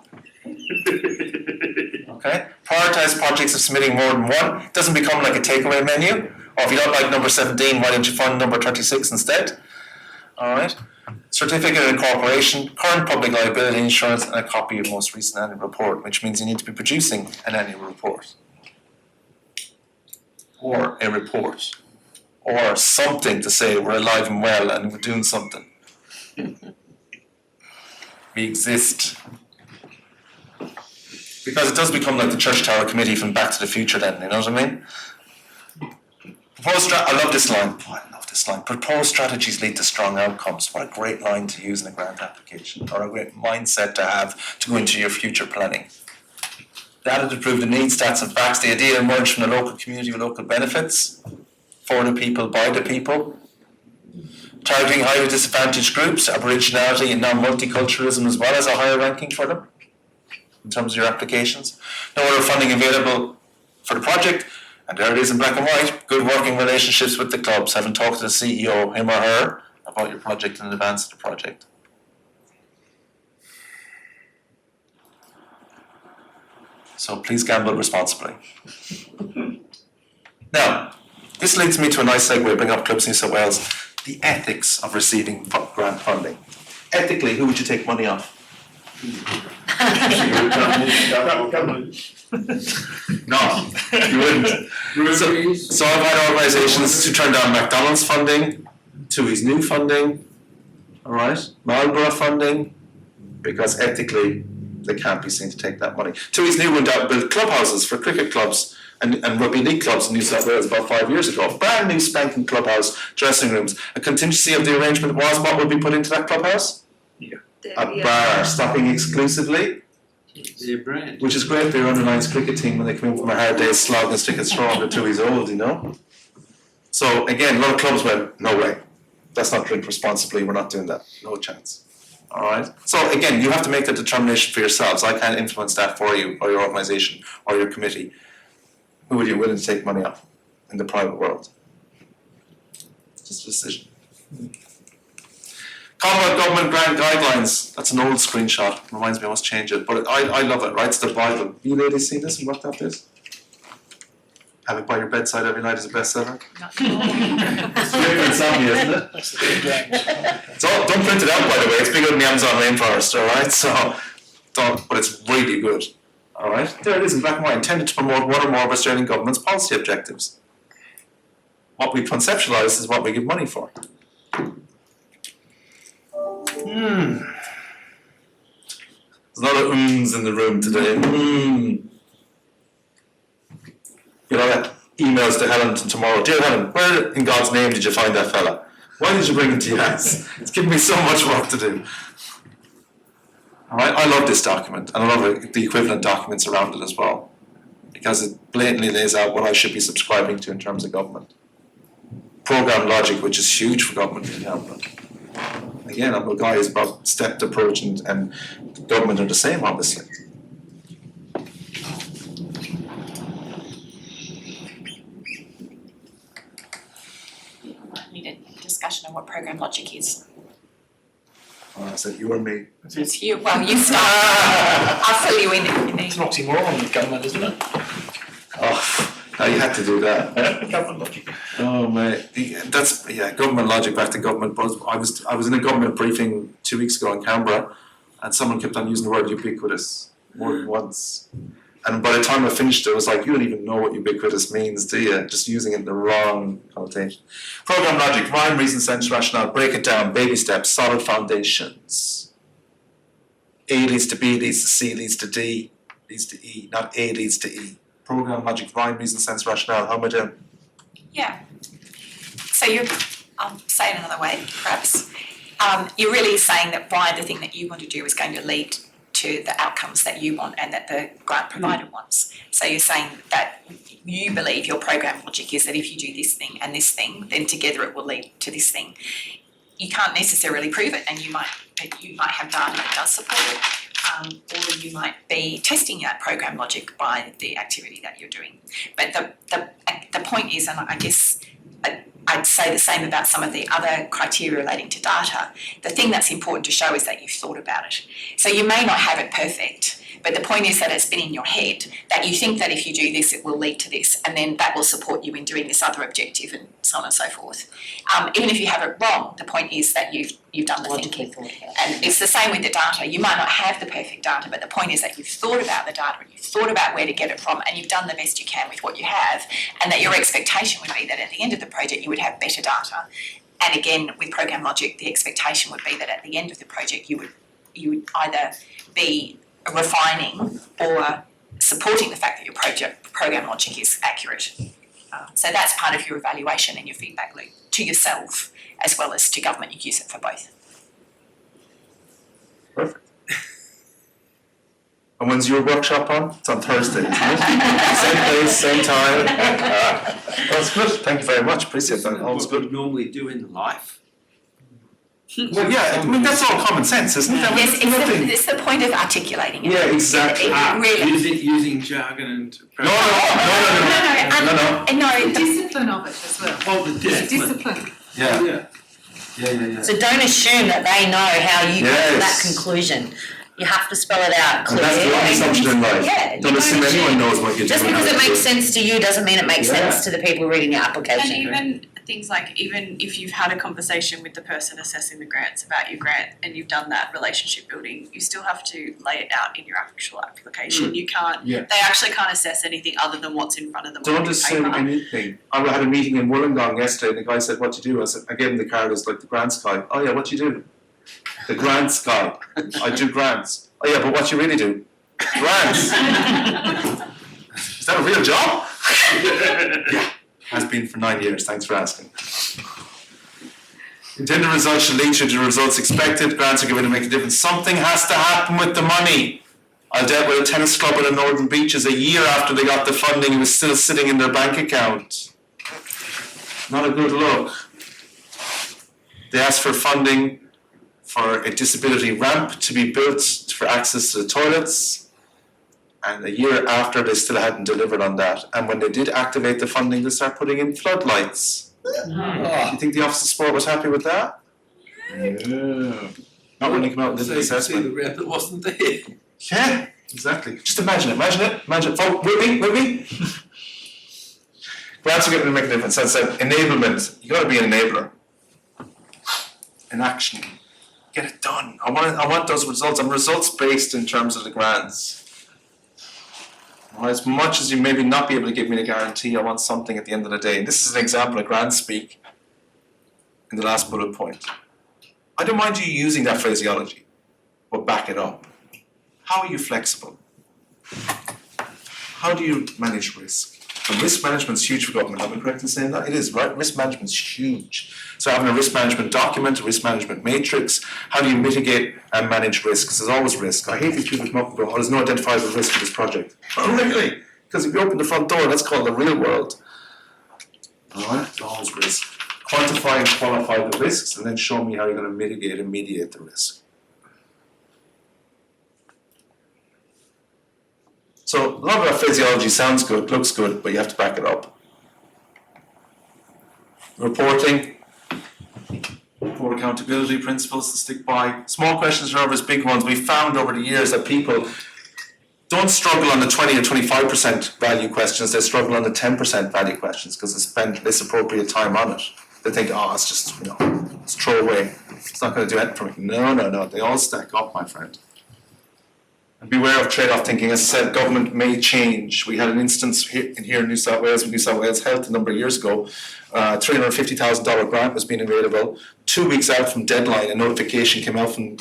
Okay? Prioritise projects of submitting more than one. It doesn't become like a takeaway menu. Or if you don't like number 17, why don't you fund number 36 instead? Alright? Certificate of incorporation, current public liability insurance, and a copy of most recent annual report, which means you need to be producing an annual report. Or a report. Or something to say we're alive and well and we're doing something. We exist. Because it does become like the Church Tower Committee from Back to the Future then, you know what I mean? I love this line. Oh, I love this line. Proposed strategies lead to strong outcomes. What a great line to use in a grant application, or a great mindset to have to go into your future planning. Data to prove the needs, stats and facts. The idea emerged from the local community with local benefits for the people, by the people. Targeting highly disadvantaged groups, Aboriginality and non-multiculturalism as well as a higher ranking for them in terms of your applications. No other funding available for the project. And there it is in black and white, good working relationships with the clubs, having talked to the CEO, him or her, about your project in advance of the project. So please gamble responsibly. Now, this leads me to a nice segue, bring up Clubs New South Wales, the ethics of receiving grant funding. Ethically, who would you take money off? No, you wouldn't. So I've had organisations to turn down McDonald's funding, TUI's new funding, alright, Marlborough funding, because ethically they can't be seen to take that money. TUI's new went out and built clubhouses for cricket clubs and rugby league clubs in New South Wales about 5 years ago. Brand new spanking clubhouse, dressing rooms. A contingency of the arrangement was what would be put into that clubhouse? A bar, stopping exclusively. Their brand. Which is great for your under-9s cricket team when they come in from a hard day's slog and stick a straw under 2 years old, you know? So again, a lot of clubs went, no way. Let's not drink responsibly, we're not doing that. No chance. Alright? So again, you have to make the determination for yourselves. I can't influence that for you, or your organisation, or your committee. Who are you willing to take money off in the private world? Just a decision. Commonwealth Government Grant Guidelines. That's an old screenshot. Reminds me I must change it. But I love it, right? It's the Bible. You ladies seen this and worked out this? Have it by your bedside every night as a bestseller? It's great for insomnia, isn't it? Don't print it out, by the way. It's bigger than the Amazon rainforest, alright? So, but it's really good. Alright, there it is in black and white, intended to promote one or more of Australian government's policy objectives. What we conceptualise is what we give money for. There's a lot of ums in the room today. You know, emails to Helen tomorrow. Dear Helen, where in God's name did you find that fella? Why did you bring him to your house? It's given me so much work to do. Alright, I love this document, and I love the equivalent documents around it as well, because it blatantly lays out what I should be subscribing to in terms of government. Program logic, which is huge for government in Canberra. Again, I'm a guy who's about stepped approach, and government are the same, obviously. Need a discussion on what program logic is. Is that you or me? It's you, well, you start. I'll fill you in. It's an oxymoron with government, isn't it? Oh, now you had to do that. Government logic. Oh mate, that's government logic back to government buzz. I was in a government briefing 2 weeks ago in Canberra, and someone kept on using the word ubiquitous more than once. And by the time I finished it, I was like, you don't even know what ubiquitous means, do you? Just using it in the wrong connotation. Program logic, rhyme, reason, sense, rationale, break it down, baby steps, solid foundations. A leads to B, leads to C, leads to D, leads to E, not A leads to E. Program logic, rhyme, reason, sense, rationale. How am I doing? Yeah. So I'll say it another way, perhaps. You're really saying that why the thing that you want to do is going to lead to the outcomes that you want and that the grant provider wants. So you're saying that you believe your program logic is that if you do this thing and this thing, then together it will lead to this thing. You can't necessarily prove it, and you might have data that does support it, or you might be testing that program logic by the activity that you're doing. But the point is, and I guess I'd say the same about some of the other criteria relating to data. The thing that's important to show is that you've thought about it. So you may not have it perfect, but the point is that it's been in your head, that you think that if you do this, it will lead to this, and then that will support you in doing this other objective, and so on and so forth. Even if you have it wrong, the point is that you've done the thinking. And it's the same with the data. You might not have the perfect data, but the point is that you've thought about the data, and you've thought about where to get it from, and you've done the best you can with what you have, and that your expectation would be that at the end of the project you would have better data. And again, with program logic, the expectation would be that at the end of the project you would either be refining or supporting the fact that your program logic is accurate. So that's part of your evaluation and your feedback loop to yourself as well as to government. You use it for both. Perfect. And when's your workshop on? It's on Thursday, isn't it? Same place, same time. That's good. Thank you very much. Appreciate that. All's good. What we normally do in life. Well, yeah, I mean, that's all common sense, isn't it? Yes, it's the point of articulating it. Yeah, exactly. Using jargon and. No, The discipline of it as well. Oh, the Discipline. Yeah. So don't assume that they know how you get to that Yes. conclusion. You have to spell it out And clearly. that's the only assumption in life. Yeah, Don't assume anyone knows what you're Just doing. because it makes sense to you doesn't mean it makes sense to the people reading the application. And even things like, even if you've had a conversation with the person assessing the grants about your grant and you've done that relationship building, you still have to lay it out in your actual application. You can't, they actually can't assess anything other than what's in front of them on Don't your assume paper. anything. I had a meeting in Wollongong yesterday, and the guy said, "What do you do?" I gave him the card as like the grants guy. Oh yeah, what do you do? The grants guy. I do grants. Oh yeah, but what do you really do? Grants. Is that a real job? Yeah, has been for 9 years. Thanks for asking. Intended results should lead to the results expected. Grants are given to make a difference. Something has to happen with the money. I dealt with a tennis club in the Northern Beaches a year after they got the funding. It was still sitting in their bank account. Not a good look. They asked for funding for a disability ramp to be built for access to the toilets. And a year after, they still hadn't delivered on that. And when they did activate the funding, they started putting in floodlights. Do you think the Office of Sport was happy with that? Yeah. Not when they came out and did the assessment. the ramp that wasn't there. Yeah, exactly. Just imagine it. Vote with me. Grants are going to make a difference. As I said, enablement. You got to be an enabler. In action. get it done. I want those results. I'm results based in terms of the grants. As much as you maybe not be able to give me a guarantee, I want something at the end of the day. And this is an example of grant speak in the last bullet point. I don't mind you using that phraseology, but back it up. How are you flexible? How do you manage risk? And risk management is huge for government. Am I correct in saying that? It is, right? Risk management is huge. So having a risk management document, a risk management matrix, how do you mitigate and manage risk? Because there's always risk. I hate these people come up and go, oh, there's no identifiable risk for this project. Oh, really? Because if you open the front door, that's called the real world. Alright, there's always risk. Quantify and qualify the risks, and then show me how you're going to mitigate and mediate the risk. So a lot of that phraseology sounds good, looks good, but you have to back it up. Reporting, core accountability principles to stick by. Small questions are always big ones. We've found over the years that people don't struggle on the 20 or 25% value questions, they struggle on the 10% value questions because they spend less appropriate time on it. They think, oh, it's just, it's throw away. It's not going to do anything for me. No, they all stack up, my friend. And beware of trade-off thinking. As I said, government may change. We had an instance here in New South Wales with New South Wales Health a number of years ago. $350,000 grant was being available. 2 weeks out from deadline, a notification came out from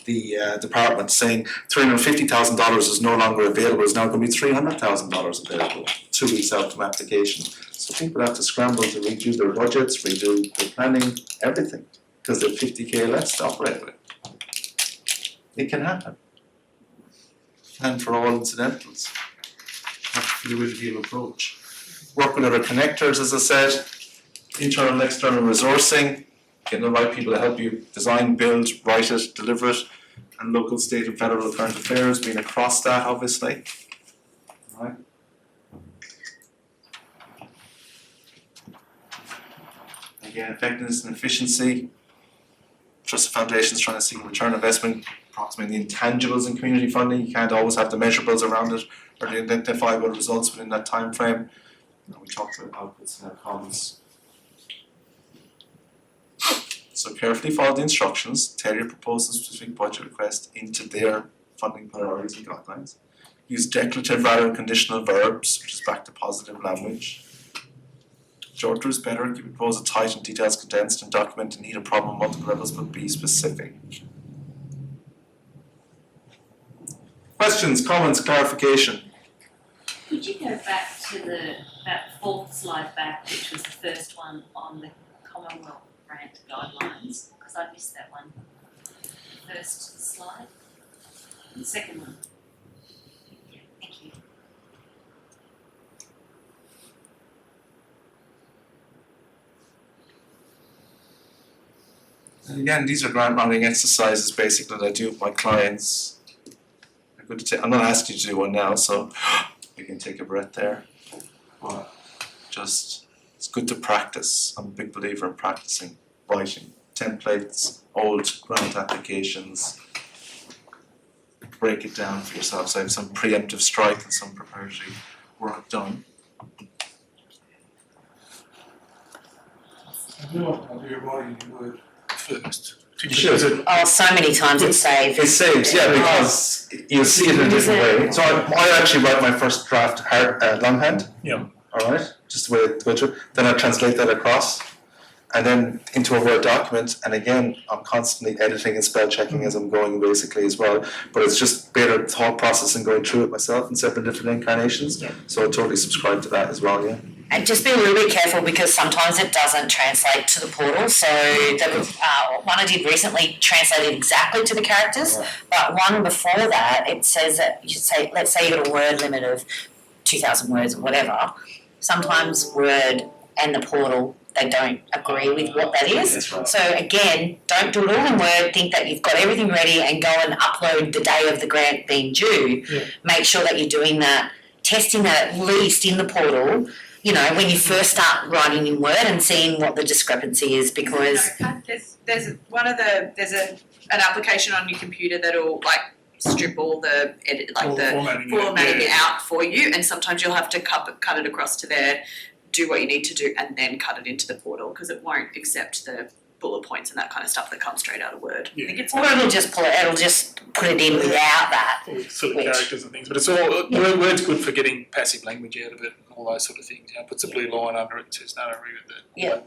the department saying $350,000 is no longer available. It's now going to be $300,000 available 2 weeks out from application. So people have to scramble to redo their budgets, redo their planning, everything, because they're 50k less to operate with. It can happen. And for all incidentals, have a fluidity of approach. Work with other connectors, as I said, internal and external resourcing, getting the right people to help you design, build, write it, deliver it, and local, state and federal current affairs, being across that obviously. Right. Again, effectiveness and efficiency. Trusted foundations trying to see return on investment, approximately the intangibles in community funding. You can't always have the measurables around it or the identifiable results within that time frame. We talked about outputs and outcomes. So carefully follow the instructions, tailor your proposal specific budget request into their funding priorities and guidelines. Use declarative rather than conditional verbs, which is back to positive language. Shorter is better, keep your proposal tight and details condensed, and document the need and problem on multiple levels, but be specific. Questions, comments, clarification? Could you go back to that fourth slide back, which was the first one on the Commonwealth grant guidelines, because I missed that one. First slide, the second one. Yeah, thank you. And again, these are grant writing exercises basically that I do with my clients. I'm not asking you to do one now, so you can take a breath there. But just, it's good to practice. I'm a big believer in practicing, writing, templates, old grant applications. Break it down for yourself. So I have some preemptive strike and some preparatory work done. I do like the idea of writing your word first. You should. Oh, so many times it saves. It saves, yeah, because you'll see it in a different way. So I actually write my first draft longhand. Yeah. Alright, just the way it goes through. Then I translate that across and then into a Word document. And again, I'm constantly editing and spell checking as I'm going basically as well. But it's just better thought process and going through it myself in several different incarnations. Yeah. So I totally subscribe to that as well, yeah. And just be a little bit careful because sometimes it doesn't translate to the portal. So one I did recently translated exactly to the characters, but one before that, it says that you should say, let's say you got a word limit of 2,000 words or whatever. Sometimes Word and the portal, they don't agree with what that is. That's right. So again, don't do it all in Word, think that you've got everything ready and go and upload the day of the grant being due. Yeah. Make sure that you're doing that, testing that at least in the portal, when you first start writing in Word and seeing what the discrepancy is, because There's an application on your computer that'll strip all the edit, formatting it out for you, and sometimes you'll have to cut it across to there, do what you need to do, and then cut it into the portal because it won't accept the bullet points and that kind of stuff that comes straight out of Word. I think it's Or it'll just put it in without that. Sort of Which- characters and things, but it's all, Word's good for getting passive language out of it and all those sort of things, puts a blue line under it and says, no, I agree with that. Yeah.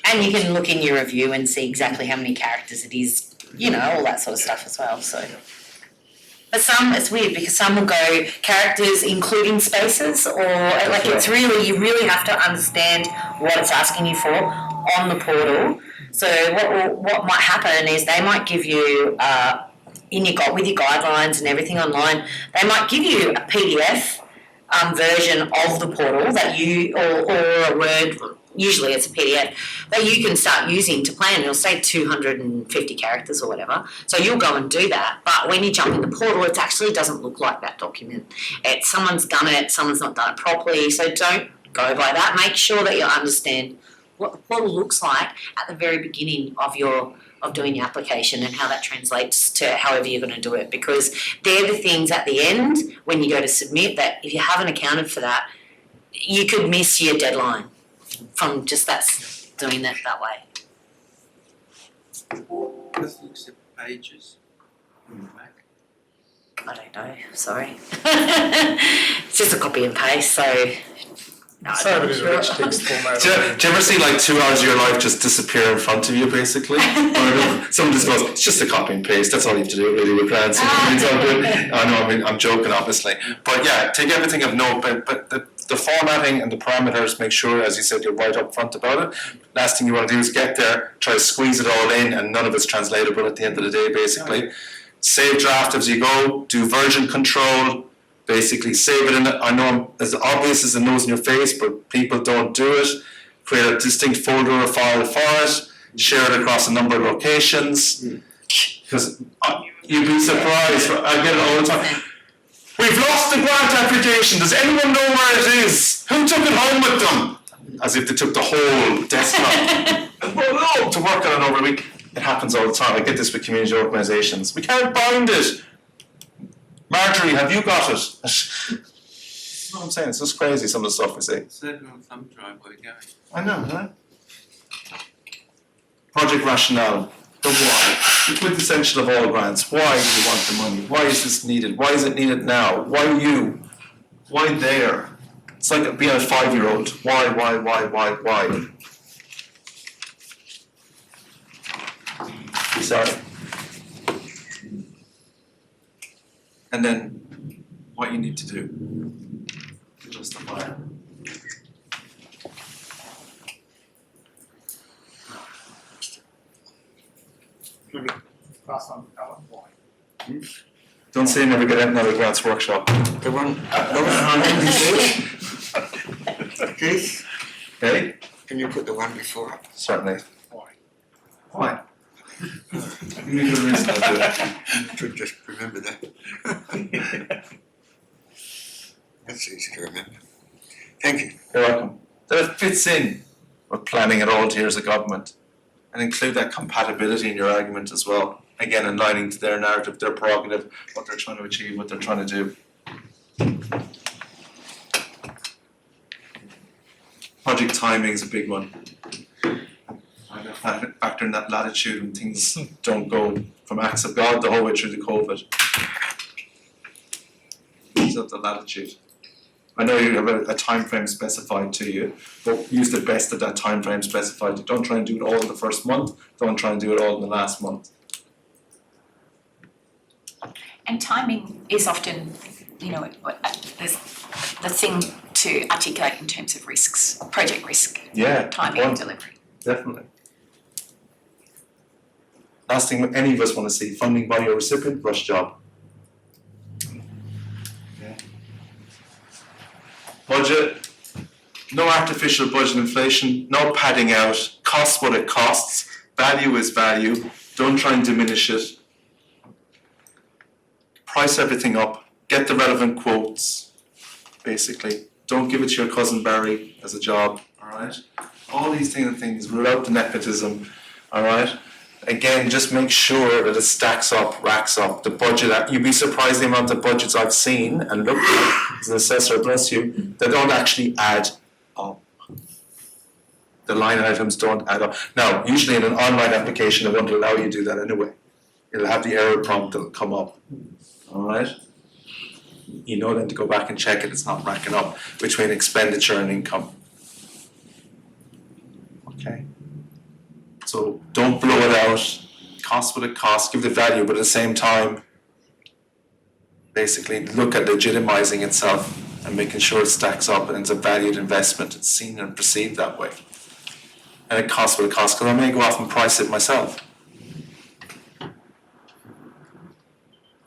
And you can look in your review and see exactly how many characters it is, all that sort of stuff as well, so. But some, it's weird because some will go characters including spaces or it's really, you really have to understand what it's asking you for on the portal. So what might happen is they might give you, with your guidelines and everything online, they might give you a PDF version of the portal that you, or a Word, usually it's a PDF, that you can start using to plan. It'll say 250 characters or whatever. So you'll go and do that. But when you jump in the portal, it actually doesn't look like that document. Someone's done it, someone's not done it properly. So don't go by that. Make sure that you understand what the portal looks like at the very beginning of doing the application and how that translates to however you're going to do it, because they're the things at the end when you go to submit that if you haven't accounted for that, you could miss your deadline from just doing that way. Does it accept pages on the Mac? I don't know, sorry. It's just a copy and paste, so. No, Save it in a rich text format. Do you ever see like 2 hours of your life just disappear in front of you, basically? Or someone just goes, it's just a copy and paste, that's all you have to do really with plans. I'm joking, obviously. But yeah, take everything of note, but the formatting and the parameters, make sure, as you said, you're right up front about it. Last thing you want to do is get there, try to squeeze it all in, and none of it's translatable at the end of the day, basically. Save draft as you go, do version control, basically save it in it. I know as obvious as the nose in your face, but people don't do it. Create a distinct folder or file for it, share it across a number of locations, because you'd be surprised, I get it all the time. We've lost the grant application, does anyone know where it is? Who took it home with them? As if they took the whole desktop to work on it over a week. It happens all the time. I get this with community organisations. We can't find it. Marjorie, have you got it? You know what I'm saying? It's just crazy, some of the stuff we say. Save it on thumb drive while you're going. I know, right? Project rationale. The why. The quintessential of all grants. Why do you want the money? Why is this needed? Why is it needed now? Why you? Why there? It's like being a 5-year-old. Why? Sorry. And then what you need to do to justify it. Last time, Alan, why? Don't say never get out another grants workshop. The one, Keith, Okay? can you put the one before up? Certainly. Why? Why? You need a reason I'll do it. Should just remember that. That's easy to remember. Thank you. You're welcome. That it fits in with planning at all tiers of government, and include that compatibility in your argument as well. Again, aligning to their narrative, their prerogative, what they're trying to achieve, what they're trying to do. Project timing is a big one. I have to factor in that latitude when things don't go from acts of God the whole way through the COVID. Use up the latitude. I know you have a time frame specified to you, but use the best of that time frame specified. Don't try and do it all in the first month. Don't try and do it all in the last month. And timing is often, there's the thing to articulate in terms of risks, project risk, Yeah. timing and delivery. Definitely. Last thing any of us want to see, funding body or recipient, rush job. Yeah. Budget, no artificial budget inflation, no padding out, costs what it costs, value is value, don't try and diminish it. Price everything up, get the relevant quotes, basically. Don't give it to your cousin Barry as a job, alright? All these things, rule out the nepotism, alright? Again, just make sure that it stacks up, racks up. The budget, you'd be surprised the amount of budgets I've seen and looked at as an assessor, bless you, that don't actually add up. The line items don't add up. Now, usually in an online application, it won't allow you to do that anyway. It'll have the error prompt that'll come up. Alright? You know then to go back and check it, it's not racking up between expenditure and income. Okay? So don't blow it out. Cost what it costs, give the value, but at the same time, basically look at legitimizing itself and making sure it stacks up and it's a valued investment. It's seen and perceived that way. And it costs what it costs, because I may go off and price it myself.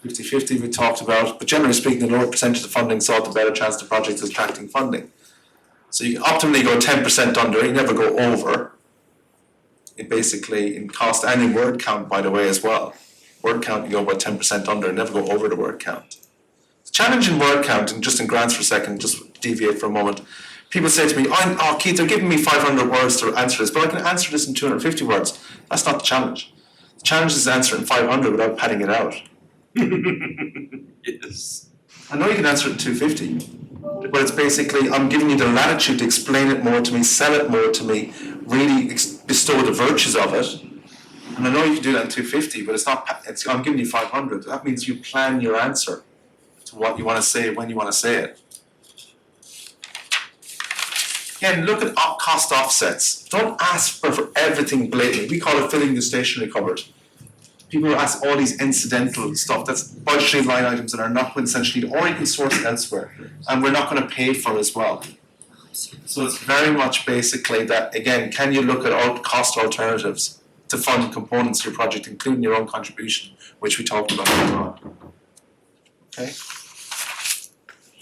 50-50 we talked about, but generally speaking, the lower percentage of funding sought, the better chance the project is attracting funding. So you can optimally go 10% under, you never go over. It basically, in cost and in word count, by the way, as well. Word count, you go about 10% under, never go over the word count. The challenge in word count, and just in grants for a second, just deviate for a moment. People say to me, Keith, they're giving me 500 words to answer this, but I can answer this in 250 words. That's not the challenge. The challenge is to answer it in 500 without padding it out. Yes. I know you can answer it in 250, but it's basically, I'm giving you the latitude to explain it more to me, sell it more to me, really bestow the virtues of it. And I know you can do that in 250, but I'm giving you 500. That means you plan your answer to what you want to say, when you want to say it. Again, look at cost offsets. Don't ask for everything blatantly. We call it filling the stationery cupboard. People ask all these incidental stuff, that's budgetary line items that are not essentially, or you can source it elsewhere, and we're not going to pay for as well. So it's very much basically that, again, can you look at cost alternatives to fund components of your project, including your own contribution, which we talked about earlier on. Okay?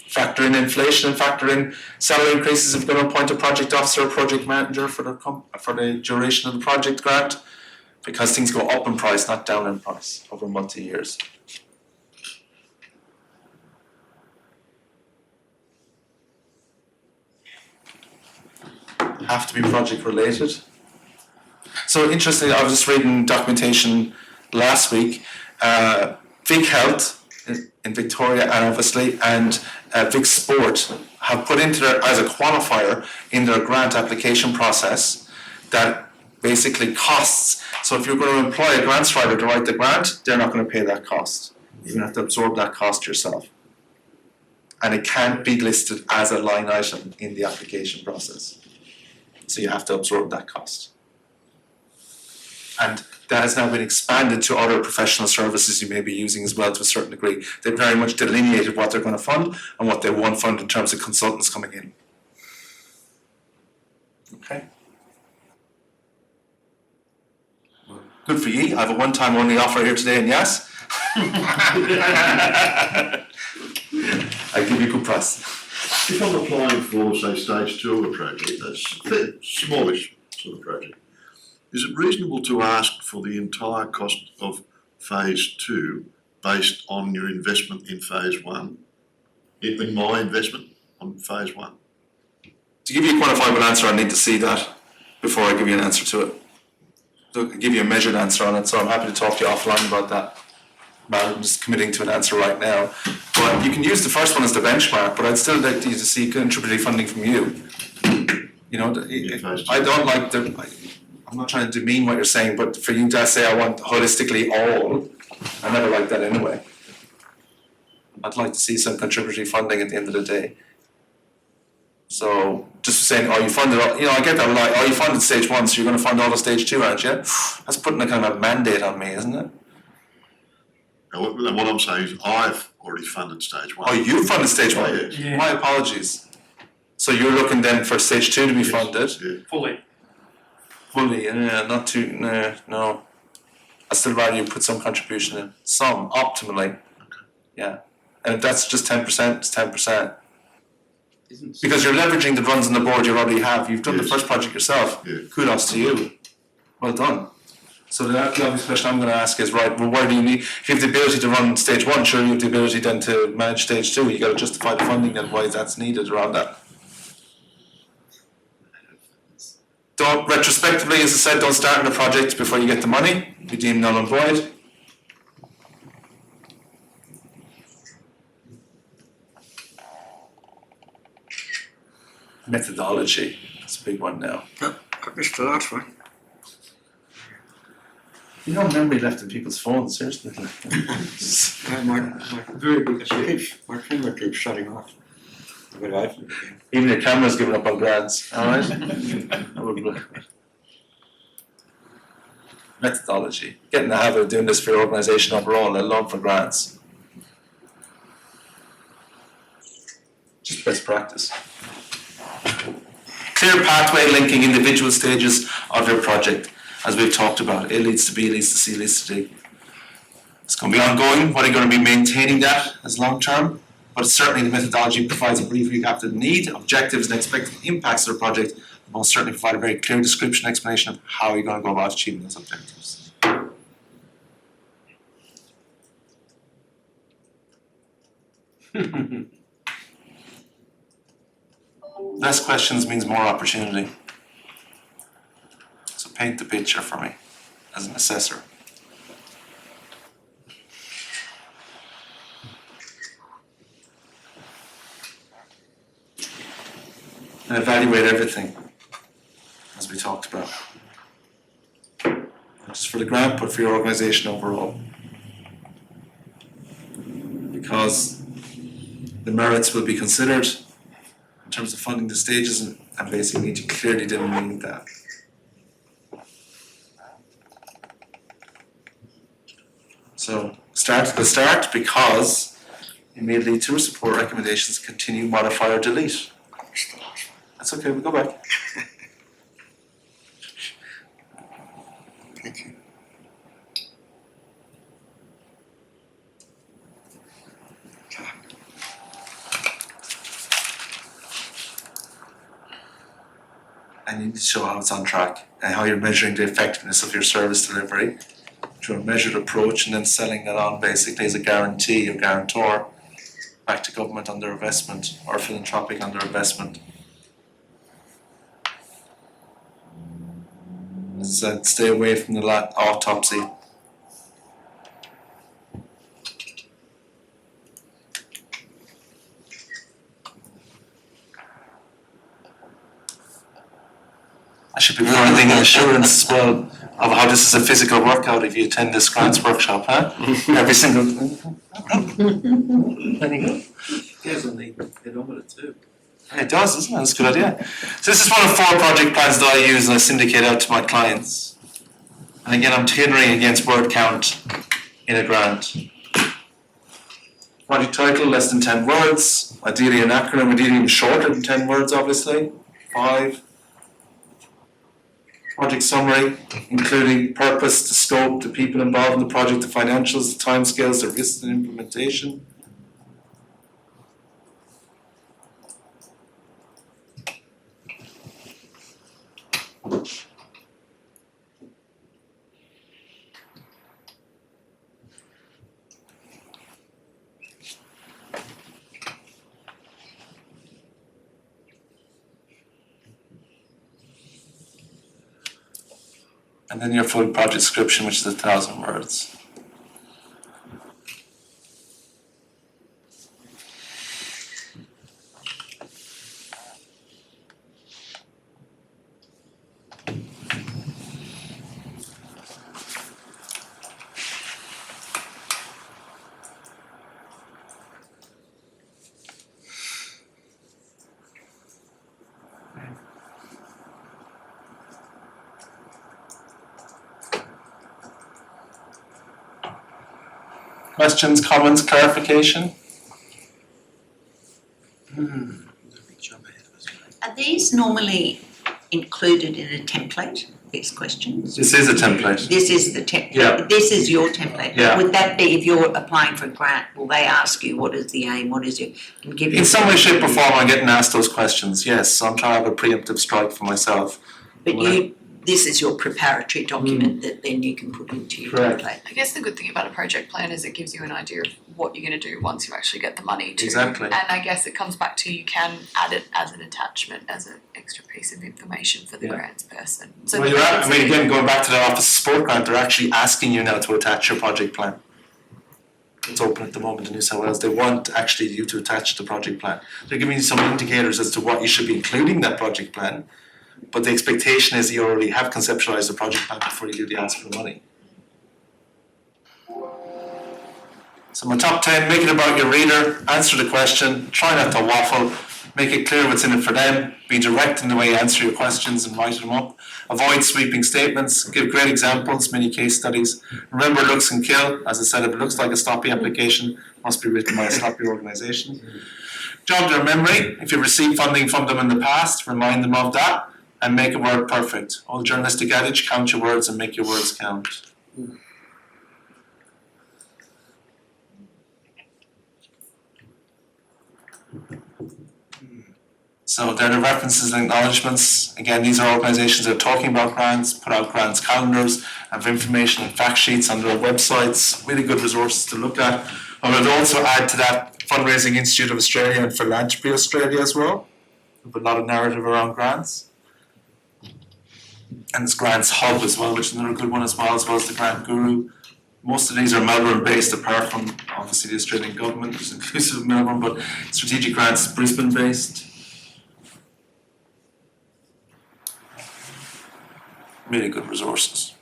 Factor in inflation and factor in salary increases if you're going to appoint a project officer or project manager for the duration of the project grant, because things go up in price, not down in price over multi-years. Have to be project related. So interestingly, I was just reading documentation last week. Vic Health in Victoria, and obviously, and Vic Sport have put into their, as a qualifier in their grant application process, that basically costs. So if you're going to employ a grants writer to write the grant, they're not going to pay that cost. You're going to have to absorb that cost yourself. And it can't be listed as a line item in the application process. So you have to absorb that cost. And that has now been expanded to other professional services you may be using as well to a certain degree. They've very much delineated what they're going to fund and what they won't fund in terms of consultants coming in. Okay. Good for you. I have a one-time only offer here today, and yes. I give you a good price. If I'm applying for, say, stage 2 of a project, that's a smallish sort of project, is it reasonable to ask for the entire cost of phase 2 based on your investment in phase 1? In my investment on phase 1? To give you a quantifiable answer, I need to see that before I give you an answer to it. So I'll give you a measured answer on it, so I'm happy to talk to you offline about that, rather than just committing to an answer right now. But you can use the first one as the benchmark, but I'd still like you to see contributory funding from you. You know, I don't like I'm not trying to demean what you're saying, but for you to say I want holistically all, I never like that anyway. I'd like to see some contributory funding at the end of the day. So just saying, you funded all, I get that, like, you funded stage 1, so you're going to fund all of stage 2, aren't you? That's putting a kind of a mandate on me, isn't it? Now, what I'm saying is I've already funded stage 1. Oh, you funded stage 1? Yes. Yeah. My apologies. So you're looking then for stage 2 to be funded? Yeah. Fully, not too, no. I still rather you put some contribution in, some, optimally. Yeah, and if that's just 10%, it's 10%. Because you're leveraging the runs on the board you already have. You've done the first project yourself. Yeah. Kudos to you. Well done. So the obvious question I'm going to ask is, right, well, where do you need, if you have the ability to run stage 1, sure you have the ability then to manage stage 2. You got to justify the funding and why that's needed around that. Don't, retrospectively, as I said, don't start on a project before you get the money. Be deemed null and void. Methodology, that's a big one now. Yep. I missed the last one. You know, memory left in people's phones, seriously. My Very good chip. my camera keeps shutting off. I've got to open it again. Even your camera's giving up on grants, alright? Methodology. Get in the habit of doing this for your organisation overall, let alone for grants. Just best practice. Clear pathway linking individual stages of your project, as we've talked about. A leads to B, leads to C, leads to D. It's going to be ongoing. What are you going to be maintaining that as long term? But certainly the methodology provides a brief recap of the need, objectives, and expected impacts of the project. It will certainly provide a very clear description and explanation of how you're going to go about achieving those objectives. Less questions means more opportunity. So paint the picture for me as an assessor. And evaluate everything, as we talked about. Not just for the grant, but for your organisation overall. Because the merits will be considered in terms of funding the stages, and basically you clearly didn't mean that. So start at the start, because it may lead to support recommendations, continue, modify or delete. That's okay, we'll go back. Thank you. And you need to show how it's on track and how you're measuring the effectiveness of your service delivery through a measured approach, and then selling that on basically as a guarantee or guarantor back to government on their investment or philanthropic on their investment. As I said, stay away from the autopsy. I should be providing an assurance as well of how this is a physical workout if you attend this grants workshop, huh? Every single. There you go. There's a need, get on with it too. It does, doesn't it? That's a good idea. So this is one of 4 project plans that I use and I syndicate out to my clients. And again, I'm tailoring against word count in a grant. Project title, less than 10 words. Ideally an acronym, ideally even shorter than 10 words, obviously. 5. Project summary, including purpose, the scope, the people involved in the project, the financials, the timescales, the risks and implementation. And then your full project description, which is 1,000 words. Questions, comments, clarification? Are these normally included in a template, these questions? This is a template. This is the template? Yeah. This is your template? Yeah. Would that be, if you're applying for a grant, will they ask you what is the aim, what is your, and give you? In some way, shape or form, I'm getting asked those questions, yes. So I'm trying to have a preemptive strike for myself. But this is your preparatory document that then you can put into your Correct. template. I guess the good thing about a project plan is it gives you an idea of what you're gonna do once you actually get the money to. Exactly. And I guess it comes back to you can add it as an attachment, as an extra piece of information for the Yeah. grants person. So Well, again, going back to the Office of Sport grant, they're actually asking you now to attach your project plan. It's open at the moment in New South Wales. They want actually you to attach the project plan. They're giving you some indicators as to what you should be including in that project plan, but the expectation is that you already have conceptualized the project plan before you do the ask for the money. So my top 10, make it about your reader, answer the question, try not to waffle, make it clear what's in it for them, be direct in the way you answer your questions and write them up, avoid sweeping statements, give great examples, mini case studies, remember looks can kill, as I said, if it looks like a sloppy application, it must be written by a sloppy organisation. Jog their memory, if you've received funding from them in the past, remind them of that, and make a word perfect. Old journalistic adage, count your words and make your words count. So they're the references and acknowledgements. Again, these are organisations that are talking about grants, put out grants calendars, have information and fact sheets on their websites, really good resources to look at. I would also add to that Fundraising Institute of Australia and Philanthropy Australia as well. There's a lot of narrative around grants. And it's Grants Hub as well, which is another good one as well as the Grant Guru. Most of these are Melbourne based, apart from obviously the Australian government, which is inclusive of Melbourne, but Strategic Grants is Brisbane based. Really good resources.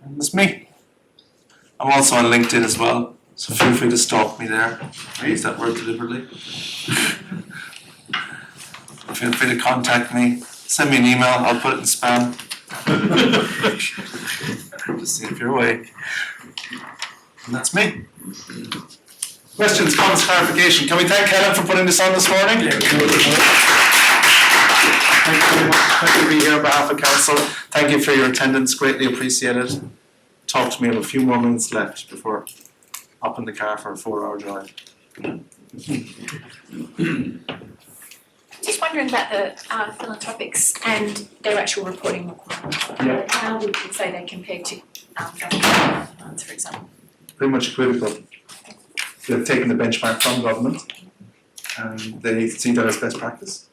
And that's me. I'm also on LinkedIn as well, so feel free to stalk me there. I use that word deliberately. Feel free to contact me. Send me an email, I'll put it in spam. Just see if you're awake. And that's me. Questions, comments, clarification? Can we thank Helen for putting this on this morning? Yeah. Thank you very much. Thank you for being here on behalf of Council. Thank you for your attendance, greatly appreciated. Talk to me, I have a few more minutes left before hopping the car for a 4-hour drive. Just wondering about the philanthropics and their actual reporting requirements. Yeah. How would you say they compare to government funds, for example? Pretty much equivocal. They've taken the benchmark from government and they see that as best practice.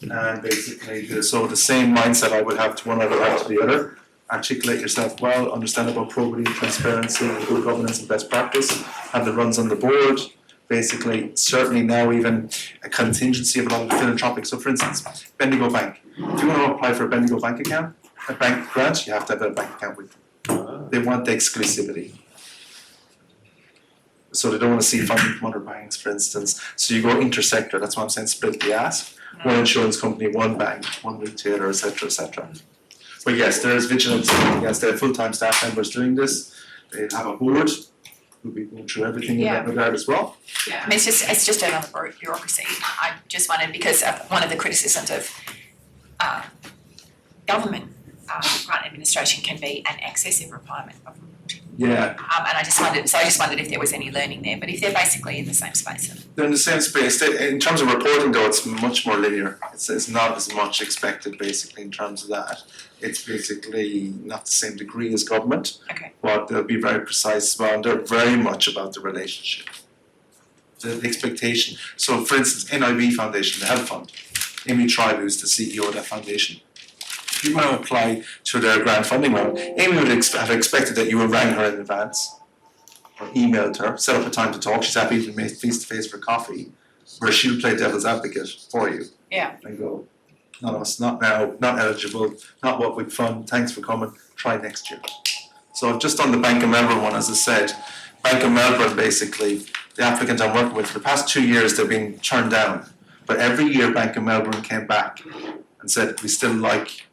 And basically, so the same mindset I would have to one, I would have to the other. Articulate yourself well, understand about probity, transparency, good governance and best practice, have the runs on the board. Basically, certainly now even a contingency of a lot of philanthropic. So for instance, Bendigo Bank. If you want to apply for a Bendigo Bank account, a bank grant, you have to have a bank account with them. They want the exclusivity. So they don't want to see funding from other banks, for instance. So you go intersector, that's what I'm saying, split the ask. One insurance company, one bank, one retailer, etc., etc. But yes, there is vigilance. Yes, they have full-time staff members doing this. They have a board who'll be going through everything in that regard as well. Yeah, I mean, it's just another bureaucracy. I just wondered, because one of the criticisms of government grant administration can be an excessive requirement of reporting. Yeah. And I just wondered if there was any learning there, but if they're basically in the same space. They're in the same space. In terms of reporting though, it's much more linear. It's not as much expected basically in terms of that. It's basically not the same degree as government. Okay. But they'll be very precise as well, and they're very much about the relationship. The expectation. So for instance, NIB Foundation, the Health Fund, Amy Tribe, who's the CEO of that foundation. If you want to apply to their grant funding round, Amy would have expected that you would rang her in advance or emailed her, set up a time to talk. She's happy to meet face to face for coffee, where she'll play devil's advocate for you. Yeah. And go, not us, not now, not eligible, not what we'd fund, thanks for coming, try next year. So I've just done the Bank of Melbourne one, as I said. Bank of Melbourne, basically, the applicant I'm working with, for the past 2 years they've been turned down. But every year Bank of Melbourne came back and said, we still like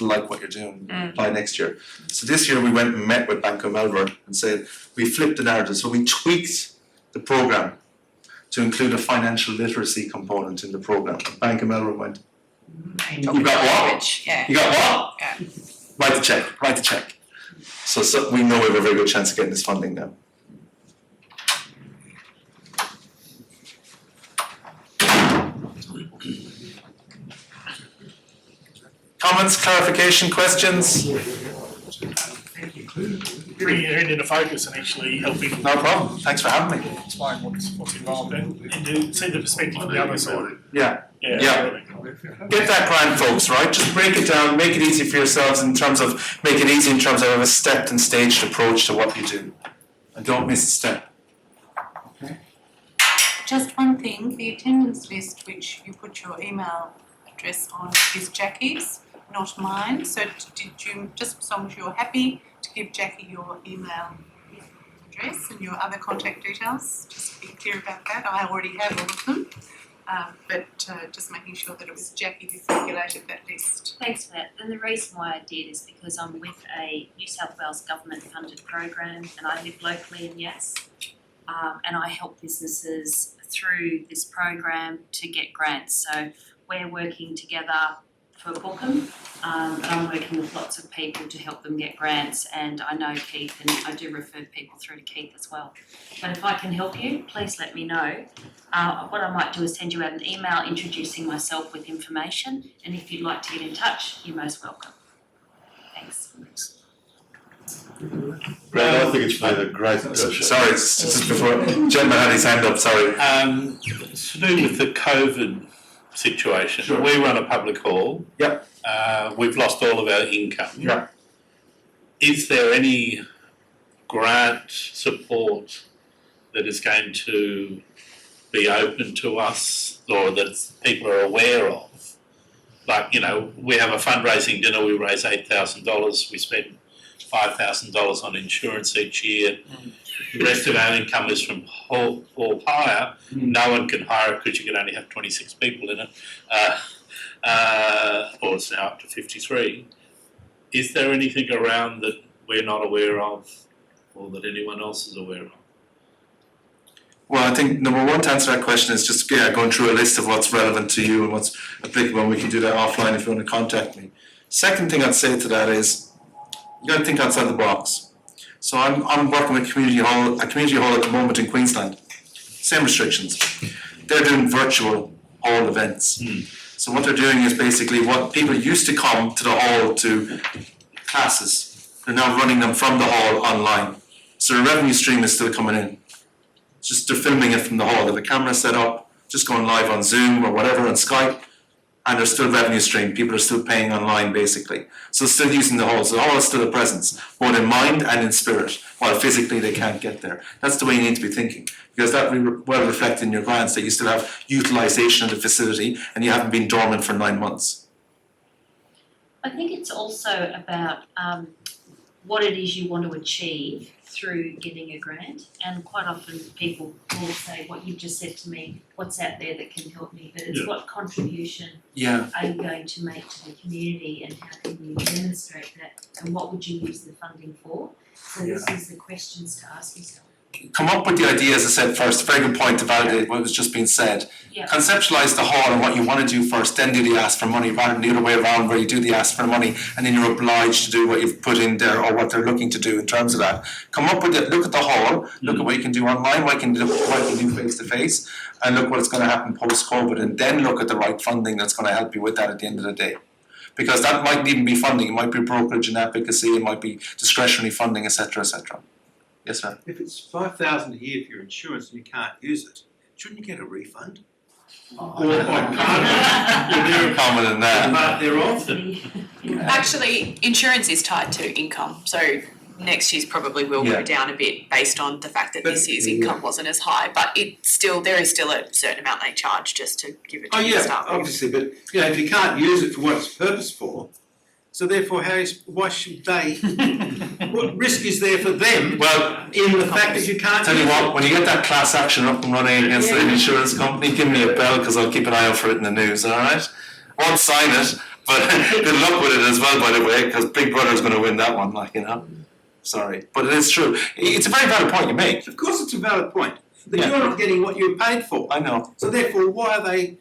what you're doing, apply next year. So this year we went and met with Bank of Melbourne and said, we flipped the narrative, so we tweaked the programme to include a financial literacy component in the programme. Bank of Melbourne went, you got what? Yeah. You got what? Yeah. Write the check. So we know we have a very good chance of getting this funding now. Comments, clarification, questions? bringing it into focus and actually helping No problem, thanks for having me. explain what's involved and to see the perspective from the other side. Yeah. Yeah. Yeah. Get that grant, folks, right? Just break it down, make it easy for yourselves in terms of, make it easy in terms of a stepped and staged approach to what you do. And don't miss a step. Just one thing, the attendance list which you put your email address on is Jackie's, not mine. So did you, just as long as you're happy to give Jackie your email address and your other contact details, just be clear about that. I already have all of them. But just making sure that it was Jackie who circulated that list. Thanks for that. And the reason why I did is because I'm with a New South Wales government funded program and I live locally in Yass. And I help businesses through this program to get grants. So we're working together for Bookham, and I'm working with lots of people to help them get grants, and I know Keith and I do refer people through to Keith as well. But if I can help you, please let me know. What I might do is send you out an email introducing myself with information, and if you'd like to get in touch, you're most welcome. Thanks. Brad, I think it's been a great. Sorry, it's just before, gentleman had his hand up, sorry. It's to do with the COVID situation. Sure. We run a public hall. Yep. We've lost all of our income. Yeah. Is there any grant support that is going to be open to us or that people are aware of? Like, you know, we have a fundraising dinner, we raise $8,000, we spend $5,000 on insurance each year. The rest of our income is from hall hire. No one can hire it because you can only have 26 people in it, or it's now up to 53. Is there anything around that we're not aware of or that anyone else is aware of? Well, I think number one to answer that question is just going through a list of what's relevant to you and what's applicable, and we can do that offline if you want to contact me. Second thing I'd say to that is you got to think outside the box. So I'm working with a community hall at the moment in Queensland. Same restrictions. They're doing virtual hall events. So what they're doing is basically what people used to come to the hall to classes. They're now running them from the hall online. So the revenue stream is still coming in. It's just they're filming it from the hall. They have a camera set up, just going live on Zoom or whatever on Skype, and there's still revenue stream. People are still paying online basically. So still using the hall. So the hall is still a presence, both in mind and in spirit, while physically they can't get there. That's the way you need to be thinking, because that will well reflect in your grants that you still have utilisation of the facility and you haven't been dormant for 9 months. I think it's also about what it is you want to achieve through getting a grant, and quite often people will say what you've just said to me, what's out there that can help me, but it's what contribution are you going to make to the community and how can you demonstrate that and what would you use the funding for? So this is the questions to ask yourself. Come up with the idea, as I said first, a very good point to validate what was just being said. Yeah. Conceptualise the hall and what you want to do first, then do the ask for money, rather than the other way around where you do the ask for money and then you're obliged to do what you've put in there or what they're looking to do in terms of that. Come up with it, look at the hall, look at what you can do online, what you can do face to face, and look what's going to happen post-COVID, and then look at the right funding that's going to help you with that at the end of the day. Because that mightn't even be funding, it might be brokerage and advocacy, it might be discretionary funding, etc., etc. Yes, sir. If it's $5,000 a year for your insurance and you can't use it, shouldn't you get a refund? Or You're very common in that. Part thereof. Actually, insurance is tied to income, so next year's probably will go down a bit based on the fact that this year's income wasn't as high, but there is still a certain amount they charge just to give it to you to start with. Obviously, but if you can't use it for what it's purposed for, so therefore why should they, what risk is there for them in the fact that you can't Tell you what, when you get that class action up and running against the insurance company, give me a bell because I'll keep an eye out for it in the news, alright? Won't sign it, but good luck with it as well, by the way, because Big Brother's going to win that one, Sorry, but it is true. It's a very valid point you make. Of course it's a valid point, but you're not getting what you're paid for. I know. So therefore, why are they